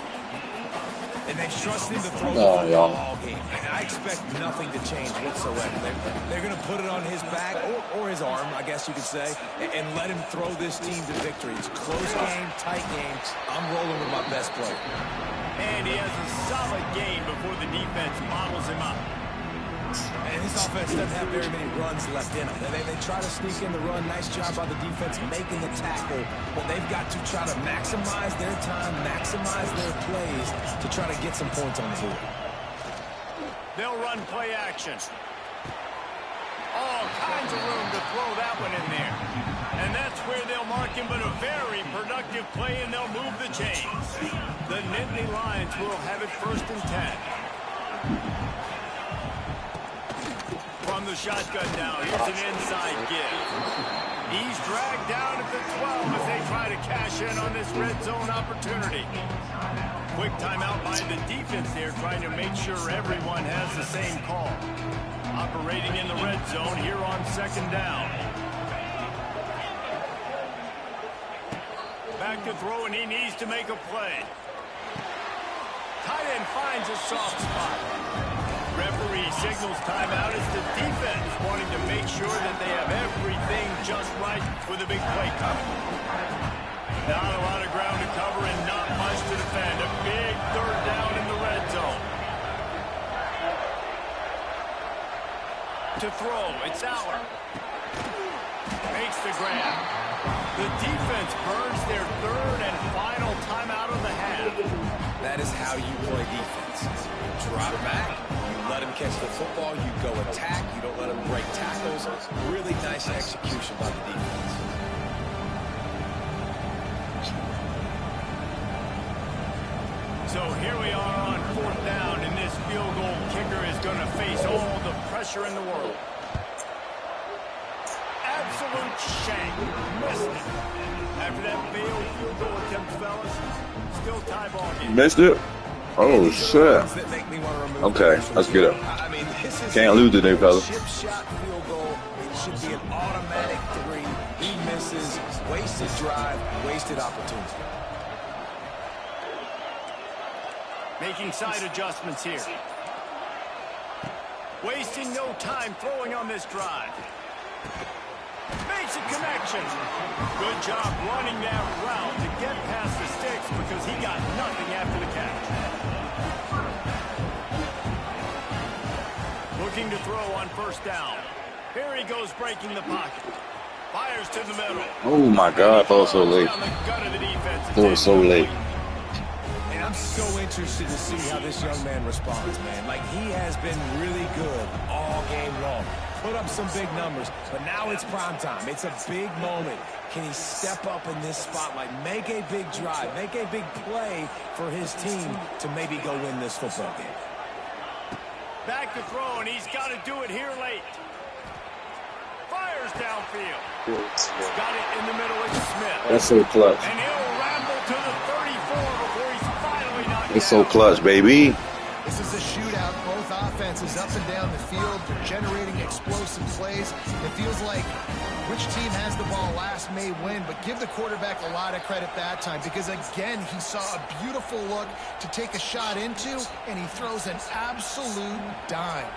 And they trust him to throw the football all game. And I expect nothing to change whatsoever. They're going to put it on his back, or his arm, I guess you could say, and let him throw this team to victory. It's a close game, tight game. I'm rolling with my best player. And he has a solid game before the defense models him up. And this offense doesn't have very many runs left in them. They try to sneak in the run. Nice job by the defense making the tackle. But they've got to try to maximize their time, maximize their plays to try to get some points on the board. They'll run play action. All kinds of room to throw that one in there. And that's where they'll mark him, but a very productive play, and they'll move the chains. The Nittany Lions will have it 1st and 10. the shotgun now. Here's an inside give. He's dragged down at the 12 as they try to cash in on this red zone opportunity. Quick timeout by the defense there, trying to make sure everyone has the same call. Operating in the red zone here on second down. Back to throw, and he needs to make a play. Tight end finds a soft spot. Referee signals timeout as the defense wanting to make sure that they have everything just right with a big play coming. Not a lot of ground to cover and not much to defend. A big third down in the red zone. To throw, it's Aller. Makes the grab. The defense burns their third and final timeout of the half. That is how you play defense. Drop back, you let him catch the football, you go attack, you don't let him break tackles. Really nice execution by the defense. So here we are on fourth down, and this field goal kicker is going to face all the pressure in the world. Absolute shank. Missed it. After that failed field goal attempt, fellas, still tie ball game. Missed it? Oh, shit. Okay, let's get up. Can't lose today, fellas. Chip shot field goal. It should be an automatic 3. He misses. Wasted drive. Wasted opportunity. Making side adjustments here. Wasting no time throwing on this drive. Makes a connection. Good job running that route to get past the sticks because he got nothing after the catch. Looking to throw on first down. Here he goes breaking the pocket. Fires to the middle. Oh, my God. I thought so late. It was so late. And I'm so interested to see how this young man responds, man. Like, he has been really good all game long. Put up some big numbers, but now it's prime time. It's a big moment. Can he step up in this spotlight, make a big drive, make a big play for his team to maybe go win this football game? Back to throw, and he's got to do it here late. Fires downfield. Got it in the middle. It's Smith. That's so clutch. And he'll ramble to the 34 before he's finally knocked It's so clutch, baby. This is a shootout. Both offenses up and down the field. They're generating explosive plays. It feels like which team has the ball last may win, but give the quarterback a lot of credit that time because, again, he saw a beautiful look to take a shot into, and he throws an absolute dime.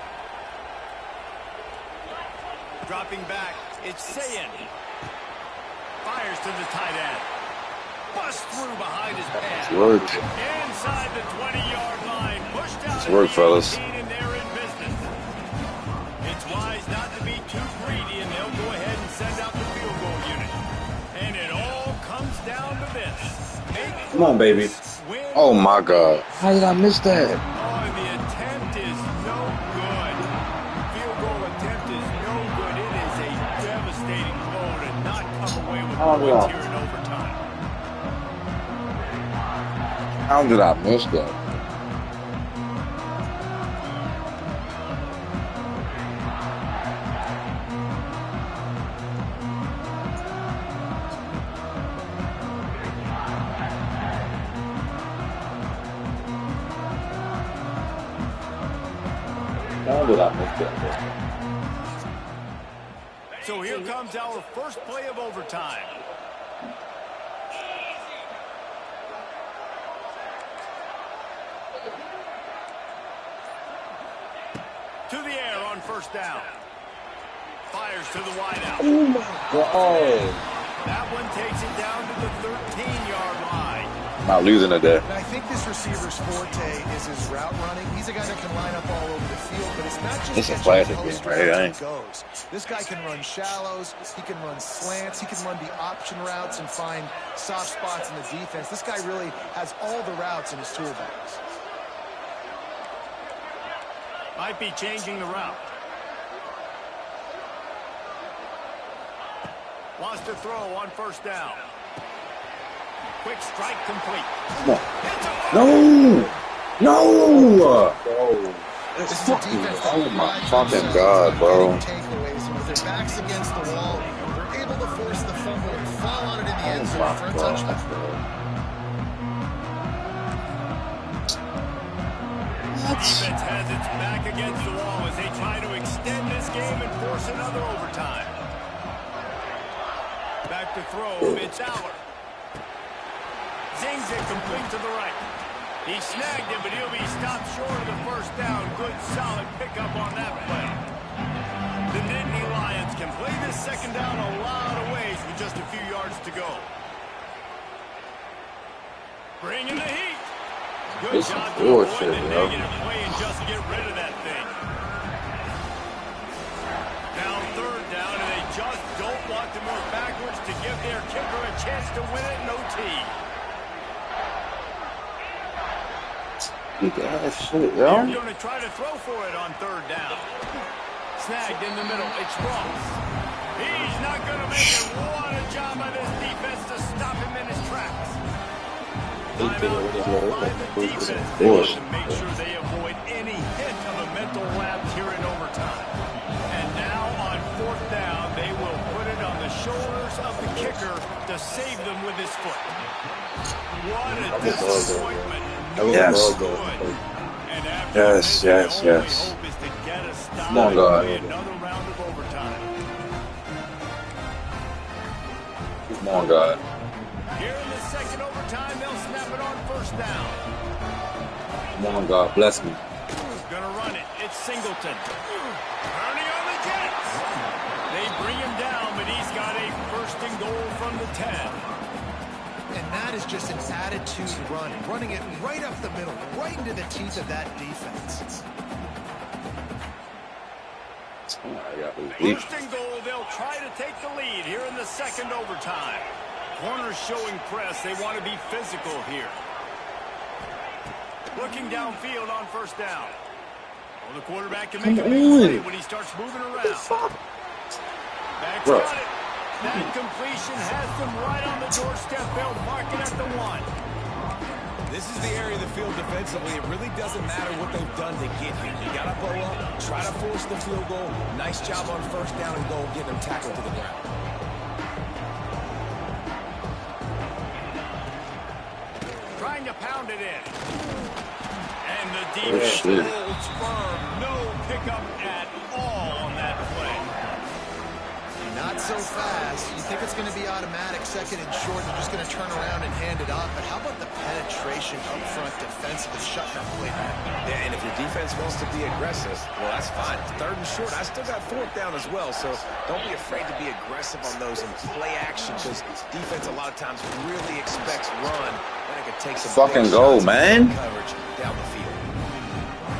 Dropping back, it's Sayin. Fires to the tight end. Bust through behind his pad. Worked. Inside the 20-yard line. Pushed out. It's work, fellas. And they're in business. It's wise not to be too greedy, and they'll go ahead and send out the field goal unit. And it all comes down to this. Come on, baby. Oh, my God. How did I miss that? Oh, the attempt is no good. Field goal attempt is no good. It is a devastating blow to not come away with points here in overtime. How did I miss that? How did I miss that? So here comes our first play of overtime. To the air on first down. Fires to the wideout. Oh, my God. That one takes it down to the 13-yard line. Not losing it there. And I think this receiver's forte is his route running. He's a guy that can line up all over the field, but it's not just It's a catching classic post game right here, routes he goes. This guy can run shallows, he can run slants, he can run the option routes and find soft spots in the defense. This guy really has all the routes in his toolbox. Might be changing the route. Wants to throw on first down. Quick strike complete. No. No. It's This is a fucking, defense oh that my prides fucking themselves God, on bro. getting takeaways. And with their backs against the wall, they're able to force the fumble and fall on it in the Oh end zone my for a God, touchdown. bro. Defense has its back against the wall as they try to extend this game and force another overtime. Back to throw, it's Aller. Zings it complete to the right. He snagged it, but he'll be stopped short of the first down. Good, solid pickup on that play. The Nittany Lions can play this second down a lot of ways with just a few yards to go. Bringing the heat. Good This is job to bullshit, avoid the bro. negative play and just get rid of that thing. Now third down, and they just don't want to move backwards to give their kicker a chance to win it in OT. Shit, They're yo. going to try to throw for it on third down. Snagged in the middle. It's Ross. He's not going to make it. What a job by this defense to stop him in his tracks. Timeout called by the defense. They want to make sure they avoid any hint of a mental lapse here in overtime. And now on fourth down, they will put it on the shoulders of the kicker to save them with his foot. What a disappointment. Yes. And after Yes, this, yes, the only yes. hope is to get a stop Come on, and God. play another round of overtime. Come on, God. Here in the second overtime, they'll snap it on first down. Come on, God. Bless me. Gonna run it. It's Singleton. Turning on the Jets. They bring him down, but he's got a first and goal from the 10. And that is just an attitude run, running it right up the middle, right into the teeth of that defense. First and goal, they'll try to take the lead here in the second overtime. Corners showing press. They want to be physical here. Looking downfield on first down. Well, the quarterback can make a big play when he starts moving around. Back's got it. That completion has them right on the doorstep. They'll mark it at the 1. This is the area of the field defensively. It really doesn't matter what they've done to get here. You got to bow up, try to force the field goal. Nice job on first down and goal, getting them tackled to the ground. Trying to pound it in. And the defense holds firm. No pickup at all on that play. Not so fast. You think it's going to be automatic, second and short. They're just going to turn around and hand it off. But how about the penetration up front defensive is shutting that play down? Yeah, and if your defense wants to be aggressive, well, that's fine. Third and short. I still got fourth down as well, so don't be afraid to be aggressive on those and play action because defense a lot of times really expects run. Then it can take some fucking big goal, shots man. Coverage down the field.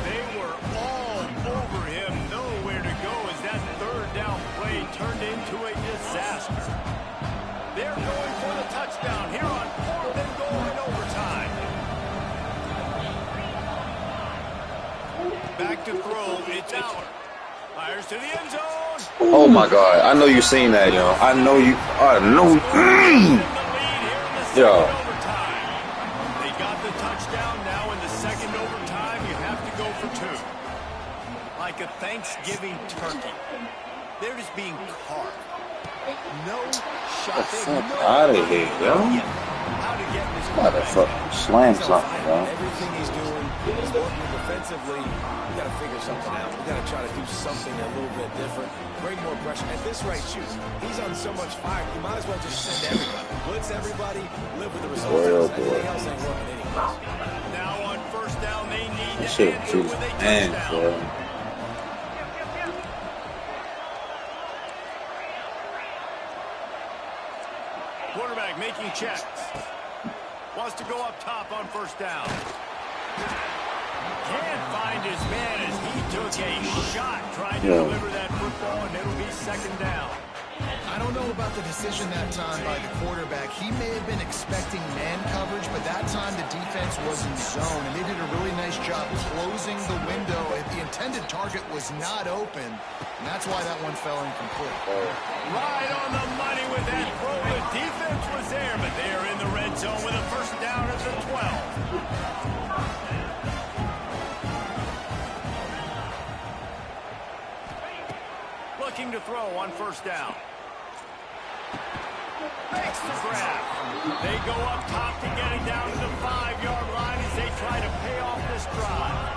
They were all over him. Nowhere to go as that third down play turned into a disaster. They're going for the touchdown here on fourth and goal in overtime. Back to throw. It's Aller. Fires to the end zone. Oh my God. I know you seen that, yo. I know you. Yo. They got the touchdown. Now in the second overtime, you have to go for 2. Like a Thanksgiving turkey. They're just being carved. No shot. Get the fuck out of here, yo. How to get this Gotta fucking slam something, yo. Everything he's doing is working defensively. We got to figure something out. We got to try to do something a little bit different. Bring more pressure. At this rate, shoot, he's on so much fire. You might as well just send everybody. Blitz everybody. Live with the results. Everything else ain't working anyways. Now on first down, they need to Shit, answer with a man, touchdown. bro. Quarterback making checks. Wants to go up top on first down. Can't find his man as he took a shot trying to deliver that football, and it'll be second down. I don't know about the decision that time by the quarterback. He may have been expecting man coverage, but that time the defense was in zone, and they did a really nice job closing the window. The intended target was not open, and that's why that one fell incomplete. Right on the money with that throw. The defense was there, but they are in the red zone with a first down at the 12. Looking to throw on first down. Makes the grab. They go up top to get it down to the 5-yard line as they try to pay off this drive.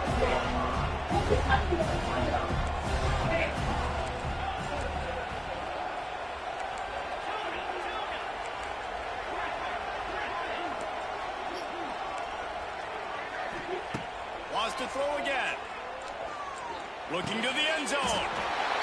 Wants to throw again. Looking to the end zone.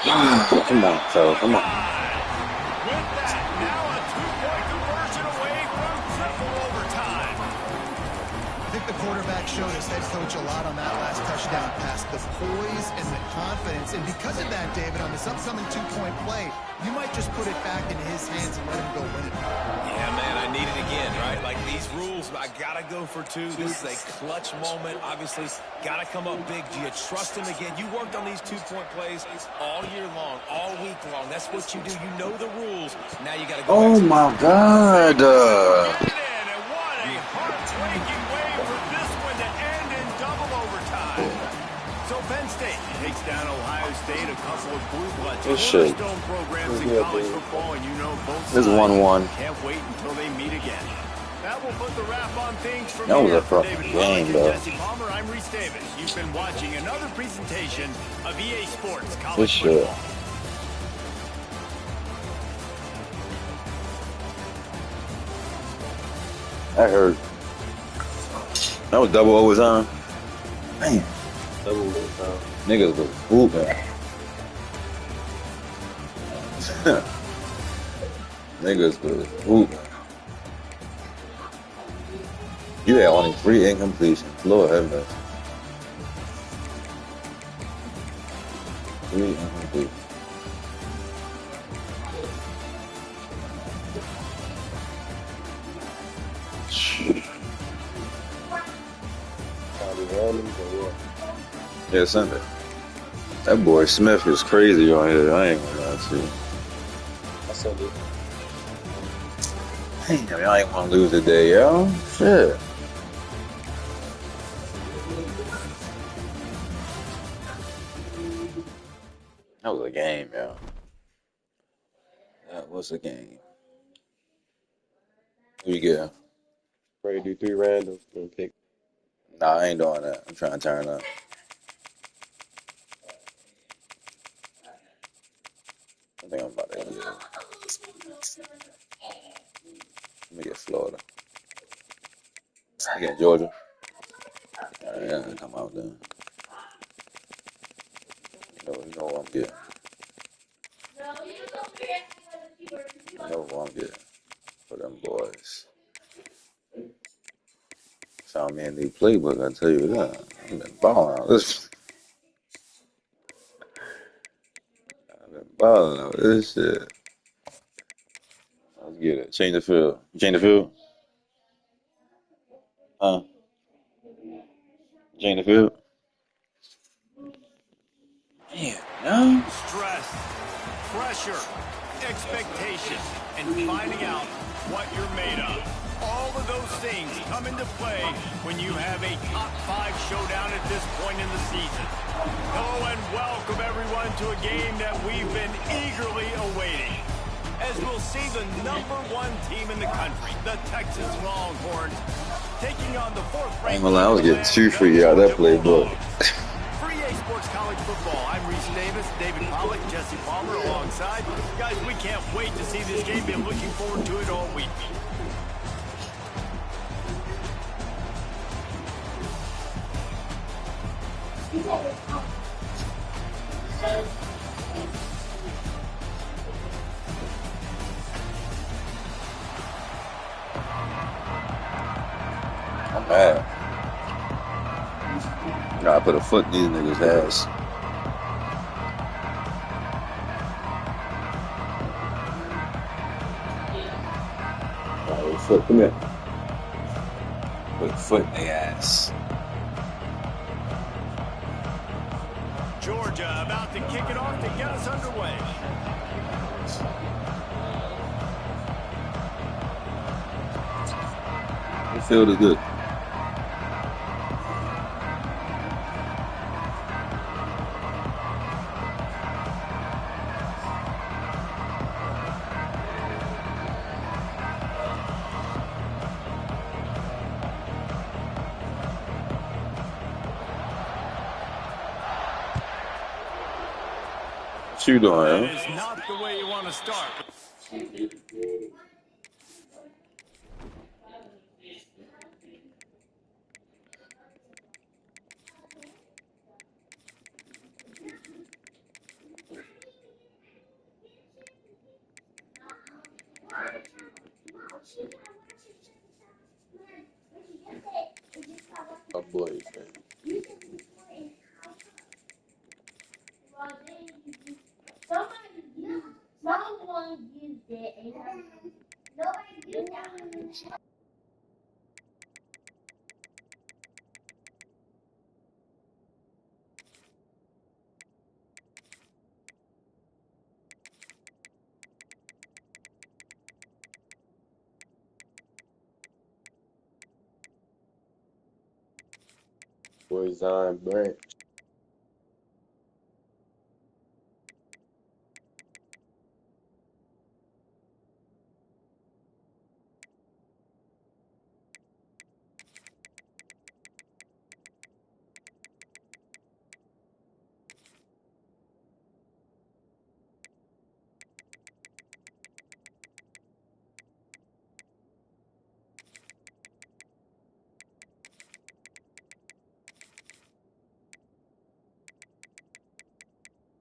Come on, fella. Come on. With that, now a 2-point conversion away from triple overtime. I think the quarterback showed his head coach a lot on that last touchdown pass, the poise and the confidence. And because of that, David, on this upcoming 2-point play, you might just put it back into his hands and let him go win it. Yeah, man, I need it again, right? Like these rules, I got to go for 2. This is a clutch moment. Obviously, got to come up big. Do you trust him again? You worked on these 2-point plays all year long, all week long. That's what you do. You know the rules. Now you got to go. Oh, my God. Get it in, and what a heartbreaking way for this one to end in double overtime. So Penn State takes down Ohio State, a couple of blue blood cornerstone programs in college football, and you know both sides This is 1-1. can't wait until they meet again. That will put the wrap on things from That was here. a For fucking David game, Pollack though. and Jesse Palmer, I'm Reese Davis. You've been watching another presentation of EA Sports For College sure. Football. I heard. That was double overtime. Man, Double overtime. niggas was hooping. Niggas was hooping. You had only 3 incompletions. Lord have mercy. 3 incompletions. Probably random, but yeah. Yeah, Sunday. That boy Smith is crazy on here. I ain't gonna lie to you. I said it. Damn, y'all ain't wanna lose today, yo. Shit. That was a game, yo. That was a game. Who you get? Ready to do 3 randoms and pick. Nah, I ain't doing that. I'm trying to turn up. I think I'm about to get. Let me get Florida. I get Georgia. Alright, yeah, come out there. You know what I'm getting. You know what I'm getting for them boys. Found me a new playbook, I tell you that. I've been balling out this. I've been balling out this shit. Let's get it. Change the field. You change the field? Huh? Change the field? Man, no. Stress, pressure, expectation, and finding out what you're made of. All of those things come into play when you have a top 5 showdown at this point in the season. Hello and welcome everyone to a game that we've been eagerly awaiting. As we'll see the #1 team in the country, the Texas Longhorns, taking on the 4th I ain't ranked. gonna lie, I was getting 2 free out of that playbook. For EA Sports College Football, I'm Reese Davis, David Pollack, Jesse Palmer alongside. Guys, we can't wait to see this game. Been looking forward to it all week. I'm mad. Gotta put a foot in these niggas' ass. Alright, foot, come here. Put a foot in their ass. Georgia about to kick it off to get us underway. The field is good. What you doing, That man? is not the way you want to start. Oh boy, man. Boy, Zion Branch.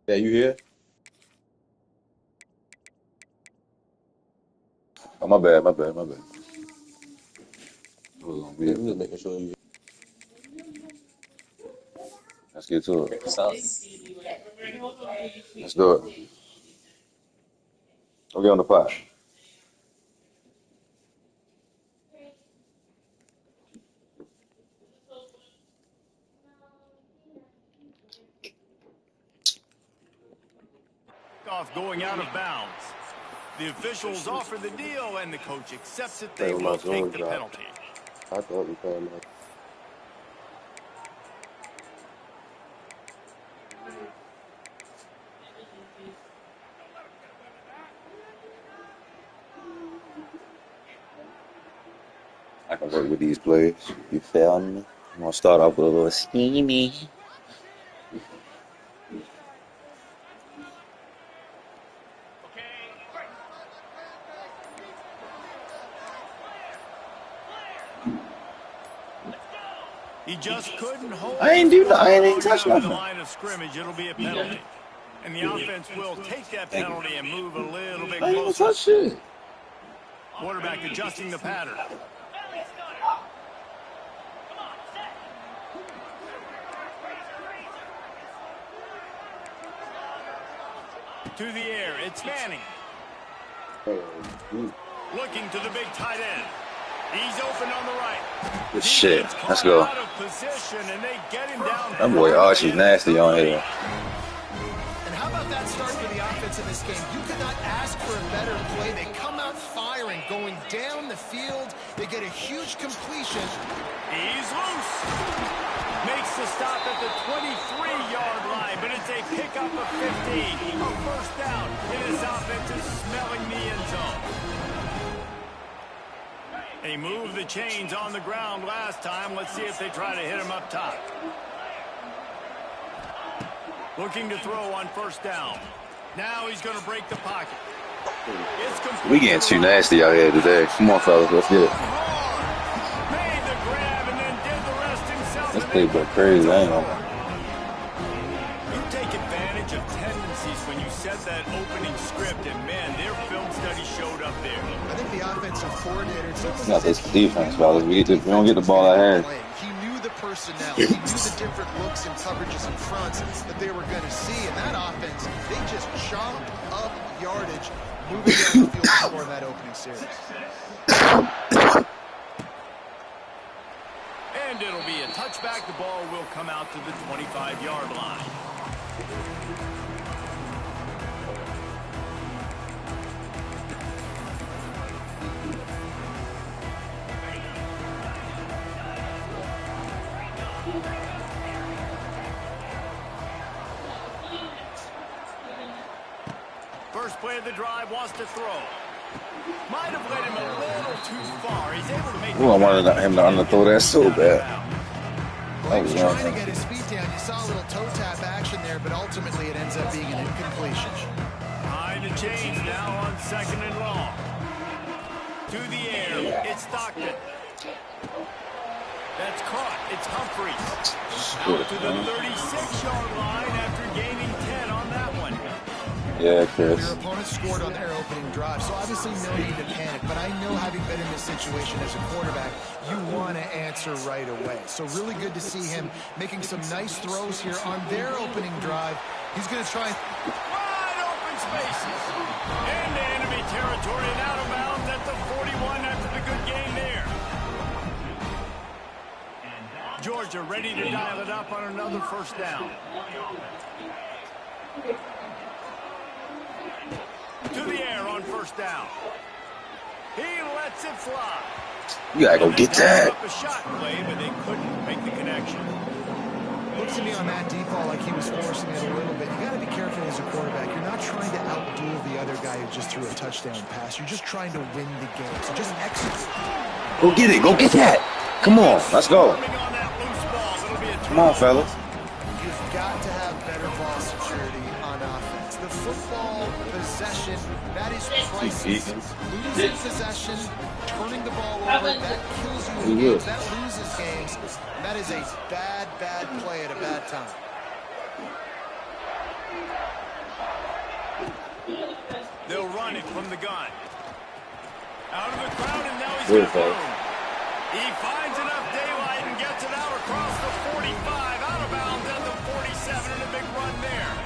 Yeah, you here? Oh, my bad. Hold on, Yeah, I'm just making sure you let's get to it. sus. Let's do it. We'll get on the pot. Off going out of bounds. The officials offer the deal, and the coach accepts it. They Playing with my will zone take the drop. penalty. I thought we playing my. I can work with these plays. You feel me? I'm gonna start off with a little scheming. He just couldn't hold I ain't this do. I ain't ball even long touch enough to the nothing. line of scrimmage. It'll be a penalty. And the offense will take that penalty and move a little bit I ain't even closer. touch shit. Quarterback adjusting the pattern. To the air, it's Manning. Looking to the big tight end. He's open on the right. Good shit. Let's go. Out of position, and they get him down. That boy Archie's nasty on here. And how about that start for the offense in this game? You could not ask for a better play. They come out firing, going down the field. They get a huge completion. He's loose. Makes the stop at the 23-yard line, but it's a pickup of 15. A first down, and his offense is smelling the end zone. They moved the chains on the ground last time. Let's see if they try to hit him up top. Looking to throw on first down. Now he's going to break the pocket. We getting too nasty out here today. Come on, fellas. Let's get it. Made the grab and then did the rest himself. Let's play but crazy. I ain't gonna. You take advantage of tendencies when you set that opening script, and man, their film study showed up there. I think the offensive coordinator took Not this defense, fellas. We don't get the ball out here. He knew the personnel. He knew the different looks and coverages and fronts that they were going to see. And that offense, they just chopped up yardage, moving down the field before that opening series. And it'll be a touchback. The ball will come out to the 25-yard line. First play of the drive, wants to throw. Might have led him a little too far. He's able to make I wanted him to underthrow that so bad. Well, he was trying to get his feet down. You saw a little toe tap action there, but ultimately it ends up being an incompletion. Behind the chains now on 2nd and long. To the air, it's Stockton. That's caught. It's Humphries. Out to the 36-yard line after gaining 10 on that one. Yeah, Chris. Your opponent scored on their opening drive, so obviously no need to panic. But I know, having been in this situation as a quarterback, you want to answer right away. So really good to see him making some nice throws here on their opening drive. He's going to try. Wide open spaces. Into enemy territory and out of bounds at the 41 after the good game there. Georgia ready to dial it up on another first down. To the air on first down. He lets it fly. You gotta go get that. A shot play, but they couldn't make the connection. Looks to me on that default like he was forcing it a little bit. You got to be careful as a quarterback. You're not trying to outduel the other guy who just threw a touchdown pass. You're just trying to win the game. So just execute. Go get it. Go get that. Come on. Let's go. Come on, fellas. You've got to have better ball security on offense. The football possession, that is priceless. Losing possession, turning the ball over, that kills you in games. That loses games. That is a bad, bad play at a bad time. They'll run it from the gun. Out of the crowd, and now he's got room. He finds enough daylight and gets it out across the 45, out of bounds at the 47, and a big run there.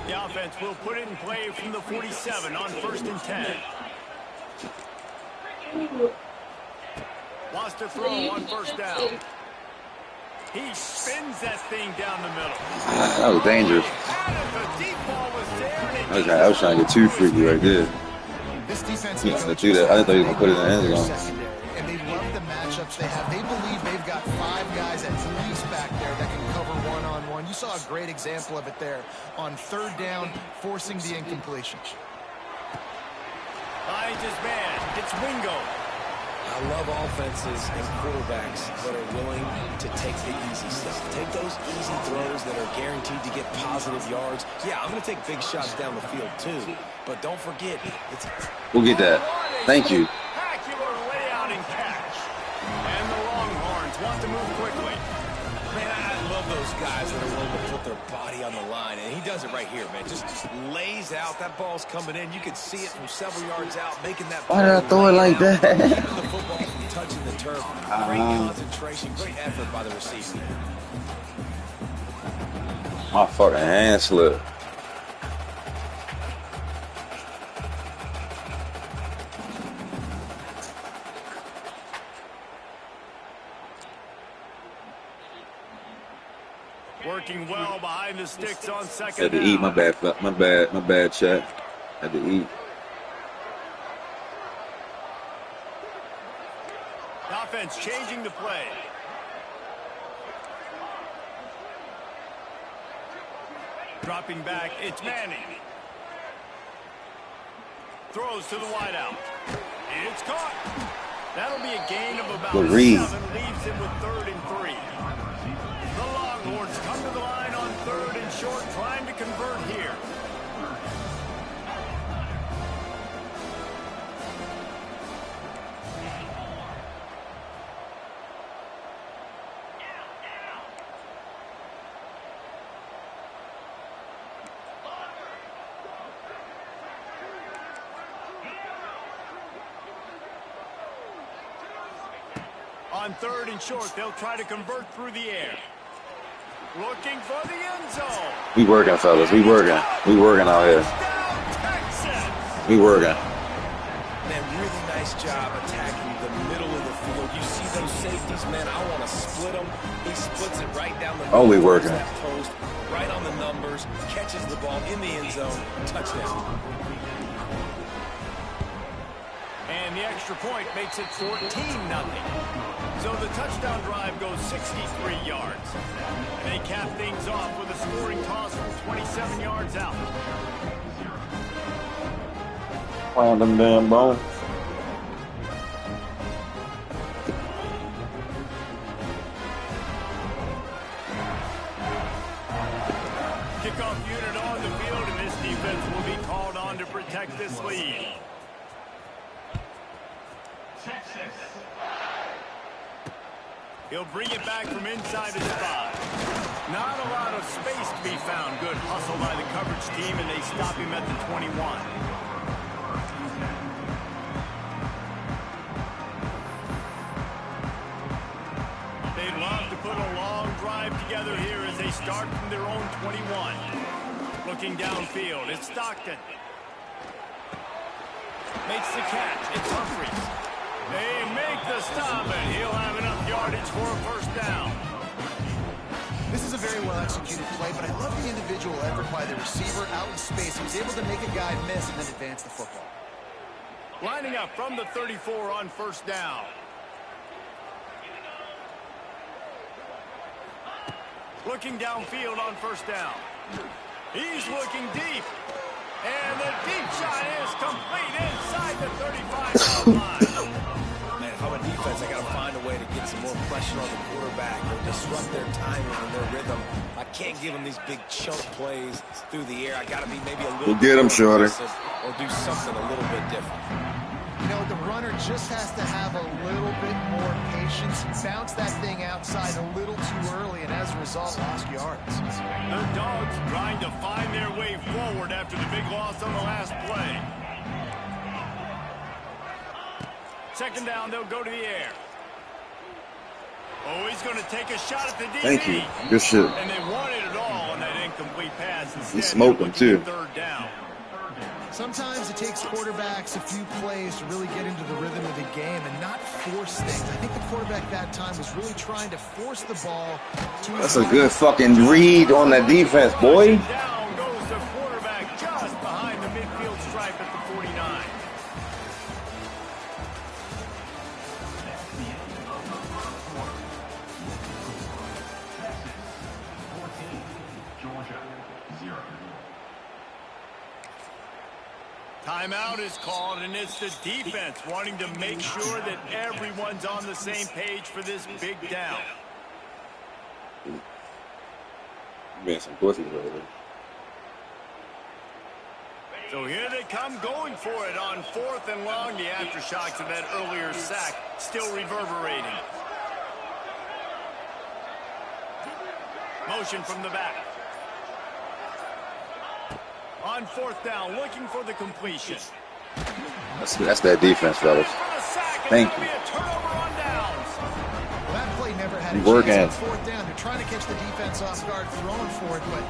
The offense will put it in play from the 47 on 1st and 10. Wants to throw on 1st down. He spins that thing down the middle. That was dangerous. I was trying to get too freaky right there. This defense do that. I thought he was gonna put it in the end zone. And they love the matchups they have. They believe they've got 5 guys at least back there that can cover one-on-one. You saw a great example of it there on 3rd down, forcing the incompletion. Behind his man, it's Wingo. I love offenses and quarterbacks that are willing to take the easy stuff. Take those easy throws that are guaranteed to get positive yards. Yeah, I'm going to take big shots down the field too. But don't forget, it's... We'll get that. Thank you. Spectacular layout and catch. And the Longhorns want to move quickly. Man, I love those guys that are willing to put their body on the line. And he does it right here, man. Just lays out. That ball's coming in. You can see it from several yards out, making that... Why did I throw it like that? Keeping the football from touching the turf. Great concentration, great effort by the receiver. My fucking hand slipped. Working well behind the sticks on 2nd Had to down. eat. My bad, chat. Had to eat. The offense changing the play. Dropping back, it's Manning. Throws to the wideout. It's caught. That'll be a gain of about 7. Leaves him with 3rd and 3. The Longhorns come to the line on 3rd and short, trying to convert here. On 3rd and short, they'll try to convert through the air. Looking for the end zone. We working, fellas. We working. We working out here. We working. Man, really nice job attacking the middle of the field. You see those safeties, man, I want to split them. He splits it right down the middle. Oh, we working. That post, right on the numbers, catches the ball in the end zone, touchdown. And the extra point makes it 14-0. So the touchdown drive goes 63 yards. And they cap things off with a scoring toss from 27 yards out. Playing them damn bones. kickoff unit on the field, and this defense will be called on to protect this lead. He'll bring it back from inside his 5. Not a lot of space to be found. Good hustle by the coverage team, and they stop him at the 21. They'd love to put a long drive together here as they start from their own 21. Looking downfield, it's Stockton. Makes the catch, it's Humphries. They make the stop, and he'll have enough yardage for a first down. This is a very well-executed play, but I love the individual effort by the receiver out in space. He was able to make a guy miss and then advance the football. Lining up from the 34 on first down. Looking downfield on first down. He's looking deep. And the deep shot is complete inside the 35-yard line. Man, if I'm a defense, I got to find a way to get some more pressure on the quarterback or disrupt their timing and their rhythm. I can't give them these big chunk plays through the air. I got to be maybe a little We'll get him, Shorty. or do something a little bit different. You know, the runner just has to have a little bit more patience. Bounce that thing outside a little too early, and as a result, lost yards. The Dogs trying to find their way forward after the big loss on the last play. Second down, they'll go to the air. Oh, he's going to take a shot at the DB. Thank you. Good shit. And they wanted it all on that incomplete pass. He smoked him, too. Third down. Sometimes it takes quarterbacks a few plays to really get into the rhythm of the game and not force things. I think the quarterback that time was really trying to force the ball to his. That's a good fucking read on that defense, boy. Down goes the quarterback just behind the midfield stripe at the 49. Timeout is called, and it's the defense wanting to make sure that everyone's on the same page for this big down. Man, some pussy over there. So here they come going for it on 4th and long. The aftershocks of that earlier sack still reverberating. Motion from the back. On 4th down, looking for the completion. That's that defense, fellas. Thank you. Well, that play never had a chance on 4th down. They're trying to catch the defense off guard, throwing for it, but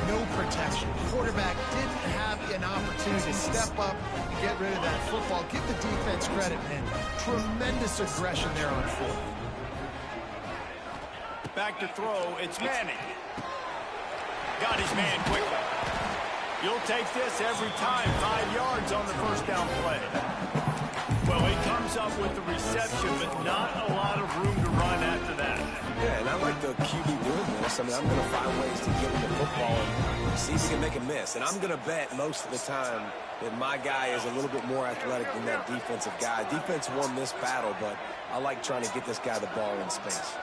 no protection. The quarterback didn't have an opportunity to step up and get rid of that football. Give the defense credit, man. Tremendous aggression there on 4th. Back to throw, it's Manning. Got his man quickly. You'll take this every time. 5 yards on the first down play. Well, he comes up with the reception, but not a lot of room to run after that. Yeah, and I like the QB doing this. I mean, I'm going to find ways to get him the football and see if he can make a miss. And I'm going to bet most of the time that my guy is a little bit more athletic than that defensive guy. Defense won this battle, but I like trying to get this guy the ball in space.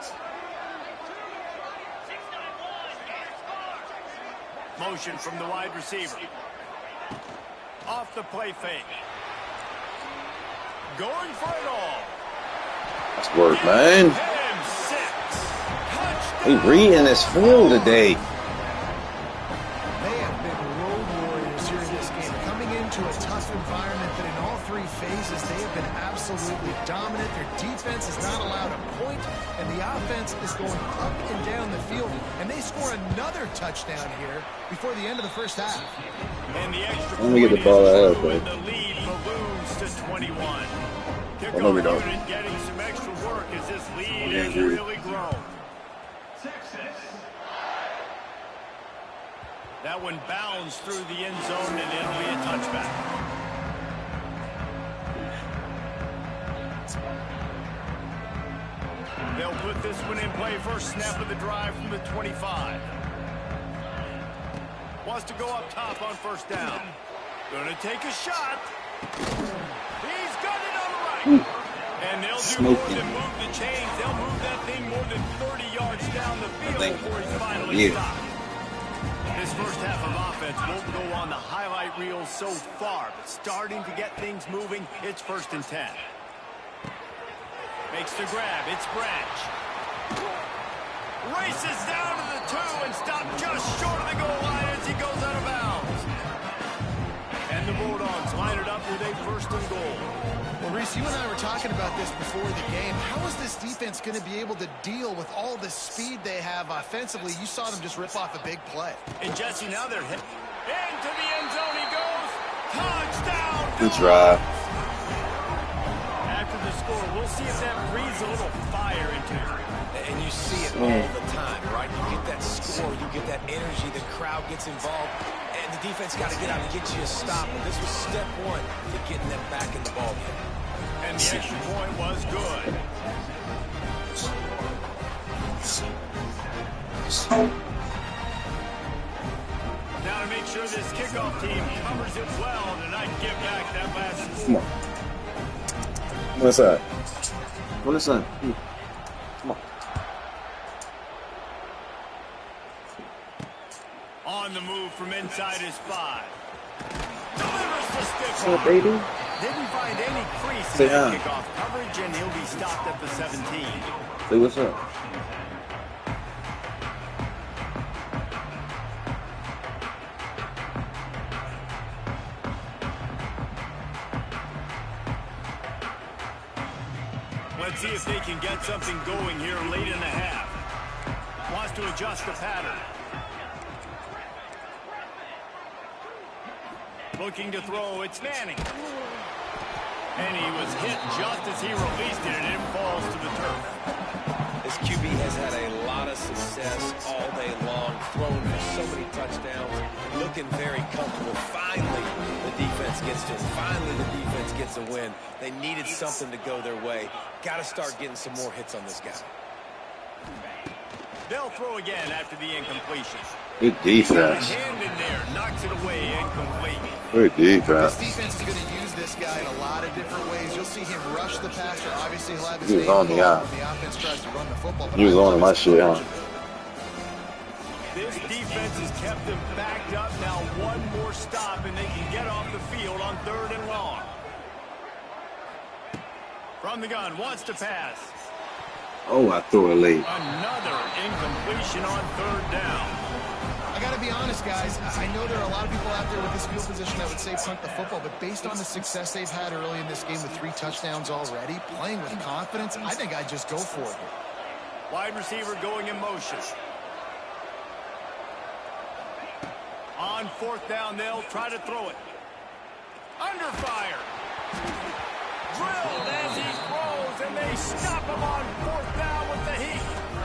Motion from the wide receiver. Off the play fake. Going for it all. That's work, man. He reading this field today. They have been road warriors here in this game, coming into a tough environment that in all 3 phases they have been absolutely dominant. Their defense is not allowed a point, and the offense is going up and down the field, and they score another touchdown here before the end of the first half. And the extra Let me get the ball ahead, bro. the lead balloons to 21. Oh, no, we don't. Getting some extra work as this lead Yeah, has dude. really grown. That one bounds through the end zone, and it'll be a touchback. They'll put this one in play. First snap of the drive from the 25. Wants to go up top on first down. Gonna take a shot. He's got it on the right. And they'll do more than move the chains. They'll move that thing more than 30 yards down the field before he's finally stopped. This first half of offense won't go on the highlight reel so far, but starting to get things moving. It's 1st and 10. Makes the grab. It's Branch. Races down to the 2 and stopped just short of the goal line as he goes out of bounds. And the Bulldogs line it up with a 1st and goal. Well, Reese, you and I were talking about this before the game. How is this defense going to be able to deal with all the speed they have offensively? You saw them just rip off a big play. And Jesse, now they're hit. Into the end zone he goes. Touchdown. Good drive. After the score, we'll see if that breathes a little fire into it. And you see it all the time, right? You get that score, you get that energy, the crowd gets involved, and the defense got to get out and get you a stop. And this was step 1 to getting them back in the ballgame. And the extra point was good. Now to make sure this kickoff team covers it well to not give back that last score. What's that? What is that? Come on. On the move from inside his 5. Delivers the stiff What's up, arm. baby? Didn't find any crease Say in that hi. kickoff coverage, and he'll be stopped at the 17. Say what's up. Let's see if they can get something going here late in the half. Wants to adjust the pattern. Looking to throw, it's Manning. And he was hit just as he released it, and it falls to the turf. This QB has had a lot of success all day long, throwing for so many touchdowns, looking very comfortable. Finally, the defense gets to him. Finally, the defense gets a win. They needed something to go their way. Got to start getting some more hits on this guy. They'll throw again after the incompletion. Good defense. Hand in there, knocks it away, incomplete. Good defense. This defense is going to use this guy in a lot of different ways. You'll see him rush the passer. Obviously, he'll have his He was name on the called eye. when the offense tries to run the football. He was on my shit, huh? This defense has kept them backed up. Now one more stop, and they can get off the field on 3rd and long. From the gun, wants to pass. Oh, I threw it late. Another incompletion on 3rd down. I got to be honest, guys. I know there are a lot of people out there with this field position that would say punt the football, but based on the success they've had early in this game with 3 touchdowns already, playing with confidence, I think I'd just go for it. Wide receiver going in motion. On 4th down, they'll try to throw it. Under fire. Drilled as he throws, and they stop him on 4th down with the heat.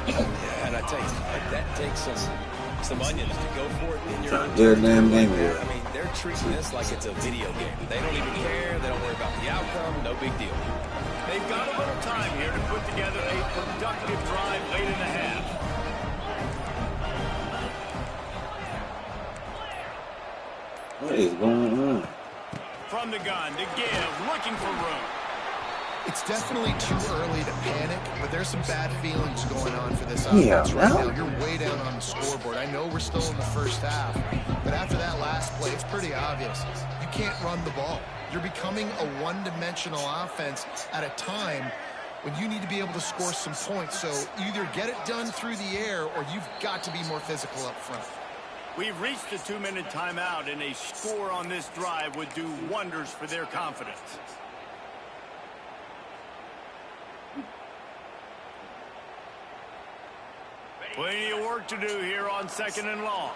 Yeah, and I tell you, that takes some onions to go for it in your own Their territory damn like game that. here. I mean, they're treating this like it's a video game. They don't even care. They don't worry about the outcome. No big deal. They've got a little time here to put together a productive drive late in the half. What is going on? From the gun to give, looking for room. It's definitely too early to panic, but there's some bad feelings going on for this offense right now. You're way down on the scoreboard. I know we're still in the first half, but after that last play, it's pretty obvious. You can't run the ball. You're becoming a one-dimensional offense at a time when you need to be able to score some points. So either get it done through the air or you've got to be more physical up front. We've reached the 2-minute timeout, and a score on this drive would do wonders for their confidence. Plenty of work to do here on 2nd and long.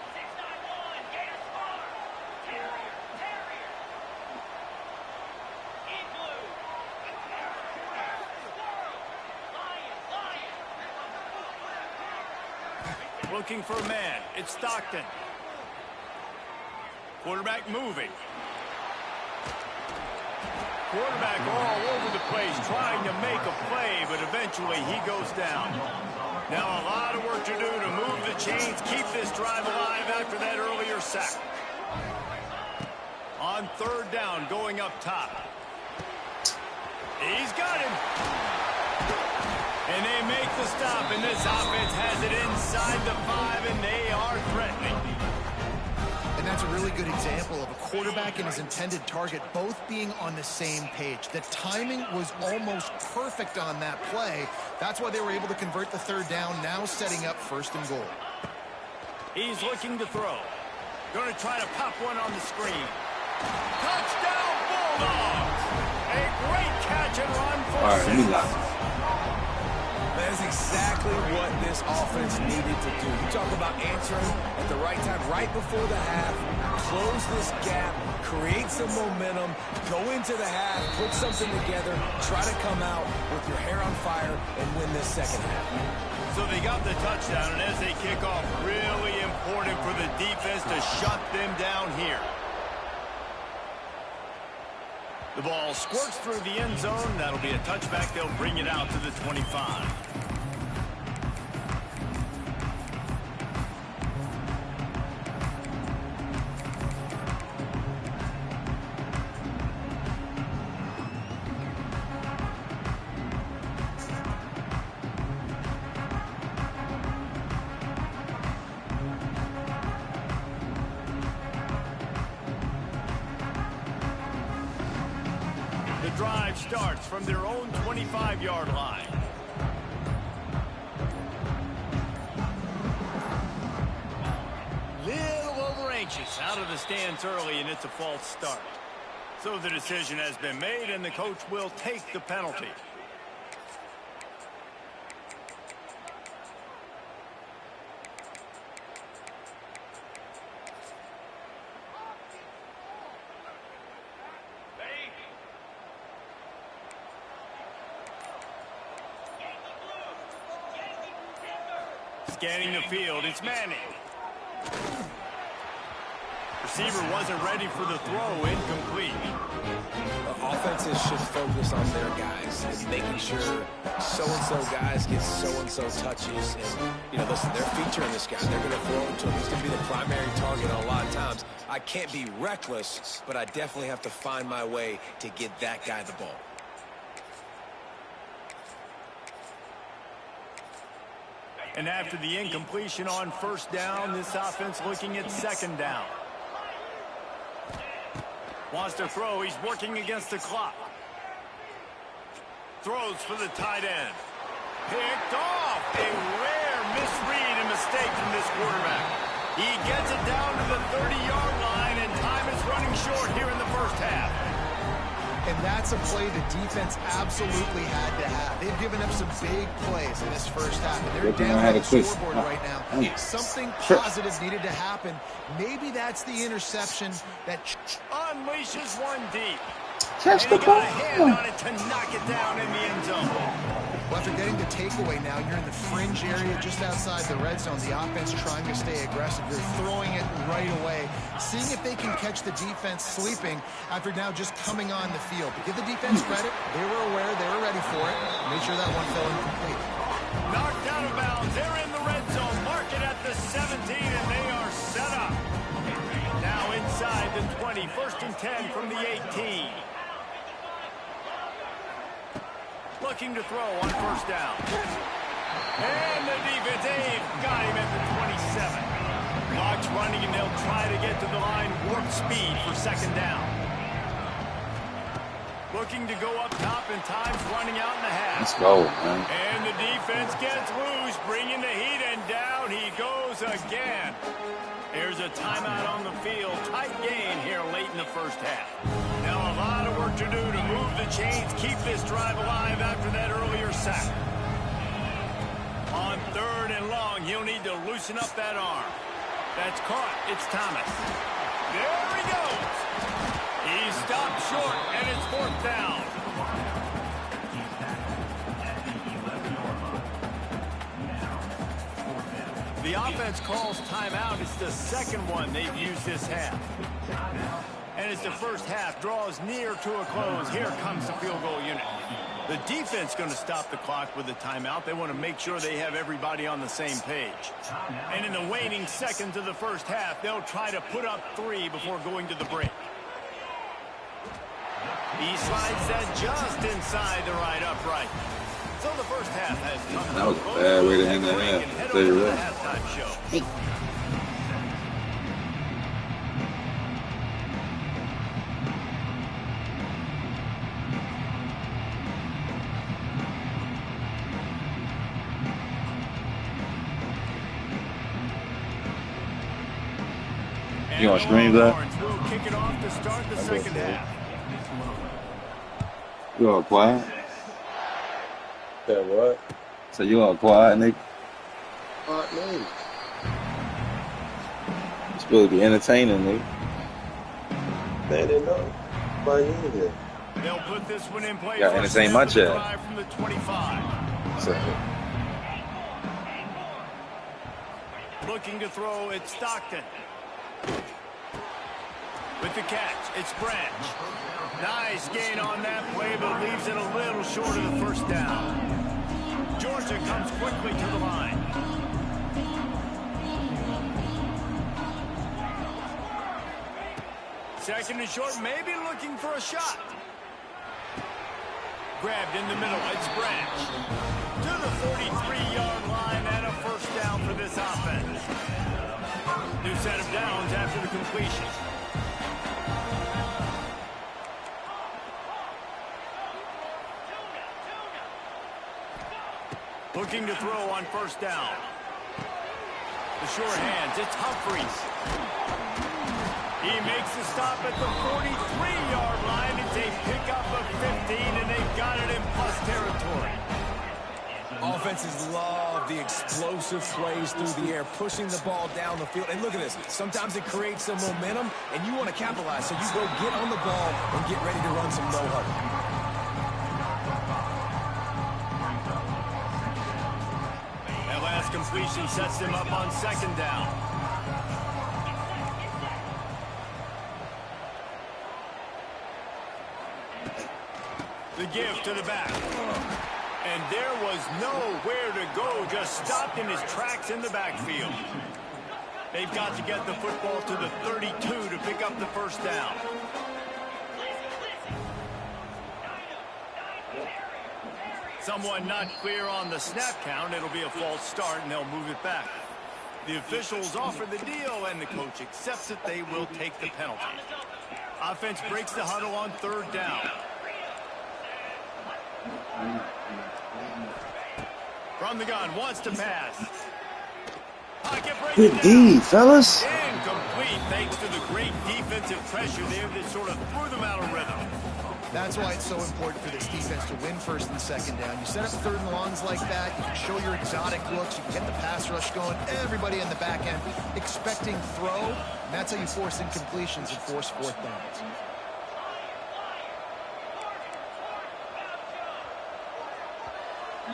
Looking for a man. It's Stockton. Quarterback moving. Quarterback all over the place trying to make a play, but eventually he goes down. Now a lot of work to do to move the chains, keep this drive alive after that earlier sack. On 3rd down, going up top. He's got him. And they make the stop, and this offense has it inside the 5, and they are threatening. that's a really good example of a quarterback and his intended target both being on the same page. The timing was almost perfect on that play. That's why they were able to convert the third down, now setting up 1st and goal. He's looking to throw. Going to try to pop one on the screen. Touchdown, Bulldogs! A great catch and run for 6. That is exactly what this offense needed to do. You talk about answering at the right time, right before the half, close this gap, create some momentum, go into the half, put something together, try to come out with your hair on fire and win this second half. So they got the touchdown, and as they kick off, really important for the defense to shut them down here. The ball squirts through the end zone. That'll be a touchback. They'll bring it out to the 25. The drive starts from their own 25-yard line. Little over anxious, out of the stands early, and it's a false start. So the decision has been made, and the coach will take the penalty. Scanning the field, it's Manning. Receiver wasn't ready for the throw, incomplete. Offenses should focus on their guys and making sure so-and-so guys get so-and-so touches. And, you know, listen, they're featuring this guy. They're going to throw him to him. He's going to be the primary target a lot of times. I can't be reckless, but I definitely have to find my way to get that guy the ball. And after the incompletion on 1st down, this offense looking at 2nd down. Wants to throw. He's working against the clock. Throws for the tight end. Picked off. A rare misread and mistake from this quarterback. He gets it down to the 30-yard line, and time is running short here in the 1st half. And that's a play the defense absolutely had to have. They've given up some big plays in this 1st half, and they're down on the scoreboard right now. Something positive needed to happen. Maybe that's the interception that unleashes one deep. And he got a hand on it to knock it down in the end zone. Well, after getting the takeaway now, you're in the fringe area just outside the red zone. The offense trying to stay aggressive. You're throwing it right away, seeing if they can catch the defense sleeping after now just coming on the field. But give the defense credit. They were aware. They were ready for it. Made sure that one fell incomplete. Knocked out of bounds. They're in the red zone. Mark it at the 17, and they are set up. Now inside the 20. 1st and 10 from the 18. Looking to throw on 1st down. And the defense, they've got him at the 27. Clock's running, and they'll try to get to the line. Warp speed for 2nd down. Looking to go up top, and time's running out in the half. Let's go, man. And the defense gets loose, bringing the heat, and down he goes again. There's a timeout on the field. Tight game here late in the 1st half. Now a lot of work to do to move the chains, keep this drive alive after that earlier sack. On 3rd and long, he'll need to loosen up that arm. That's caught. It's Thomas. There he goes. He stopped short, and it's 4th down. The offense calls timeout. It's the 2nd one they've used this half. And as the 1st half draws near to a close, here comes the field goal unit. The defense going to stop the clock with a timeout. They want to make sure they have everybody on the same page. And in the waning seconds of the 1st half, they'll try to put up 3 before going to the break. He slides that just inside the right upright. So the 1st half has come. That was a bad way to end the half. Head over to the halftime show. You want to scream that? We'll kick it off to start the second half. You all quiet? Said what? So you all quiet, nigga? Fuck me. You're supposed to be entertaining, nigga. They didn't know. Why you here? They'll put this one in play. Gotta entertain my chat. From the 25. So, Looking to throw, it's Stockton. With the catch, it's Branch. Nice gain on that play, but leaves it a little short of the first down. Georgia comes quickly to the line. Second and short, maybe looking for a shot. Grabbed in the middle, it's Branch. To the 43-yard line and a first down for this offense. New set of downs after the completion. Looking to throw on first down. The short hands, it's Humphries. He makes the stop at the 43-yard line. It's a pickup of 15, and they've got it in plus territory. Offenses love the explosive plays through the air, pushing the ball down the field. And look at this. Sometimes it creates some momentum, and you want to capitalize. So you go get on the ball and get ready to run some no-huddle. That last completion sets them up on second down. The give to the back. And there was nowhere to go, just stopped in his tracks in the backfield. They've got to get the football to the 32 to pick up the first down. Someone not clear on the snap count. It'll be a false start, and they'll move it back. The officials offer the deal, and the coach accepts it. They will take the penalty. Offense breaks the huddle on third down. From the gun, wants to pass. good D, fellas. Incomplete thanks to the great defensive pressure there that sort of threw them out of rhythm. That's why it's so important for this defense to win first and second down. You set up third and longs like that, you can show your exotic looks, you can get the pass rush going, everybody in the back end expecting throw, and that's how you force incompletions and force fourth downs.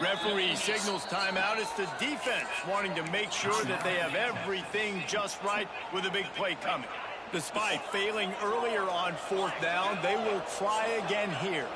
Referee signals timeout. It's the defense wanting to make sure that they have everything just right with a big play coming. Despite failing earlier on fourth down, they will try again here.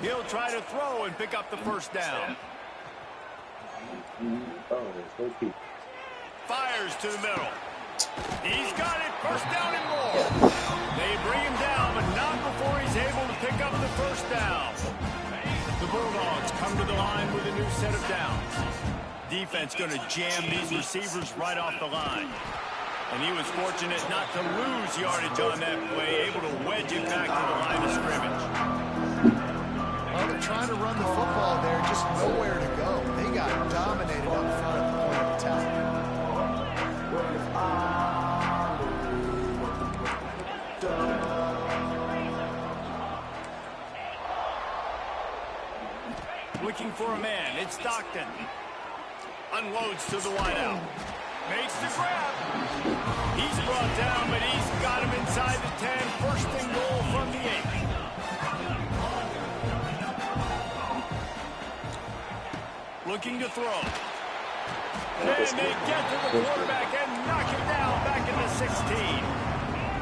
He'll try to throw and pick up the first down. Fires to the middle. He's got it. First down and more. They bring him down, but not before he's able to pick up the first down. The Bulldogs come to the line with a new set of downs. Defense going to jam these receivers right off the line. And he was fortunate not to lose yardage on that play, able to wedge it back to the line of scrimmage. Well, they're trying to run the football there, just nowhere to go. They got dominated up front at the point of attack. Looking for a man, it's Stockton. Unloads to the wideout. Makes the grab. He's brought down, but he's got him inside the 10. First and goal from the 8. Looking to throw. And they get to the quarterback and knock him down back in the 16.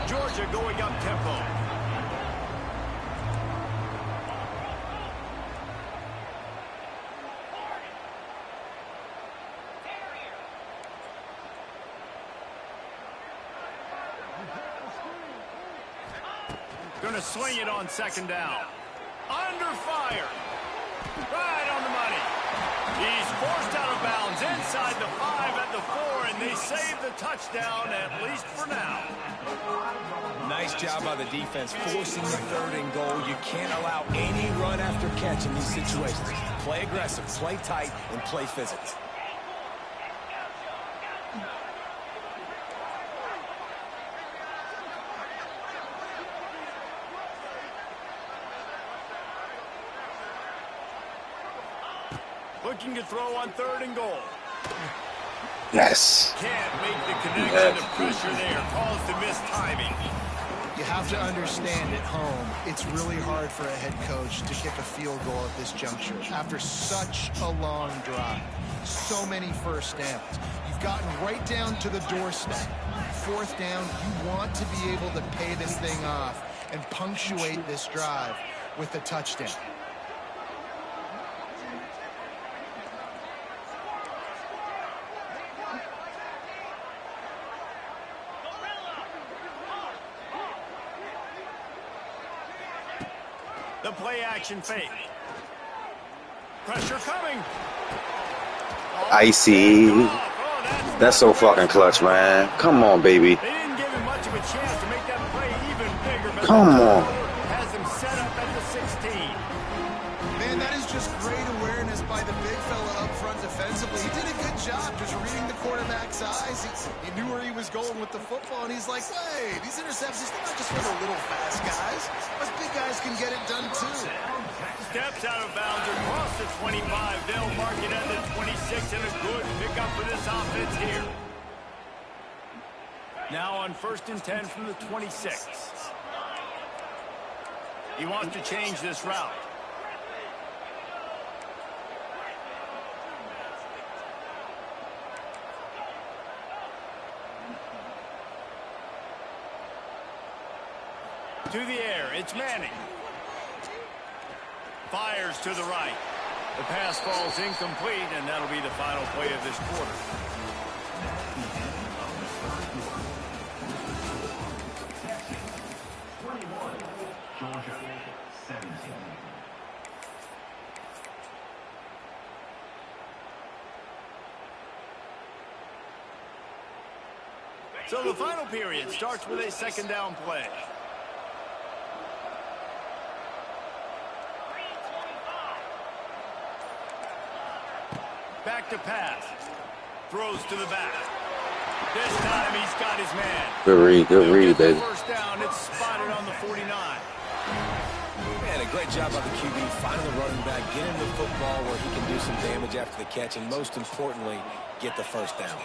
Georgia going up tempo. Going to swing it on second down. Under fire. Right on the money. He's forced out of bounds inside the 5 at the 4, and they they save the touchdown, at least for now. Nice job by the defense forcing the 3rd and goal. You can't allow any run after catch in these situations. Play aggressive, play tight, and play physical. Looking to throw on 3rd and goal. Yes. Can't make the connection. The pressure there caused the missed timing. You have to understand at home, it's really hard for a head coach to kick a field goal at this juncture. After such a long drive, so many first downs. You've gotten right down to the doorstep. 4th down, you want to be able to pay this thing off and punctuate this drive with a touchdown. The play-action fake. Pressure coming. Icy. That's so fucking clutch, man. Come on, baby. They didn't give him much of a chance to make that play even bigger, but come on. Has him set up at the 16. Man, that is just great awareness by the big fella up front defensively. He did a good job just reading the quarterback's eyes. He knew where he was going with the football, and he's like, hey, these interceptions, they're not just for the little fast guys. Us big guys can get it done too. Steps out of bounds across the 25. They'll mark it at the 26, and a good pickup for this offense here. Now on 1st and 10 from the 26. He wants to change this route. To the air, it's Manning. Fires to the right. The pass falls incomplete, and that'll be the final play of this quarter. So the final period starts with a 2nd down play. Back to pass. Throws to the back. This time he's got his man. Good read, baby. First down, it's spotted on the 49. Man, a great job by the QB finding the running back, getting the football where he can do some damage after the catch, and most importantly, get the first down.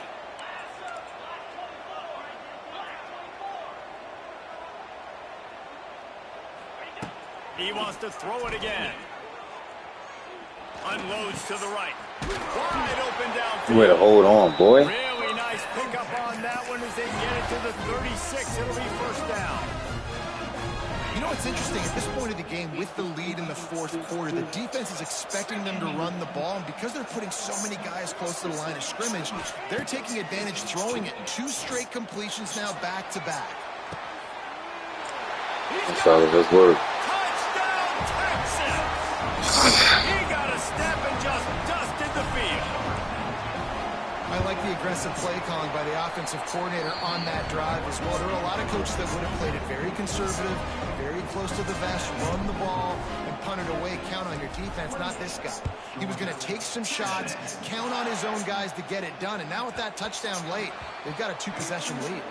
He wants to throw it again. Unloads to the right. Wide open downfield. You better hold on, boy. Really nice pickup on that one as they get it to the 36. It'll be first down. You know what's interesting? At this point of the game, with the lead in the 4th quarter, the defense is expecting them to run the ball, and because they're putting so many guys close to the line of scrimmage, they're taking advantage, throwing it. 2 straight completions now back-to-back. That's all of his work. Touchdown, Texas! He got a step and just dusted the field. I like the aggressive play calling by the offensive coordinator on that drive as well. There are a lot of coaches that would have played it very conservative, very close to the vest, run the ball, and punt it away, count on your defense, not this guy. He was going to take some shots, count on his own guys to get it done, and now with that touchdown late, they've got a 2-possession lead.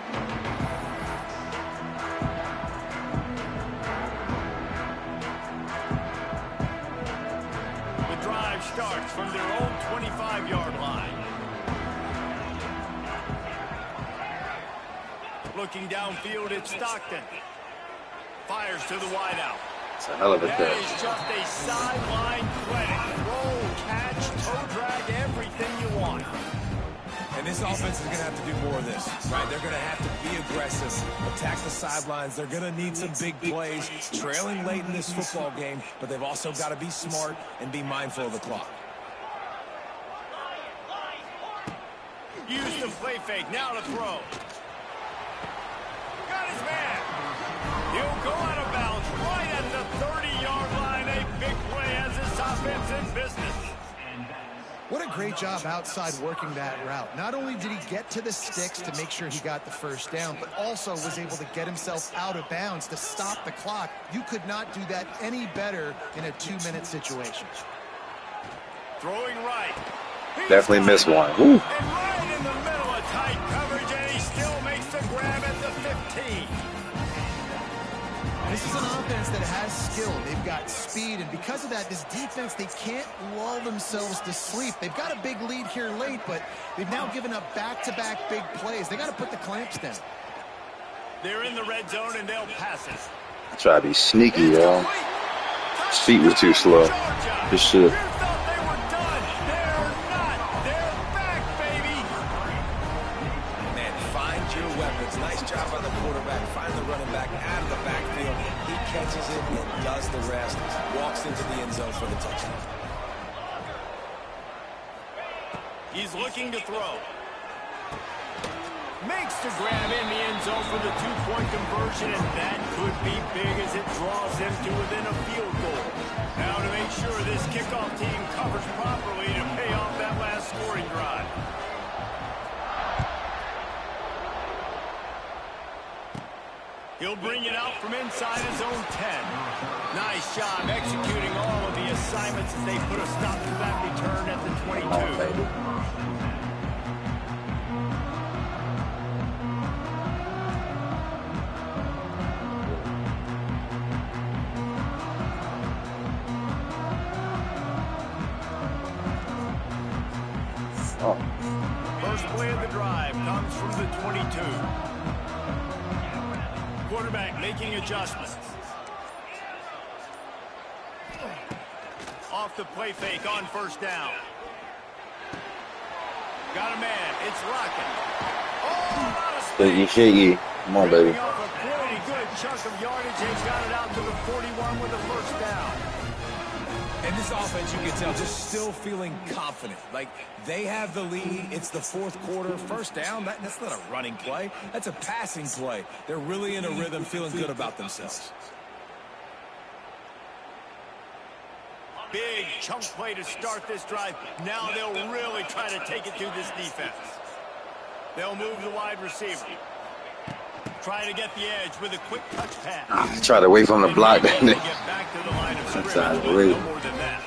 The drive starts from their own 25-yard line. Looking downfield, it's Stockton. Fires to the wideout. It's a hell of a That catch. is just a sideline credit. Roll, catch, toe drag, everything you want. And this offense is going to have to do more of this, right? They're going to have to be aggressive, attack the sidelines. They're going to need some big plays, trailing late in this football game, but they've also got to be smart and be mindful of the clock. Use the play fake, now to throw. Got his man. He'll go out of bounds right at the 30-yard line. A big play as this offense in business. What a great job outside working that route. Not only did he get to the sticks to make sure he got the first down, but also was able to get himself out of bounds to stop the clock. You could not do that any better in a 2-minute situation. Throwing right. Definitely missed one. Woo. And right in the middle of tight coverage, and he still makes the grab at the 15. This is an offense that has skill. They've got speed, and because of that, this defense, they can't lull themselves to sleep. They've got a big lead here late, but they've now given up back-to-back big plays. They got to put the clamps down. They're in the red zone, and they'll pass it. Try to be sneaky, yo. His feet was too slow. This shit. Nice job by the quarterback. Find the running back out of the backfield. He catches it and does the rest. Walks into the end zone for the touchdown. He's looking to throw. Makes the grab in the end zone for the 2-point conversion, and that could be big as it draws him to within a field goal. Now to make sure this kickoff team covers properly to pay off that last scoring drive. He'll bring it out from inside his own 10. Nice job executing all of the assignments as they put a stop to that return at the 22. First play of the drive comes from the 22. Quarterback making adjustments. Off the play fake on first down. Got a man. It's rocking. Oh, a lot of space. Shaky. Come on, baby. Off a pretty good chunk of yardage. They got it out to the 41 with a first down. And this offense, you can tell, just still feeling confident. Like, they have the lead. It's the fourth quarter. First down, that's not a running play. That's a passing play. They're really in a rhythm, feeling good about themselves. Big chunk play to start this drive. Now they'll really try to take it to this defense. They'll move the wide receiver. Trying to get the edge with a quick touch pass. Try to wait from the block. Get back to the line of scrimmage, but no more than that.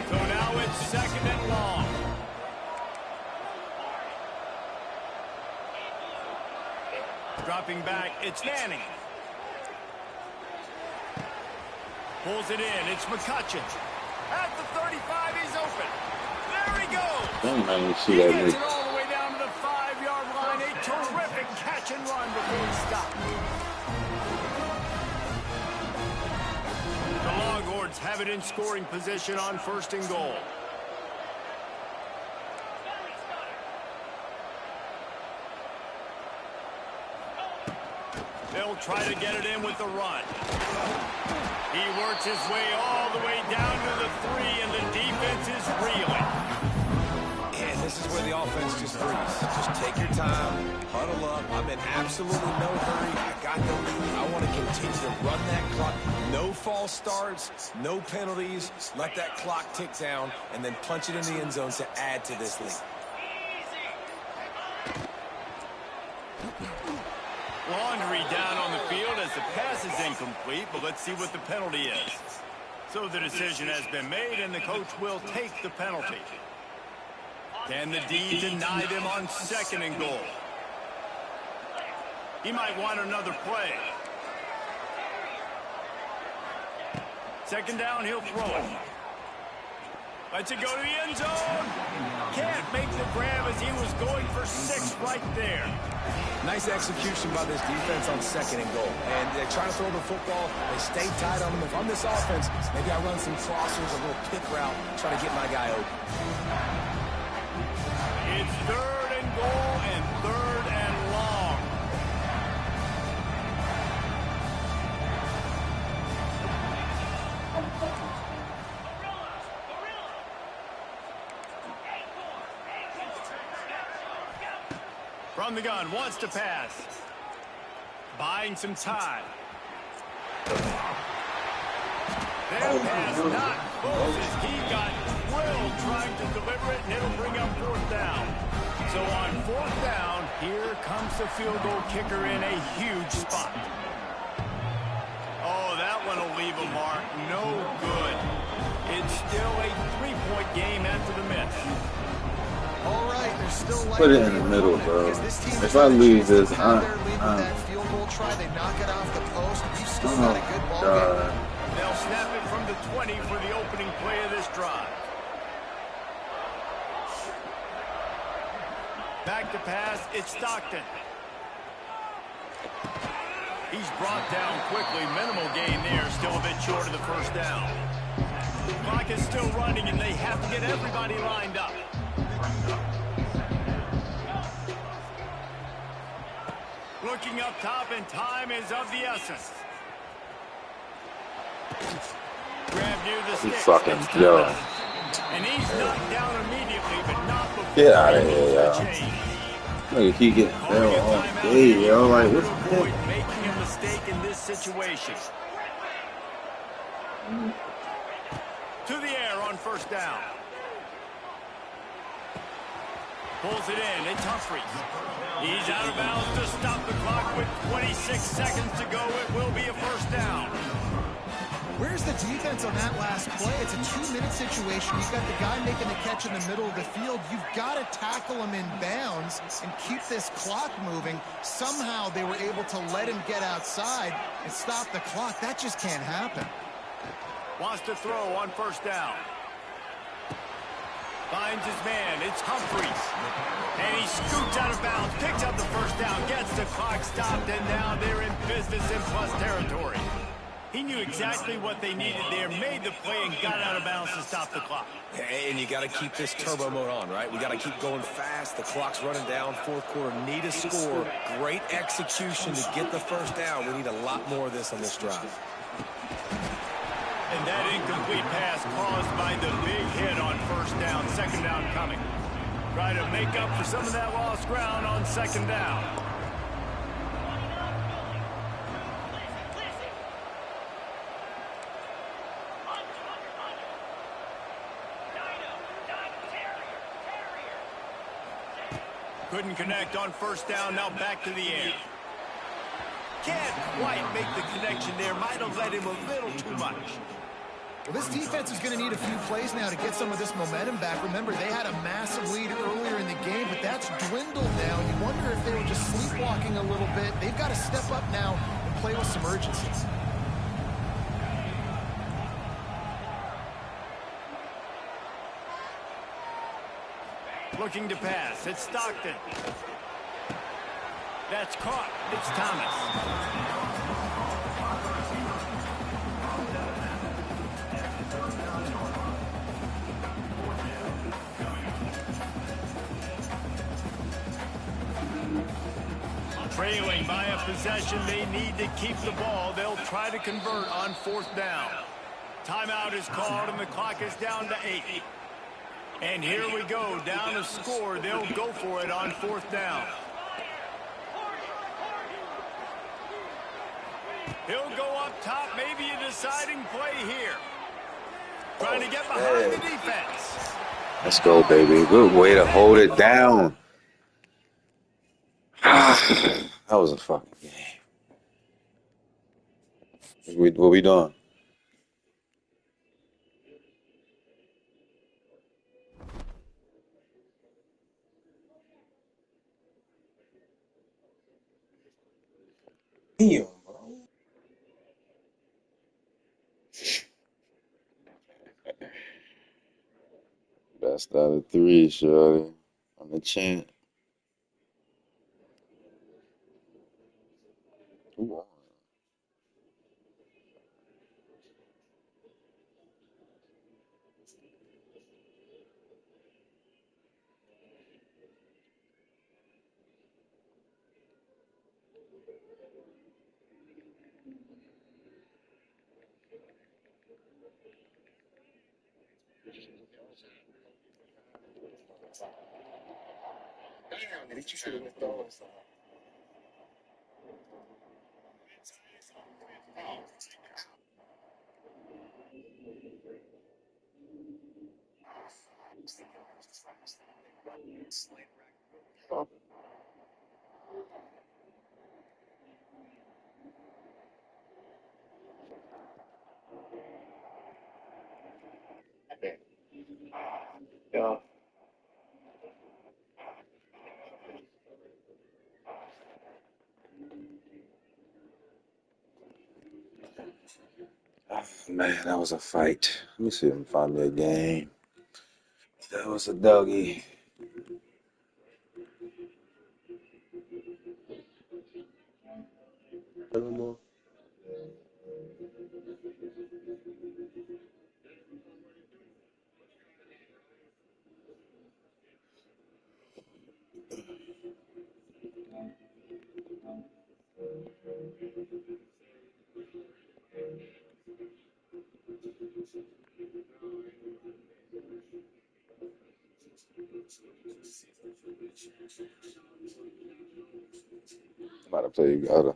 So now it's second and long. Dropping back, it's Manning. Pulls it in, it's McCutcheon. At the 35, he's open. There he goes. See He that gets it all the way down to the 5-yard line. A terrific catch and run before he stopped. The Longhorns have it in scoring position on first and goal. They'll try to get it in with the run. He works his way all the way down to the 3, and the defense is reeling. And this is where the offense just breathes. Just take your time, huddle up. I'm in absolutely no hurry. I got the lead. I want to continue to run that clock. No false starts, no penalties. Let that clock tick down, and then punch it in the end zone to add to this lead. Laundry down on the field as the pass is incomplete, but let's see what the penalty is. So the decision has been made, and the coach will take the penalty. Can the D deny them on second and goal? He might want another play. Second down, he'll throw it. Lets it go to the end zone. Can't make the grab as he was going for 6 right there. Nice execution by this defense on second and goal. And they try to throw the football. They stay tight on them. If I'm this offense, maybe I run some crossers, a little pick route, try to get my guy open. It's third and goal and third and long. From the gun, wants to pass. Buying some time. Their pass not close as he got drilled trying to deliver it, and it'll bring up fourth down. So on fourth down, here comes the field goal kicker in a huge spot. Oh, that one will leave a mark. No good. It's still a 3-point game after the miss. All right, there's still Put it in the middle, bro. If I lose this, that field goal try, they knock it off the post. You've still got a good ball game. They'll snap it from the 20 for the opening play of this drive. Back to pass, it's Stockton. He's brought down quickly. Minimal gain there, still a bit short of the first down. The clock is still running, and they have to get everybody lined up. Looking up top, and time is of the essence. Grab near the stick. Fucking yo. And he's knocked down immediately, but not before. Get out of here, yo. Nigga keep getting down all day, yo. Like, what's that? Making a mistake in this situation. To the air on first down. Pulls it in. It's Humphries. He's out of bounds to stop the clock with 26 seconds to go. It will be a first down. Where's the defense on that last play? It's a 2-minute situation. You've got the guy making the catch in the middle of the field. You've got to tackle him in bounds and keep this clock moving. Somehow they were able to let him get outside and stop the clock. That just can't happen. Wants to throw on first down. Finds his man. It's Humphries. And he scoots out of bounds, picks up the first down, gets the clock stopped, and now they're in business in plus territory. He knew exactly what they needed there, made the play, and got out of bounds to stop the clock. And you got to keep this turbo mode on, right? We got to keep going fast. The clock's running down. Fourth quarter, need a score. Great execution to get the first down. We need a lot more of this on this drive. And that incomplete pass caused by the big hit on first down. Second down coming. Try to make up for some of that lost ground on second down. Couldn't connect on first down. Now back to the air. Can't quite make the connection there. Might have let him a little too much. Well, this defense is going to need a few plays now to get some of this momentum back. Remember, they had a massive lead earlier in the game, but that's dwindled now. You wonder if they were just sleepwalking a little bit. They've got to step up now and play with some urgency. Looking to pass. It's Stockton. That's caught. It's Thomas. Trailing by a possession, they need to keep the ball. They'll try to convert on fourth down. Timeout is called, and the clock is down to 8. And here we go, down a score. They'll go for it on fourth down. He'll go up top, maybe a deciding play here. Trying to get behind the defense. Let's go, baby. Good way to hold it down. That was a fucking game. What we doing? Damn, bro. Best out of 3, shorty. On the chin. Ooh. Yeah. Oh, man, that was a fight. Let me see if I can find me a game. That was a doggy. Baltimore. About to play you gotta.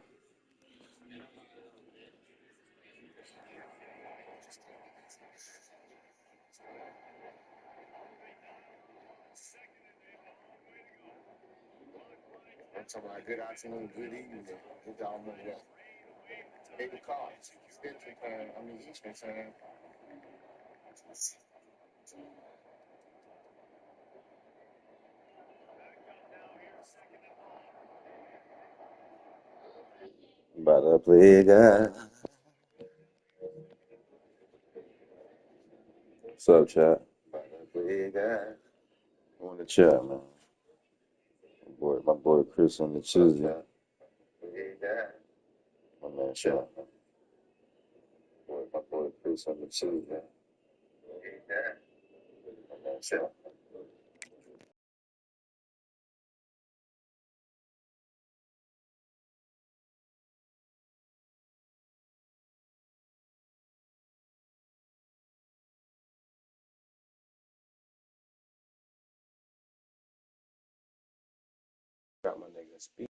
I'm talking about good afternoon, good evening. Good dog money that. Take the call. Central time. I mean Eastern time. About to play God. What's up, chat? About to play God. On the chat, man. My boy Chris on the Tuesday. My man, chat. My boy Chris on the Tuesday. My man, chat. Got my nigga speak.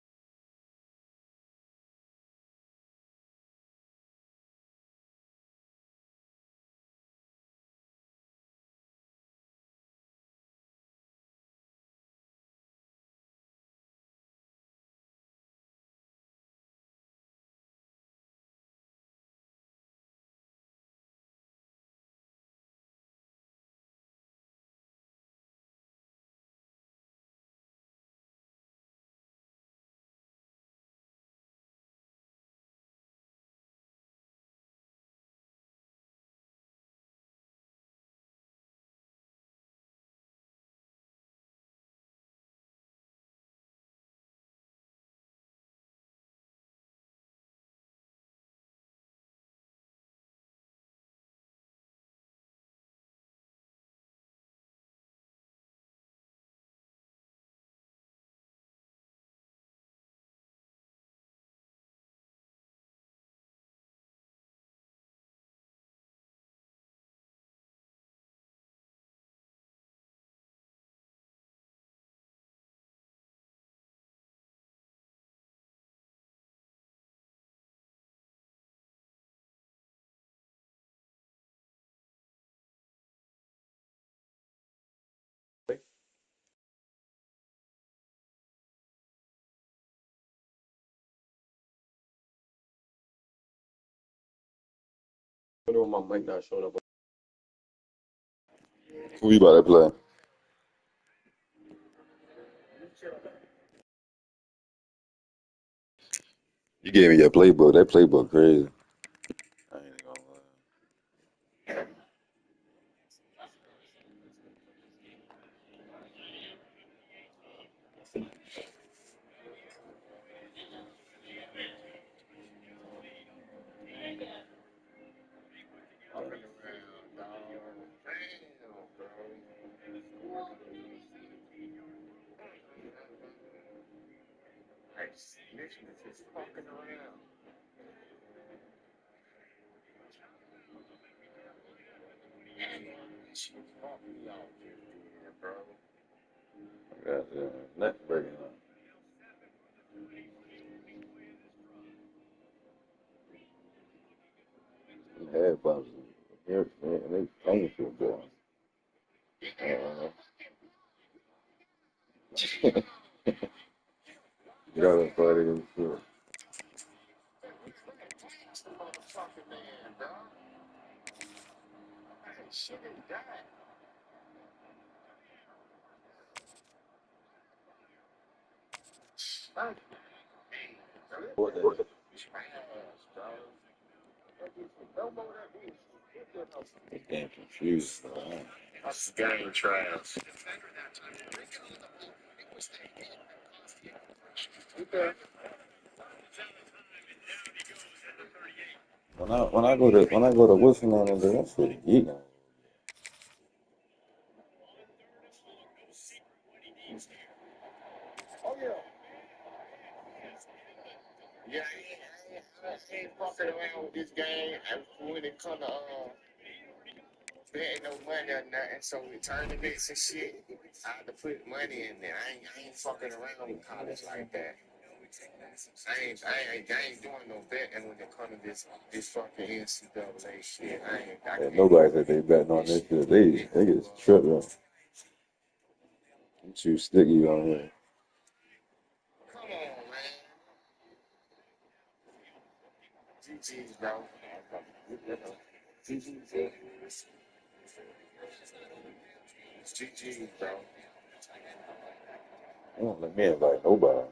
I wonder why my mic not showing up. Who you about to play? You gave me your playbook. That playbook crazy. I ain't gonna lie. Goddamn, neck breaking up. Head bumps. They painful, boy. Uh, Gotta fight against shit. What the? This game confused. This game trash. When I go to Wilson on that shit geeking. Yeah, I ain't fucking around with this game. When it come to betting no money or nothing, so with tournaments and shit, I have to put money in there. I ain't fucking around with college like that. I ain't doing no betting when it come to this fucking NCAA shit. I Yeah, can't nobody do said they betting on this shit. They get tripped up. I'm too sticky on here. Come on, man. GG's, bro. GG's, bro. GG's, bro. They don't let me invite nobody.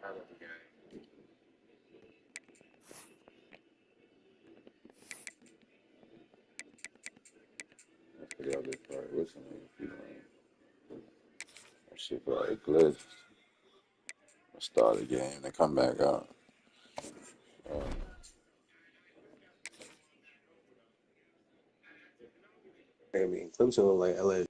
I love the game. I forgot this part. What's the name? That shit feel like glitch. Start again and come back out. I mean, Clemson look like LSU.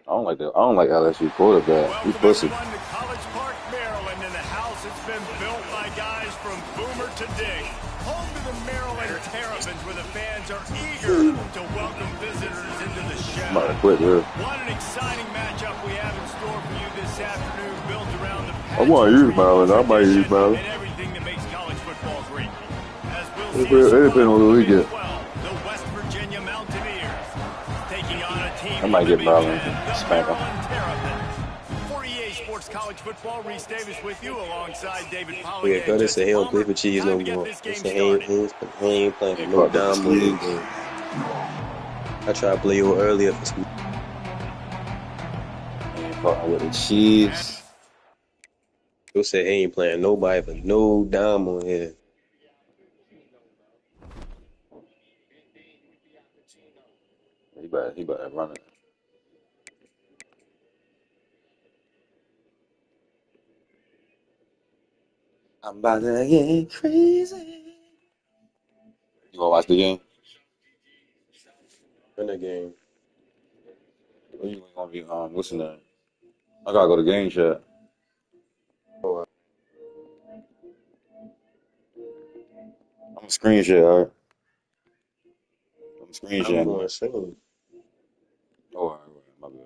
I don't like LSU quarterback. He Welcome pussy. everyone to College Park, Maryland, in the house that's been built by guys from Boomer to Dig. Home to the Maryland Terrapins, where the fans are eager to welcome visitors into the I'm about show. to quit this. What an exciting matchup we have in store for you this afternoon, built around the I want to use pageantry, Maryland. I might use tradition, Maryland. and everything that makes college football great. As we'll It see a depends squad on from what the we Big get. 12, the West Virginia Mountaineers, taking on a team I from might the get Big Maryland. Ten, the Spank them. Maryland Terrapins. For EA Sports College Football, Reese Davis with you alongside David Yeah, Polly and Curtis said Jesse he don't play Palmer. for cheese Time no to get more. this He game said started. he ain't playing for no Fuck with the dime on this cheese. game. I tried to play you earlier for some. Ain't fucking with the cheese. He said he ain't playing nobody for no dime on here. He better run it. I'm about to get crazy. You gonna watch the game? In the game. Or you gonna be what's the name? I gotta go to game chat. Oh, I'm a screen share, alright? I'm a screen I'm sharing. going soon. Oh, alright, my bad.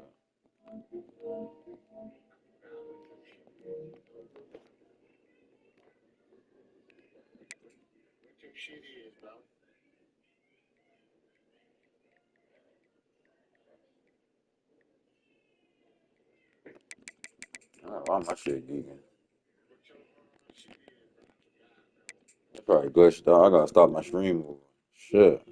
What your shit is, bro. Why my shit geeking? What your shit is, bro. It's probably glitched out. I gotta stop my stream over. Shit.